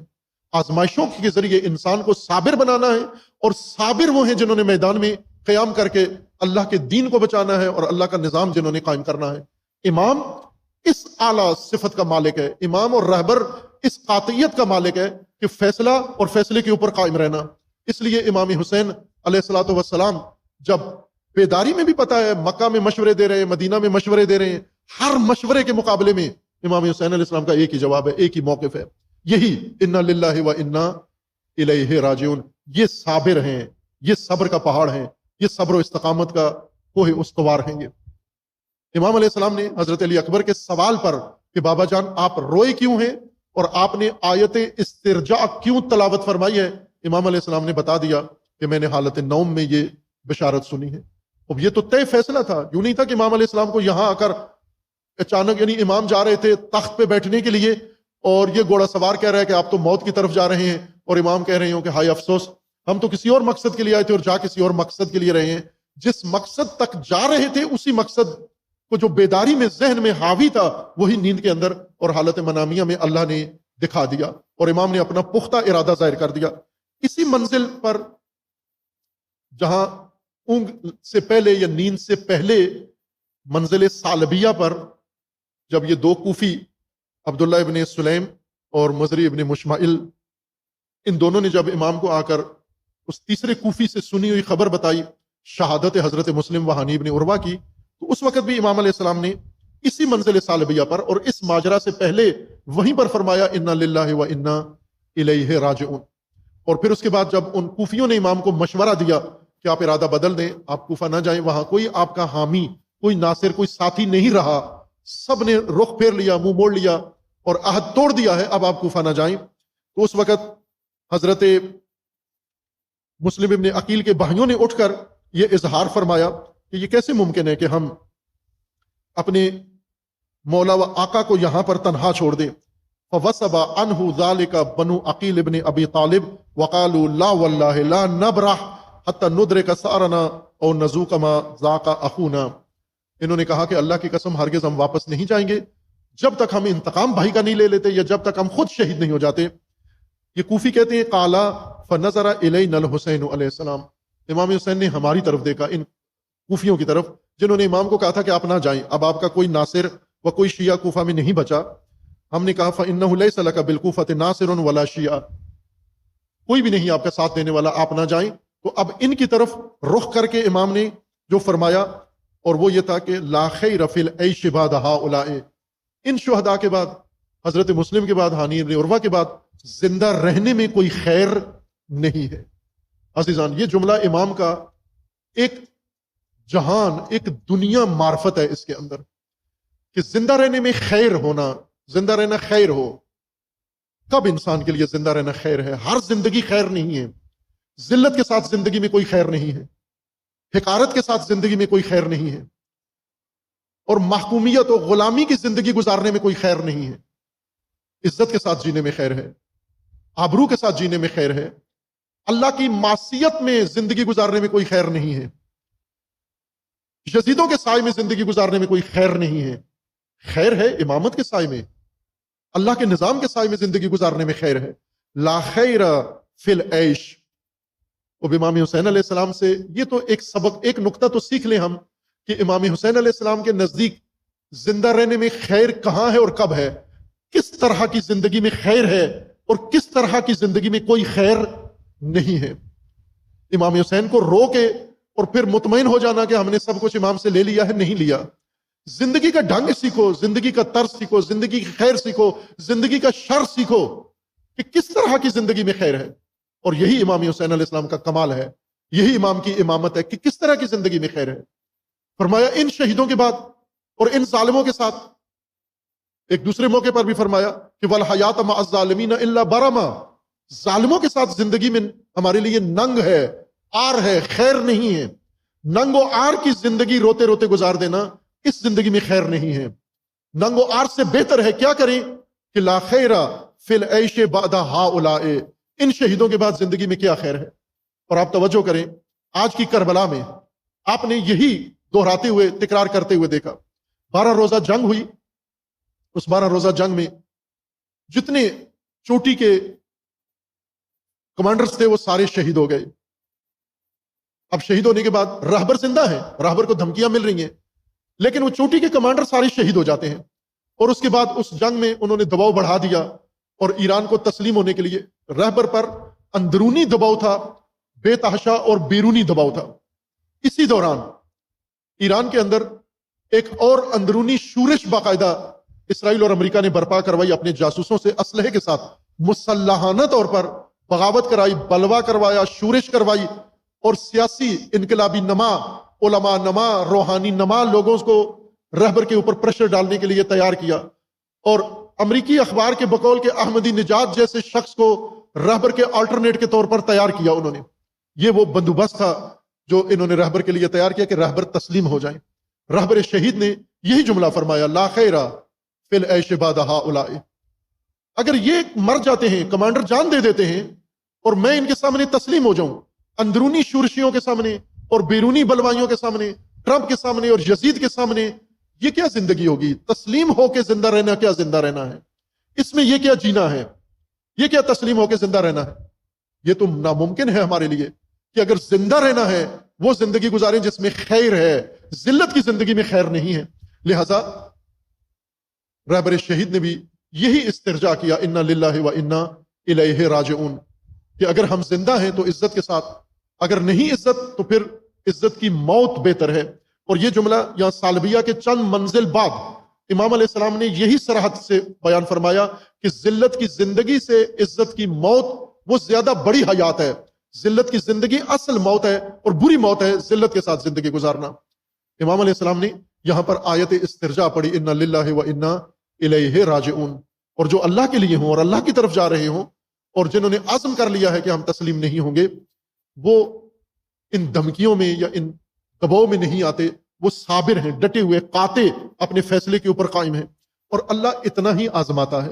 آزمائشوں کے ذریعے انسان کو صابر بنانا ہے، اور صابر وہ ہیں جنہوں نے میدان میں قیام کر کے اللہ کے دین کو بچانا ہے اور اللہ کا نظام جنہوں نے قائم کرنا ہے. امام اس اعلیٰ صفت کا مالک ہے، امام اور رہبر اس قاطعیت کا مالک ہے کہ فیصلہ اور فیصلے کے اوپر قائم رہنا. اس لیے امام حسین علیہ الصلوۃ والسلام جب بیداری میں بھی پتا ہے مکہ میں مشورے دے رہے ہیں، مدینہ میں مشورے دے رہے ہیں، ہر مشورے کے مقابلے میں امام حسین علیہ السلام کا ایک ہی جواب ہے، ایک ہی موقف ہے، یہی انا للہ و انا الیہ راجعون. یہ صابر ہیں، یہ صبر کا پہاڑ ہیں، یہ صبر و استقامت کا کوہ استوار ہیں. یہ امام علیہ السلام نے حضرت علی اکبر کے سوال پر کہ بابا جان آپ روئے کیوں ہیں اور آپ نے آیت استرجاع کیوں تلاوت فرمائی ہے، امام علیہ السلام نے بتا دیا کہ میں نے حالت نوم میں یہ بشارت سنی ہے. اب یہ تو طے فیصلہ تھا، یوں نہیں تھا کہ امام علیہ السلام کو یہاں آ کر اچانک، یعنی امام جا رہے تھے تخت پہ بیٹھنے کے لیے اور یہ گھوڑا سوار کہہ رہا ہے کہ آپ تو موت کی طرف جا رہے ہیں، اور امام کہہ رہے ہوں کہ ہائے افسوس، ہم تو کسی اور مقصد کے لیے آئے تھے اور جا کسی اور مقصد کے لیے رہے ہیں. جس مقصد تک جا رہے تھے اسی مقصد کو جو بیداری میں ذہن میں حاوی تھا وہی نیند کے اندر اور حالت منامیہ میں اللہ نے دکھا دیا، اور امام نے اپنا پختہ ارادہ ظاہر کر دیا. اسی منزل پر جہاں اونگ سے پہلے یا نیند سے پہلے منزل سالبیہ پر جب یہ دو کوفی عبداللہ ابن سلیم اور مزری ابن مشمعل، ان دونوں نے جب امام کو آ کر اس تیسرے کوفی سے سنی ہوئی خبر بتائی شہادت حضرت مسلم وہانی ابن عروہ کی، تو اس وقت بھی امام علیہ السلام نے اسی منزل سالبیہ پر اور اس ماجرا سے پہلے وہیں پر فرمایا انا للہ و انا الیہ راجعون. اور پھر اس کے بعد جب ان کوفیوں نے امام کو مشورہ دیا کہ آپ ارادہ بدل دیں، آپ کوفہ نہ جائیں، وہاں کوئی آپ کا حامی، کوئی ناصر، کوئی ساتھی نہیں رہا، سب نے رخ پھیر لیا، منہ موڑ لیا اور عہد توڑ دیا ہے، اب آپ کوفہ نہ جائیں. تو اس وقت حضرت مسلم ابن عقیل کے بھائیوں نے اٹھ کر یہ اظہار فرمایا کہ یہ کیسے ممکن ہے کہ ہم اپنے مولا و آقا کو یہاں پر تنہا چھوڑ دیں. فوسب عنہ ذالک بنو عقیل ابن ابی طالب وقالوا لا واللہ لا نبرح حتی ندرک سارنا او نذوق ما ذاق اخونا. انہوں نے کہا کہ اللہ کی قسم ہرگز ہم واپس نہیں جائیں گے جب تک ہم انتقام بھائی کا نہیں لے لیتے یا جب تک ہم خود شہید نہیں ہو جاتے. یہ کوفی کہتے ہیں قالا فنظر الینا الحسین علیہ السلام، امام حسین نے ہماری طرف دیکھا، ان کوفیوں کی طرف جنہوں نے امام کو کہا تھا کہ آپ نہ جائیں، اب آپ کا کوئی ناصر و کوئی شیعہ کوفہ میں نہیں بچا. ہم نے کہا فإنہ لیس لک بالکوفۃ ناصر ولا شیعہ، کوئی بھی نہیں آپ کا ساتھ دینے والا، آپ نہ جائیں. تو اب ان کی طرف رخ کر کے امام نے جو فرمایا اور وہ یہ تھا کہ لا خیر فی العیش بعد ہؤلاء، ان شہداء کے بعد، حضرت مسلم کے بعد، ہانی ابن عروہ کے بعد زندہ رہنے میں کوئی خیر نہیں ہے. عزیزان، یہ جملہ امام کا ایک جہان، ایک دنیا معرفت ہے اس کے اندر کہ زندہ رہنے میں خیر ہونا، زندہ رہنا خیر ہو. کب انسان کے لیے زندہ رہنا خیر ہے؟ ہر زندگی خیر نہیں ہے. ذلت کے ساتھ زندگی میں کوئی خیر نہیں ہے، حقارت کے ساتھ زندگی میں کوئی خیر نہیں ہے، اور محکومیت و غلامی کی زندگی گزارنے میں کوئی خیر نہیں ہے۔ عزت کے ساتھ جینے میں خیر ہے، آبرو کے ساتھ جینے میں خیر ہے، اللہ کی معصیت میں زندگی گزارنے میں کوئی خیر نہیں ہے، یزیدوں کے سائے میں زندگی گزارنے میں کوئی خیر نہیں ہے۔ خیر ہے امامت کے سائے میں، اللہ کے نظام کے سائے میں زندگی گزارنے میں خیر ہے۔ لا خیر فی العیش۔ اب امام حسین علیہ السلام سے یہ تو ایک سبق، ایک نقطہ تو سیکھ لیں ہم کہ امام حسین علیہ السلام کے نزدیک زندہ رہنے میں خیر کہاں ہے اور کب ہے، کس طرح کی زندگی میں خیر ہے اور کس طرح کی زندگی میں کوئی خیر نہیں ہے۔ امام حسین کو رو کے اور پھر مطمئن ہو جانا کہ ہم نے سب کچھ امام سے لے لیا ہے، نہیں لیا۔ زندگی کا ڈھنگ سیکھو، زندگی کا طرز سیکھو، زندگی کی خیر سیکھو، زندگی کا شر سیکھو کہ کس طرح کی زندگی میں خیر ہے۔ اور یہی امام حسین علیہ السلام کا کمال ہے، یہی امام کی امامت ہے کہ کس طرح کی زندگی میں خیر ہے۔ فرمایا ان شہیدوں کے بعد اور ان ظالموں کے ساتھ، ایک دوسرے موقع پر بھی فرمایا کہ وَالْحَيَاةَ مَعَ الظَّالِمِينَ إِلَّا بَرَمًا، ظالموں کے ساتھ زندگی میں ہمارے لیے ننگ ہے، آر ہے، خیر نہیں ہے۔ ننگ و آر کی زندگی روتے روتے گزار دینا اس زندگی میں خیر نہیں ہے۔ ننگ و آر سے بہتر ہے کیا کریں کہ لا خیر فی العیش بعد ہؤلاء، ان شہیدوں کے بعد زندگی میں کیا خیر ہے۔ اور آپ توجہ کریں، آج کی کربلا میں آپ نے یہی دہراتے ہوئے، تکرار کرتے ہوئے دیکھا۔ 12 روزہ جنگ ہوئی، اس 12 روزہ جنگ میں جتنے چوٹی کے کمانڈرز تھے وہ سارے شہید ہو گئے۔ اب شہید ہونے کے بعد راہبر زندہ ہیں، راہبر کو دھمکیاں مل رہی ہیں، لیکن وہ چوٹی کے کمانڈر سارے شہید ہو جاتے ہیں۔ اور اس کے بعد اس جنگ میں انہوں نے دباؤ بڑھا دیا اور ایران کو تسلیم ہونے کے لیے راہبر پر اندرونی دباؤ تھا، بے تحاشا اور بیرونی دباؤ تھا۔ اسی دوران ایران کے اندر ایک اور اندرونی شورش باقاعدہ اسرائیل اور امریکہ نے برپا کروائی، اپنے جاسوسوں سے اسلحے کے ساتھ مسلحانہ طور پر بغاوت کرائی، بلوا کروایا، شورش کروائی، اور سیاسی انقلابی نما، علماء نما، روحانی نما لوگوں کو رہبر کے اوپر پریشر ڈالنے کے لیے تیار کیا۔ اور امریکی اخبار کے بقول کے احمدی نژاد جیسے شخص کو رہبر کے آلٹرنیٹ کے طور پر تیار کیا انہوں نے۔ یہ وہ بندوبست تھا جو انہوں نے رہبر کے لیے تیار کیا کہ رہبر تسلیم ہو جائیں۔ رہبر شہید نے یہی جملہ فرمایا، لا خیر فی العیش بعد ہؤلاء۔ اگر یہ مر جاتے ہیں، کمانڈر جان دے دیتے ہیں، اور میں ان کے سامنے تسلیم ہو جاؤں، اندرونی شورشیوں کے سامنے اور بیرونی بلوائیوں کے سامنے، ٹرمپ کے سامنے اور یزید کے سامنے، یہ کیا زندگی ہوگی؟ تسلیم ہو کے زندہ رہنا کیا زندہ رہنا ہے؟ اس میں یہ کیا جینا ہے؟ یہ کیا تسلیم ہو کے زندہ رہنا ہے؟ یہ تو ناممکن ہے ہمارے لیے کہ اگر زندہ رہنا ہے وہ زندگی گزاریں جس میں خیر ہے، ذلت کی زندگی میں خیر نہیں ہے۔ لہذا رہبر شہید نے بھی یہی استرجاع کیا، انا للہ و انا الیہ راجعون، کہ اگر ہم زندہ ہیں تو عزت کے ساتھ، اگر نہیں عزت تو پھر عزت کی موت بہتر ہے۔ اور یہ جملہ یہاں سالبیہ کے چند منزل بعد امام علیہ السلام نے یہی صراحت سے بیان فرمایا کہ ذلت کی زندگی سے عزت کی موت وہ زیادہ بڑی حیات ہے۔ ذلت کی زندگی اصل موت ہے اور بری موت ہے ذلت کے ساتھ زندگی گزارنا۔ امام علیہ السلام نے یہاں پر آیت استرجاع پڑھی، انا للہ و انا الیہ راجعون، اور جو اللہ کے لیے ہوں اور اللہ کی طرف جا رہے ہوں اور جنہوں نے عزم کر لیا ہے کہ ہم تسلیم نہیں ہوں گے، وہ ان دھمکیوں میں یا ان دباؤ میں نہیں آتے، وہ صابر ہیں، ڈٹے ہوئے، قاطع اپنے فیصلے کے اوپر قائم ہیں۔ اور اللہ اتنا ہی آزماتا ہے،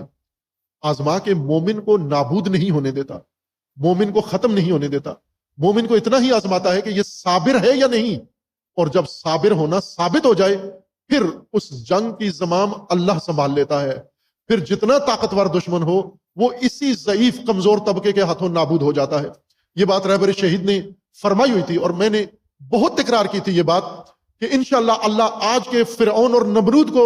آزما کے مومن کو نابود نہیں ہونے دیتا، مومن کو ختم نہیں ہونے دیتا، مومن کو اتنا ہی آزماتا ہے کہ یہ صابر ہے یا نہیں۔ اور جب صابر ہونا ثابت ہو جائے پھر اس جنگ کی زمام اللہ سنبھال لیتا ہے، پھر جتنا طاقتور دشمن ہو وہ اسی ضعیف کمزور طبقے کے ہاتھوں نابود ہو جاتا ہے۔ یہ بات رہبر شہید نے فرمائی ہوئی تھی اور میں نے بہت تکرار کی تھی یہ بات کہ انشاءاللہ اللہ آج کے فرعون اور نمرود کو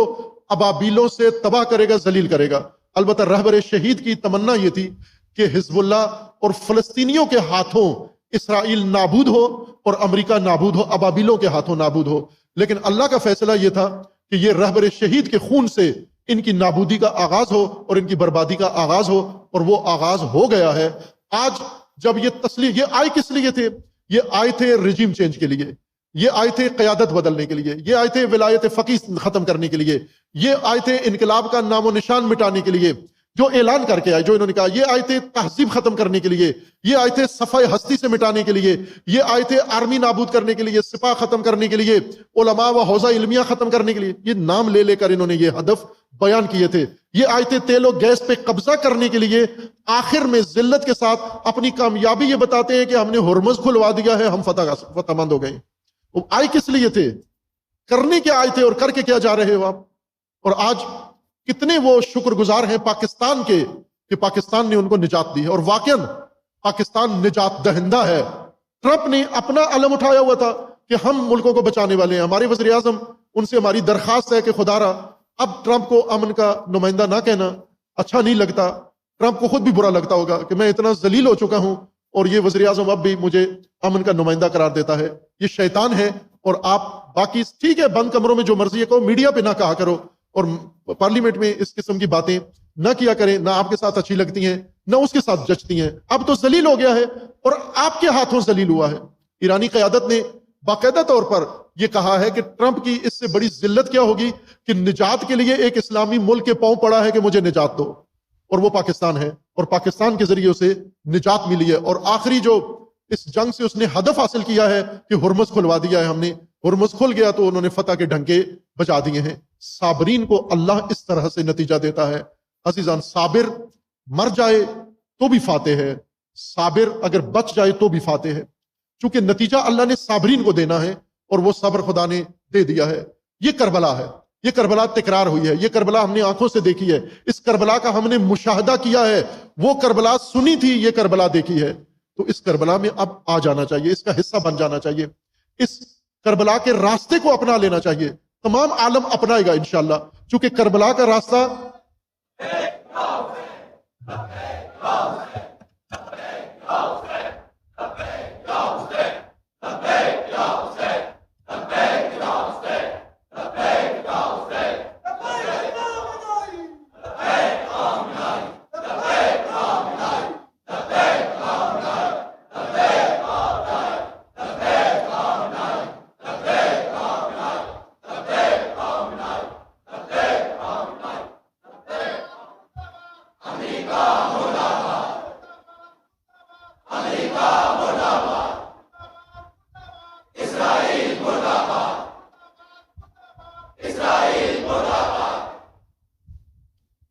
ابابیلوں سے تباہ کرے گا، ذلیل کرے گا۔ البتہ رہبر شہید کی تمنا یہ تھی کہ حزب اللہ اور فلسطینیوں کے ہاتھوں اسرائیل نابود ہو اور امریکہ نابود ہو، ابابیلوں کے ہاتھوں نابود ہو۔ لیکن اللہ کا فیصلہ یہ تھا کہ یہ رہبر شہید کے خون سے ان کی نابودی کا آغاز ہو اور ان کی بربادی کا آغاز ہو، اور وہ آغاز ہو گیا ہے۔ آج جب یہ تسلیم، یہ آئے کس لیے تھے؟ یہ آئے تھے رجیم چینج کے لیے، یہ آئے تھے قیادت بدلنے کے لیے، یہ آئے تھے ولایت فقیہ ختم کرنے کے لیے، یہ آئے تھے انقلاب کا نام و نشان مٹانے کے لیے، جو اعلان کر کے آئے، جو انہوں نے کہا یہ آیتیں تہذیب ختم کرنے کے لیے، یہ آیتیں صفحہ ہستی سے مٹانے کے لیے، یہ آیتیں آرمی نابود کرنے کے لیے، سپاہ ختم کرنے کے لیے، علماء و حوزہ علمیہ ختم کرنے کے لیے، یہ نام لے لے کر انہوں نے یہ ہدف بیان کیے تھے. یہ آیتیں تیل و گیس پہ قبضہ کرنے کے لیے آخر میں ذلت کے ساتھ اپنی کامیابی یہ بتاتے ہیں کہ ہم نے ہرمز کھلوا دیا ہے، ہم فتح مند ہو گئے. وہ آئے کس لیے تھے؟ کرنے کے آئے تھے، اور کر کے کیا جا رہے ہو آپ؟ اور آج کتنے وہ شکر گزار ہیں پاکستان کے کہ پاکستان نے ان کو نجات دی ہے. اور واقعاً پاکستان نجات دہندہ ہے. ٹرمپ نے اپنا علم اٹھایا ہوا تھا کہ ہم ملکوں کو بچانے والے ہیں. ہمارے وزیر اعظم، ان سے ہماری درخواست ہے کہ خدا را اب ٹرمپ کو امن کا نمائندہ نہ کہنا، اچھا نہیں لگتا. ٹرمپ کو خود بھی برا لگتا ہوگا کہ میں اتنا ذلیل ہو چکا ہوں اور یہ وزیر اعظم اب بھی مجھے امن کا نمائندہ قرار دیتا ہے. یہ شیطان ہے. اور آپ باقی ٹھیک ہے بند کمروں میں جو مرضی ہے کہو، میڈیا پہ نہ کہا کرو، اور پارلیمنٹ میں اس قسم کی باتیں نہ کیا کریں. نہ آپ کے ساتھ اچھی لگتی ہیں نہ اس کے ساتھ جچتی ہیں. اب تو ذلیل ہو گیا ہے اور آپ کے ہاتھوں ذلیل ہوا ہے. ایرانی قیادت نے باقاعدہ طور پر یہ کہا ہے کہ ٹرمپ کی اس سے بڑی ذلت کیا ہوگی کہ نجات کے لیے ایک اسلامی ملک کے پاؤں پڑا ہے کہ مجھے نجات دو، اور وہ پاکستان ہے، اور پاکستان کے ذریعے اسے نجات ملی ہے. اور آخری جو اس جنگ سے اس نے ہدف حاصل کیا ہے کہ ہرمز کھلوا دیا ہے ہم نے. ہرمز کھل گیا تو انہوں نے فتح کے ڈنکے بجا دیے ہیں. صابرین کو اللہ اس طرح سے نتیجہ دیتا ہے. عزیزان، صابر مر جائے تو بھی فاتح ہے، صابر اگر بچ جائے تو بھی فاتح ہے، چونکہ نتیجہ اللہ نے صابرین کو دینا ہے، اور وہ صبر خدا نے دے دیا ہے. یہ کربلا ہے، یہ کربلا تکرار ہوئی ہے، یہ کربلا ہم نے آنکھوں سے دیکھی ہے، اس کربلا کا ہم نے مشاہدہ کیا ہے. وہ کربلا سنی تھی، یہ کربلا دیکھی ہے. تو اس کربلا میں اب آ جانا چاہیے، اس کا حصہ بن جانا چاہیے، اس کربلا کے راستے کو اپنا لینا چاہیے. تمام عالم اپنائے گا انشاءاللہ، چونکہ کربلا کا راستہ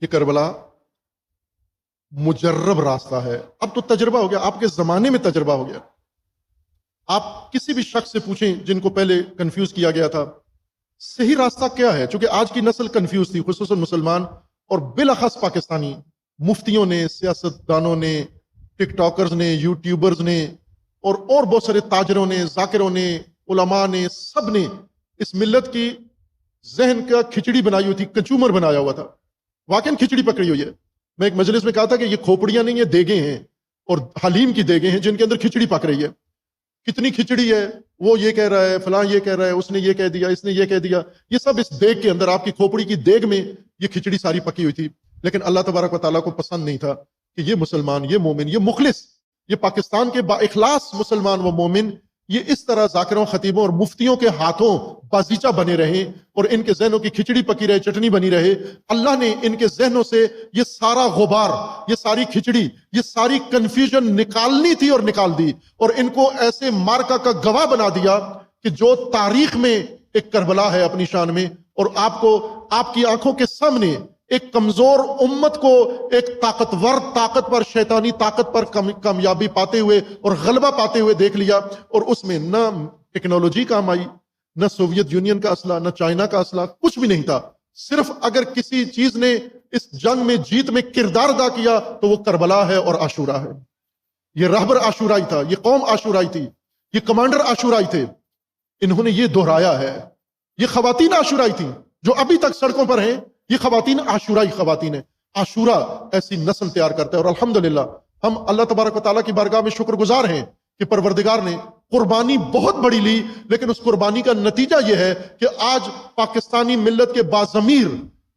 یہ کربلا مجرب راستہ ہے. اب تو تجربہ ہو گیا، آپ کے زمانے میں تجربہ ہو گیا. آپ کسی بھی شخص سے پوچھیں جن کو پہلے کنفیوز کیا گیا تھا صحیح راستہ کیا ہے، چونکہ آج کی نسل کنفیوز تھی، خصوصاً مسلمان اور بالاخص پاکستانی مفتیوں نے، سیاستدانوں نے، ٹک ٹاکرز نے، یوٹیوبرز نے، اور بہت سارے تاجروں نے، ذاکروں نے، علماء نے، سب نے اس ملت کی ذہن کا کھچڑی بنائی ہوئی تھی، کنچومر بنایا ہوا تھا. واقعاً کھچڑی پکڑی ہوئی ہے. میں ایک مجلس میں کہا تھا کہ یہ کھوپڑیاں نہیں، یہ دیگیں ہیں، اور حلیم کی دیگیں ہیں جن کے اندر کھچڑی پک رہی ہے. کتنی کھچڑی ہے، وہ یہ کہہ رہا ہے، فلاں یہ کہہ رہا ہے، اس نے یہ کہہ دیا، اس نے یہ کہہ دیا. یہ سب اس دیگ کے اندر، آپ کی کھوپڑی کی دیگ میں یہ کھچڑی ساری پکی ہوئی تھی. لیکن اللہ تبارک و تعالیٰ کو پسند نہیں تھا کہ یہ مسلمان، یہ مومن، یہ مخلص، یہ پاکستان کے با اخلاص مسلمان و مومن یہ اس طرح ذاکروں، خطیبوں اور مفتیوں کے ہاتھوں بازیچہ بنے رہیں اور ان کے ذہنوں کی کھچڑی پکی رہے، چٹنی بنی رہے. اللہ نے ان کے ذہنوں سے یہ سارا غبار، یہ ساری کھچڑی، یہ ساری کنفیوژن نکالنی تھی اور نکال دی، اور ان کو ایسے مارکا کا گواہ بنا دیا کہ جو تاریخ میں ایک کربلا ہے اپنی شان میں، اور آپ کو آپ کی آنکھوں کے سامنے ایک کمزور امت کو ایک طاقتور طاقت پر، شیطانی طاقت پر کامیابی پاتے ہوئے اور غلبہ پاتے ہوئے دیکھ لیا. اور اس میں نہ ٹیکنالوجی کام آئی، نہ سوویت یونین کا اسلحہ، نہ چائنا کا اسلحہ، کچھ بھی نہیں تھا. صرف اگر کسی چیز نے اس جنگ میں جیت میں کردار ادا کیا تو وہ کربلا ہے اور عاشورہ ہے. یہ رہبر عاشورائی تھا، یہ قوم عاشورائی تھی، یہ کمانڈر عاشورائی تھے. انہوں نے یہ دہرایا ہے. یہ خواتین عاشورائی تھیں جو ابھی تک سڑکوں پر ہیں، یہ خواتین عاشورائی خواتین ہیں. عاشورہ ایسی نسل تیار کرتا ہے. اور الحمدللہ ہم اللہ تبارک و تعالیٰ کی بارگاہ میں شکر گزار ہیں کہ پروردگار نے قربانی بہت بڑی لی، لیکن اس قربانی کا نتیجہ یہ ہے کہ آج پاکستانی ملت کے باضمیر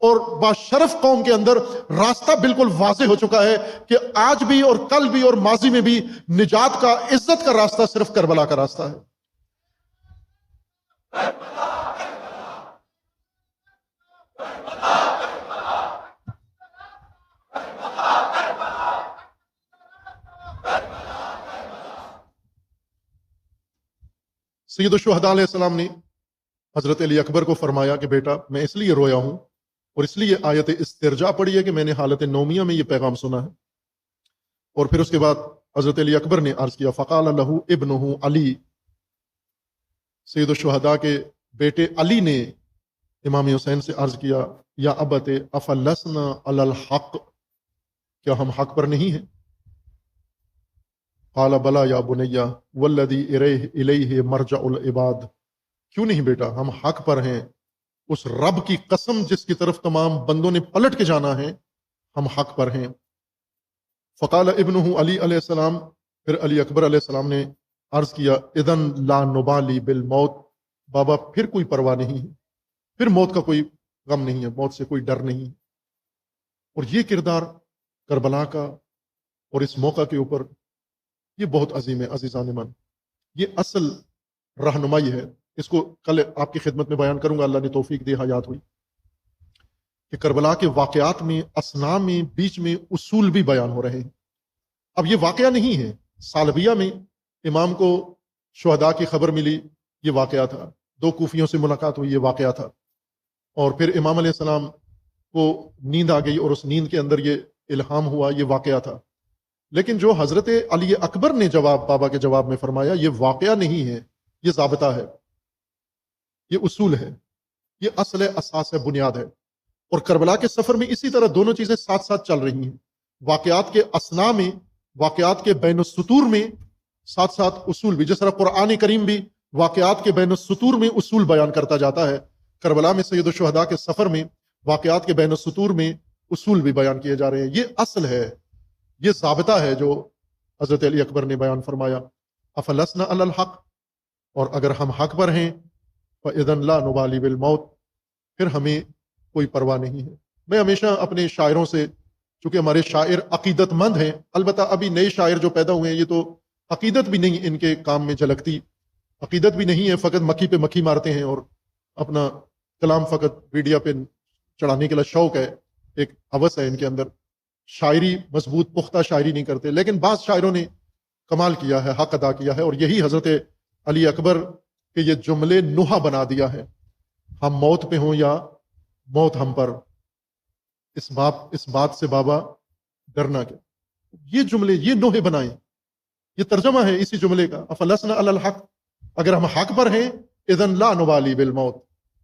اور باشرف قوم کے اندر راستہ بالکل واضح ہو چکا ہے کہ آج بھی اور کل بھی اور ماضی میں بھی نجات کا، عزت کا راستہ صرف کربلا کا راستہ ہے. سید الشہداء علیہ السلام نے حضرت علی اکبر کو فرمایا کہ بیٹا میں اس لیے رویا ہوں اور اس لیے آیت استرجاع پڑھی ہے کہ میں نے حالت نومیہ میں یہ پیغام سنا ہے۔ اور پھر اس کے بعد حضرت علی اکبر نے عرض کیا فقال لہ ابنہ علی، سید الشہداء کے بیٹے علی نے امام حسین سے عرض کیا یا ابت افلسنا علی الحق، کیا ہم حق پر نہیں ہیں؟ قال بلا یا بنیا والذی الیہ مرجع العباد، کیوں نہیں بیٹا، ہم حق پر ہیں، اس رب کی قسم جس کی طرف تمام بندوں نے پلٹ کے جانا ہے، ہم حق پر ہیں۔ فقال ابنہ علی علیہ السلام، پھر علی اکبر علیہ السلام نے عرض کیا اذن لا نبالی بالموت، بابا پھر کوئی پرواہ نہیں ہے، پھر موت کا کوئی غم نہیں ہے، موت سے کوئی ڈر نہیں ہے۔ اور یہ کردار کربلا کا اور اس موقع کے اوپر یہ بہت عظیم ہے عزیزان من، یہ اصل رہنمائی ہے۔ اس کو کل آپ کی خدمت میں بیان کروں گا، اللہ نے توفیق دی، حیات ہوئی، کہ کربلا کے واقعات میں اسنا میں بیچ میں اصول بھی بیان ہو رہے ہیں۔ اب یہ واقعہ نہیں ہے، سالبیہ میں امام کو شہداء کی خبر ملی، یہ واقعہ تھا، دو کوفیوں سے ملاقات ہوئی، یہ واقعہ تھا، اور پھر امام علیہ السلام کو نیند آ گئی اور اس نیند کے اندر یہ الہام ہوا، یہ واقعہ تھا۔ لیکن جو حضرت علی اکبر نے جواب بابا کے جواب میں فرمایا، یہ واقعہ نہیں ہے، یہ ضابطہ ہے، یہ اصول ہے، یہ اصل اساس ہے، بنیاد ہے۔ اور کربلا کے سفر میں اسی طرح دونوں چیزیں ساتھ ساتھ چل رہی ہیں، واقعات کے اسنا میں، واقعات کے بین السطور میں، ساتھ ساتھ اصول بھی، جس طرح قرآن کریم بھی واقعات کے بین السطور میں اصول بیان کرتا جاتا ہے، کربلا میں سید الشہداء کے سفر میں واقعات کے بین السطور میں اصول بھی بیان کیے جا رہے ہیں۔ یہ اصل ہے، یہ ضابطہ ہے جو حضرت علی اکبر نے بیان فرمایا، افلسنا علی الحق، اور اگر ہم حق پر ہیں فاذن لا نبالی بالموت، پھر ہمیں کوئی پرواہ نہیں ہے۔ میں ہمیشہ اپنے شاعروں سے، چونکہ ہمارے شاعر عقیدت مند ہیں، البتہ ابھی نئے شاعر جو پیدا ہوئے ہیں یہ تو عقیدت بھی نہیں ان کے کام میں جھلکتی، عقیدت بھی نہیں ہے، فقط مکھی پہ مکھی مارتے ہیں اور اپنا کلام فقط میڈیا پہ چڑھانے کے لیے شوق ہے، ایک ہوس ہے ان کے اندر، شاعری مضبوط پختہ شاعری نہیں کرتے۔ لیکن بعض شاعروں نے کمال کیا ہے، حق ادا کیا ہے، اور یہی حضرت علی اکبر کے یہ جملے نوحہ بنا دیا ہے، ہم موت پہ ہوں یا موت ہم پر، اس بات سے بابا ڈرنا کیا۔ یہ جملے، یہ نوحے بنائیں، یہ ترجمہ ہے اسی جملے کا، افلسنا علی الحق، اگر ہم حق پر ہیں اذن لا نبالی بالموت،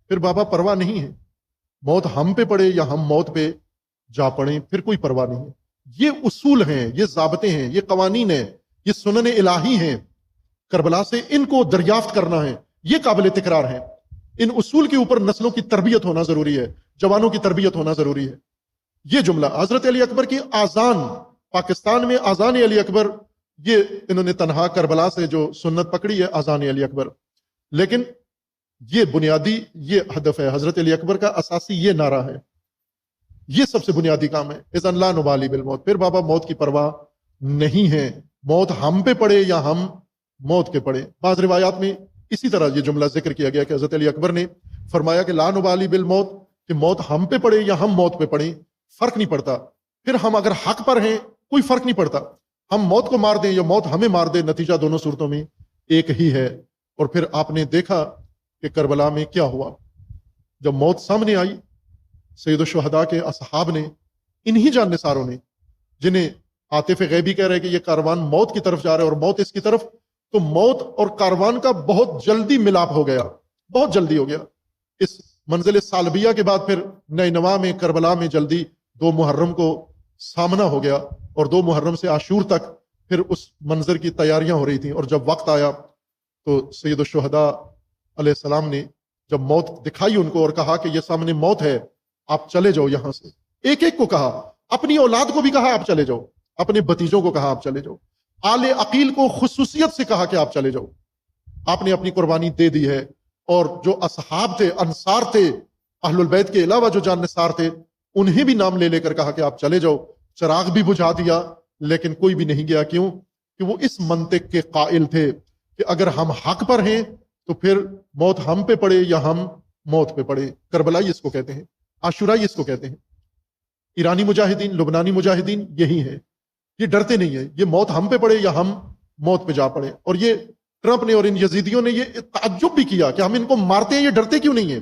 پھر بابا پرواہ نہیں ہے، موت ہم پہ پڑے یا ہم موت پہ جا پڑیں، پھر کوئی پرواہ نہیں ہے۔ یہ اصول ہیں، یہ ضابطے ہیں، یہ قوانین ہیں، یہ سنن الہی ہیں، کربلا سے ان کو دریافت کرنا ہے، یہ قابل تکرار ہیں۔ ان اصول کے اوپر نسلوں کی تربیت ہونا ضروری ہے، جوانوں کی تربیت ہونا ضروری ہے۔ یہ جملہ حضرت علی اکبر کی آذان، پاکستان میں آذان علی اکبر، یہ انہوں نے تنہا کربلا سے جو سنت پکڑی ہے، آذان علی اکبر، لیکن یہ بنیادی، یہ ہدف ہے حضرت علی اکبر کا، اساسی یہ نعرہ ہے، یہ سب سے بنیادی کام ہے، اذن لا نبالی بالموت، پھر بابا موت کی پرواہ نہیں ہے، موت ہم پہ پڑے یا ہم موت کے پڑے۔ بعض روایات میں اسی طرح یہ جملہ ذکر کیا گیا کہ حضرت علی اکبر نے فرمایا کہ لا نبالی بالموت، کہ موت ہم پہ پڑے یا ہم موت پہ پڑیں، فرق نہیں پڑتا، پھر ہم اگر حق پر ہیں کوئی فرق نہیں پڑتا، ہم موت کو مار دیں یا موت ہمیں مار دے، نتیجہ دونوں صورتوں میں ایک ہی ہے۔ اور پھر آپ نے دیکھا کہ کربلا میں کیا ہوا، جب موت سامنے آئی، سید الشہداء کے اصحاب نے، انہی جان نثاروں نے، جنہیں عاطف غیبی کہہ رہے کہ یہ کاروان موت کی طرف جا رہا ہے اور موت اس کی طرف، تو موت اور کاروان کا بہت جلدی ملاپ ہو گیا، بہت جلدی ہو گیا۔ اس منزل سالبیہ کے بعد پھر نینوا میں، کربلا میں جلدی 2 محرم کو سامنا ہو گیا، اور 2 محرم سے عاشور تک پھر اس منظر کی تیاریاں ہو رہی تھیں۔ اور جب وقت آیا تو سید الشہداء علیہ السلام نے جب موت دکھائی ان کو اور کہا کہ یہ سامنے موت ہے، آپ چلے جاؤ یہاں سے، ایک ایک کو کہا، اپنی اولاد کو بھی کہا آپ چلے جاؤ، اپنے بھتیجوں کو کہا آپ چلے جاؤ، آل عقیل کو خصوصیت سے کہا کہ آپ چلے جاؤ، آپ نے اپنی قربانی دے دی ہے۔ اور جو اصحاب تھے، انصار تھے، اہل البیت کے علاوہ جو جان نثار تھے، انہیں بھی نام لے لے کر کہا کہ آپ چلے جاؤ، چراغ بھی بجھا دیا، لیکن کوئی بھی نہیں گیا۔ کیوں؟ کہ وہ اس منطق کے قائل تھے کہ اگر ہم حق پر ہیں تو پھر موت ہم پہ پڑے یا ہم موت پہ پڑے۔ کربلائی اس کو کہتے ہیں، عاشورائی اس کو کہتے ہیں۔ ایرانی مجاہدین، لبنانی مجاہدین یہی ہیں، یہ ڈرتے نہیں ہیں، یہ موت ہم پہ پڑے یا ہم موت پہ جا پڑے۔ اور یہ ٹرمپ نے اور ان یزیدیوں نے یہ تعجب بھی کیا کہ ہم ان کو مارتے ہیں، یہ ڈرتے کیوں نہیں ہیں؟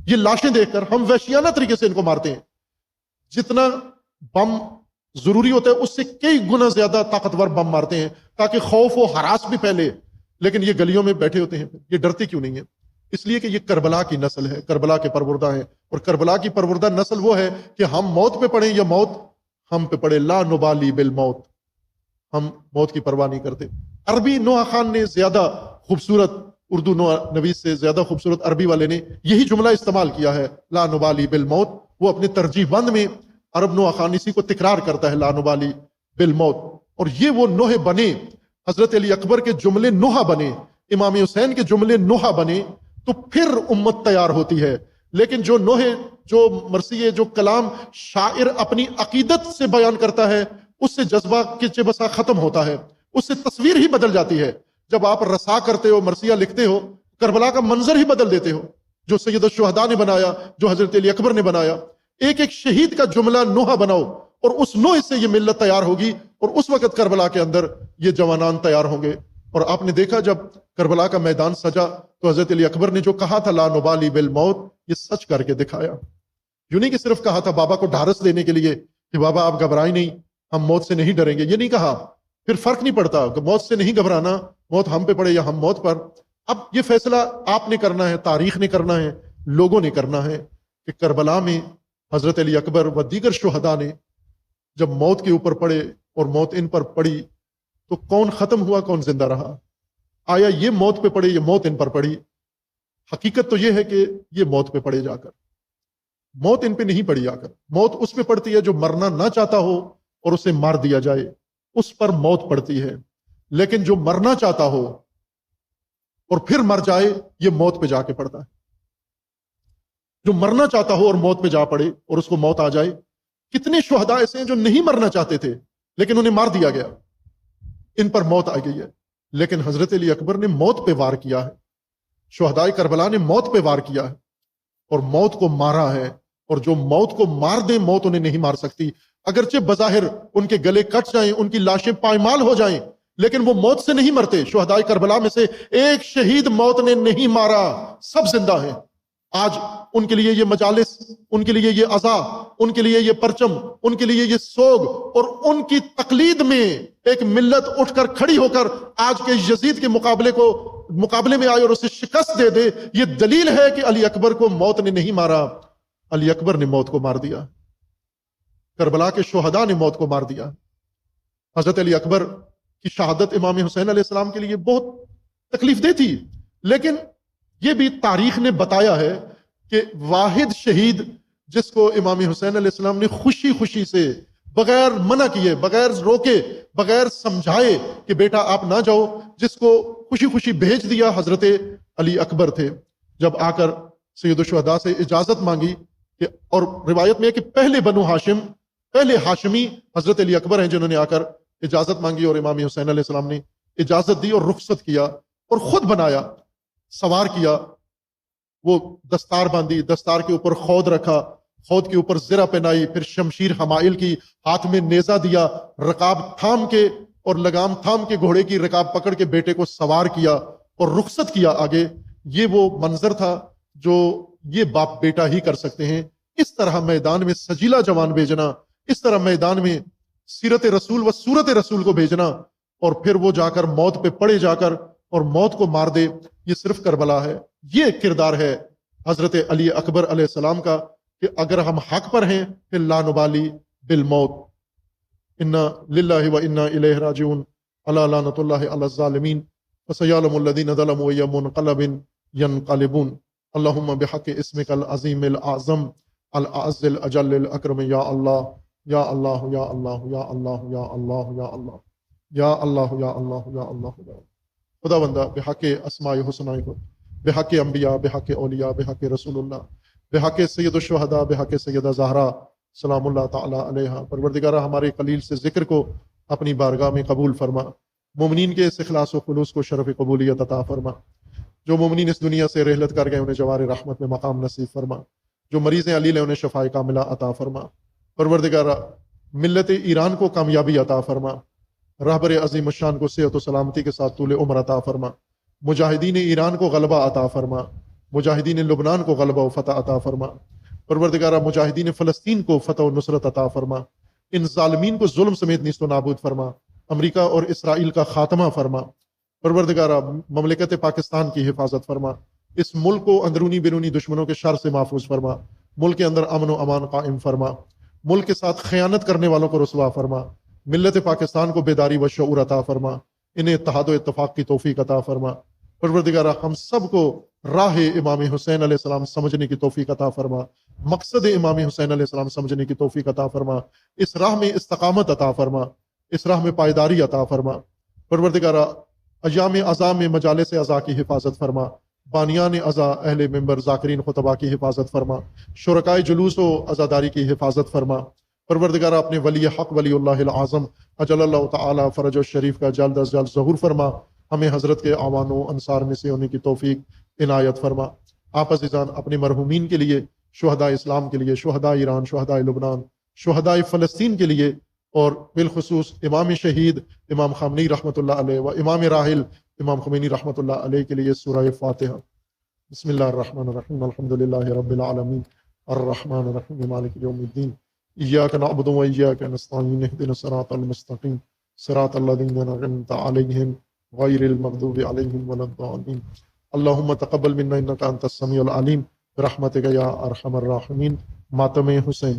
یہ لاشیں دیکھ کر ہم وحشیانہ طریقے سے ان کو مارتے ہیں، جتنا بم ضروری ہوتا ہے اس سے کئی گنا زیادہ طاقتور بم مارتے ہیں تاکہ خوف و ہراس بھی پھیلے، لیکن یہ گلیوں میں بیٹھے ہوتے ہیں، یہ ڈرتے کیوں نہیں ہیں؟ اس لیے کہ یہ کربلا کی نسل ہے، کربلا کے پروردہ ہیں، اور کربلا کی پروردہ نسل وہ ہے کہ ہم موت پہ پڑیں یا موت ہم پہ پڑے، لا نبالی بالموت، ہم موت کی پرواہ نہیں کرتے۔ عربی نوح خان نے زیادہ خوبصورت، اردو نویس سے زیادہ خوبصورت عربی والے نے یہی جملہ استعمال کیا ہے، لا نبالی بالموت۔ وہ اپنے ترجیح بند میں عرب نوح خان اسی کو تکرار کرتا ہے، لا نبالی بالموت۔ اور یہ وہ نوح بنے، حضرت علی اکبر کے جملے نوح بنے، امام حسین کے جملے نوح بنے، تو پھر امت تیار ہوتی ہے۔ لیکن جو نوح، جو مرثیے، جو کلام شاعر اپنی عقیدت سے بیان کرتا ہے، اس سے جذبہ کچے بسا ختم ہوتا ہے، اس سے تصویر ہی بدل جاتی ہے۔ جب آپ رسا کرتے ہو، مرثیہ لکھتے ہو، کربلا کا منظر ہی بدل دیتے ہو، جو سید الشہداء نے بنایا، جو حضرت علی اکبر نے بنایا۔ ایک ایک شہید کا جملہ نوح بناؤ، اور اس نوح سے یہ ملت تیار ہوگی، اور اس وقت کربلا کے اندر یہ جوانان تیار ہوں گے۔ اور آپ نے دیکھا جب کربلا کا میدان سجا تو حضرت علی اکبر نے جو کہا تھا، لا نبالی بالموت، یہ سچ کر کے دکھایا۔ یوں نہیں کہ صرف کہا تھا بابا کو ڈھارس دینے کے لیے کہ بابا آپ گھبرائیں نہیں، ہم موت سے نہیں ڈریں گے، یہ نہیں کہا۔ پھر فرق نہیں پڑتا کہ موت سے نہیں گھبرانا، موت ہم پہ پڑے یا ہم موت پر۔ اب یہ فیصلہ آپ نے کرنا ہے، تاریخ نے کرنا ہے، لوگوں نے کرنا ہے کہ کربلا میں حضرت علی اکبر و دیگر شہداء نے جب موت کے اوپر پڑے اور موت ان پر پڑی تو کون ختم ہوا، کون زندہ رہا؟ آیا یہ موت پہ پڑے، یہ موت ان پر پڑی؟ حقیقت تو یہ ہے کہ یہ موت پہ پڑے جا کر، موت ان پہ نہیں پڑی جا کر۔ موت اس پہ پڑتی ہے جو مرنا نہ چاہتا ہو اور اسے مار دیا جائے، اس پر موت پڑتی ہے۔ لیکن جو مرنا چاہتا ہو اور پھر مر جائے، یہ موت پہ جا کے پڑتا ہے۔ جو مرنا چاہتا ہو اور موت پہ جا پڑے اور اس کو موت آ جائے۔ کتنے شہداء ایسے ہیں جو نہیں مرنا چاہتے تھے لیکن انہیں مار دیا گیا، ان پر موت آ گئی ہے۔ لیکن حضرت علی اکبر نے موت پہ وار کیا ہے، شہداء کربلا نے موت پہ وار کیا ہے اور موت کو مارا ہے۔ اور جو موت کو مار دیں، موت انہیں نہیں مار سکتی۔ اگرچہ بظاہر ان کے گلے کٹ جائیں، ان کی لاشیں پائمال ہو جائیں، لیکن وہ موت سے نہیں مرتے۔ شہداء کربلا میں سے ایک شہید موت نے نہیں مارا، سب زندہ ہیں۔ آج ان کے لیے یہ مجالس، ان کے لیے یہ عزا، ان کے لیے یہ پرچم، ان کے لیے یہ سوگ، اور ان کی تقلید میں ایک ملت اٹھ کر کھڑی ہو کر آج کے یزید کے مقابلے میں آئے اور اسے شکست دے دے۔ یہ دلیل ہے کہ علی اکبر کو موت نے نہیں مارا، علی اکبر نے موت کو مار دیا، کربلا کے شہداء نے موت کو مار دیا۔ حضرت علی اکبر کی شہادت امام حسین علیہ السلام کے لیے بہت تکلیف دہ تھی، لیکن یہ بھی تاریخ نے بتایا ہے کہ واحد شہید جس کو امام حسین علیہ السلام نے خوشی خوشی سے، بغیر منع کیے، بغیر روکے، بغیر سمجھائے کہ بیٹا آپ نہ جاؤ، جس کو خوشی خوشی بھیج دیا، حضرت علی اکبر تھے۔ جب آ کر سید الشہداء سے اجازت مانگی کہ، اور روایت میں ہے کہ پہلے بنو ہاشم، پہلے ہاشمی حضرت علی اکبر ہیں جنہوں نے آ کر اجازت مانگی، اور امام حسین علیہ السلام نے اجازت دی اور رخصت کیا اور خود بنایا، سوار کیا، وہ دستار باندھی، دستار کے اوپر خود رکھا، خود کے اوپر زرہ پہنائی، پھر شمشیر حمائل کی، ہاتھ میں نیزہ دیا، رکاب تھام کے اور لگام تھام کے گھوڑے کی رکاب پکڑ کے بیٹے کو سوار کیا اور رخصت کیا آگے۔ یہ وہ منظر تھا جو یہ باپ بیٹا ہی کر سکتے ہیں۔ اس طرح میدان میں سجیلا جوان بھیجنا، اس طرح میدان میں سیرت رسول و صورت رسول کو بھیجنا، اور پھر وہ جا کر موت پہ پڑے جا کر اور موت کو مار دے، یہ صرف کربلا ہے۔ یہ کردار ہے حضرت علی اکبر علیہ السلام کا کہ اگر ہم حق پر ہیں پھر لا نبالی بالموت، انا للہ و انا الیہ راجعون، الا لعنۃ اللہ علی الظالمین، فسیعلم الذین ظلموا ای منقلب ینقلبون۔ اللہم بحق اسمک العظیم الاعظم الأعز الأجل الأکرم، یا اللہ یا اللہ یا اللہ یا اللہ یا اللہ یا اللہ یا اللہ یا اللہ یا اللہ یا خدا بندہ بحق اسماء حسناء، بحق انبیاء، بحق اولیاء، بحق رسول اللہ، بحق سید الشہداء، بحق سیدہ زہرا سلام اللہ تعالی علیہا، پروردگارہ ہمارے قلیل سے ذکر کو اپنی بارگاہ میں قبول فرما، مومنین کے اس اخلاص و خلوص کو شرف قبولیت عطا فرما، جو مومنین اس دنیا سے رحلت کر گئے انہیں جوار رحمت میں مقام نصیب فرما، جو مریض علیل ہیں انہیں شفائے کاملہ عطا فرما، پروردگارہ ملت ایران کو کامیابی عطا فرما، رہبر عظیم الشان کو صحت و سلامتی کے ساتھ طول عمر عطا فرما، مجاہدین ایران کو غلبہ عطا فرما، مجاہدین لبنان کو غلبہ و فتح عطا فرما، پروردگارہ مجاہدین فلسطین کو فتح و نصرت عطا فرما، ان ظالمین کو ظلم سمیت نیست و نابود فرما، امریکہ اور اسرائیل کا خاتمہ فرما، پروردگارہ مملکت پاکستان کی حفاظت فرما، اس ملک کو اندرونی بیرونی دشمنوں کے شر سے محفوظ فرما، ملک کے اندر امن و امان قائم فرما، ملک کے ساتھ خیانت کرنے والوں کو رسوا فرما، ملت پاکستان کو بیداری و شعور عطا فرما، انہیں اتحاد و اتفاق کی توفیق عطا فرما، پروردگارہ ہم سب کو راہ امام حسین علیہ السلام سمجھنے کی توفیق عطا فرما، مقصد امام حسین علیہ السلام سمجھنے کی توفیق عطا فرما، اس راہ میں استقامت عطا فرما، اس راہ میں پائیداری عطا فرما، پروردگارہ ایام عزا میں مجالس عزا کی حفاظت فرما، بانیان عزا اہل ممبر ذاکرین خطبہ کی حفاظت فرما، شرکائے جلوس و عزاداری کی حفاظت فرما، پروردگارہ اپنے ولی حق ولی اللہ العظم اجل اللہ تعالی فرج الشریف کا جلد از جلد ظہور فرما، ہمیں حضرت کے اعوان و انصار میں سے ہونے کی توفیق عنایت فرما۔ آپ عزیزان اپنے مرحومین کے لیے، شہداء اسلام کے لیے، شہداء ایران، شہداء لبنان، شہداء فلسطین کے لیے، اور بالخصوص امام شہید امام خامنئی رحمۃ اللہ علیہ و امام راحل امام خمینی رحمۃ اللہ علیہ کے لیے سورہ فاتحہ۔ بسم اللہ الرحمن الرحیم، الحمد للہ رب العالمین، الرحمن الرحیم، مالک یوم الدین، ایاک نعبد و ایاک نستعین، اہدنا الصراط المستقیم، صراط الذین انعمت علیہم غیر المغضوب علیہم ولا الضالین۔ اللہم تقبل منا انک انت السمیع العلیم برحمتک یا ارحم الراحمین۔ ماتم حسین۔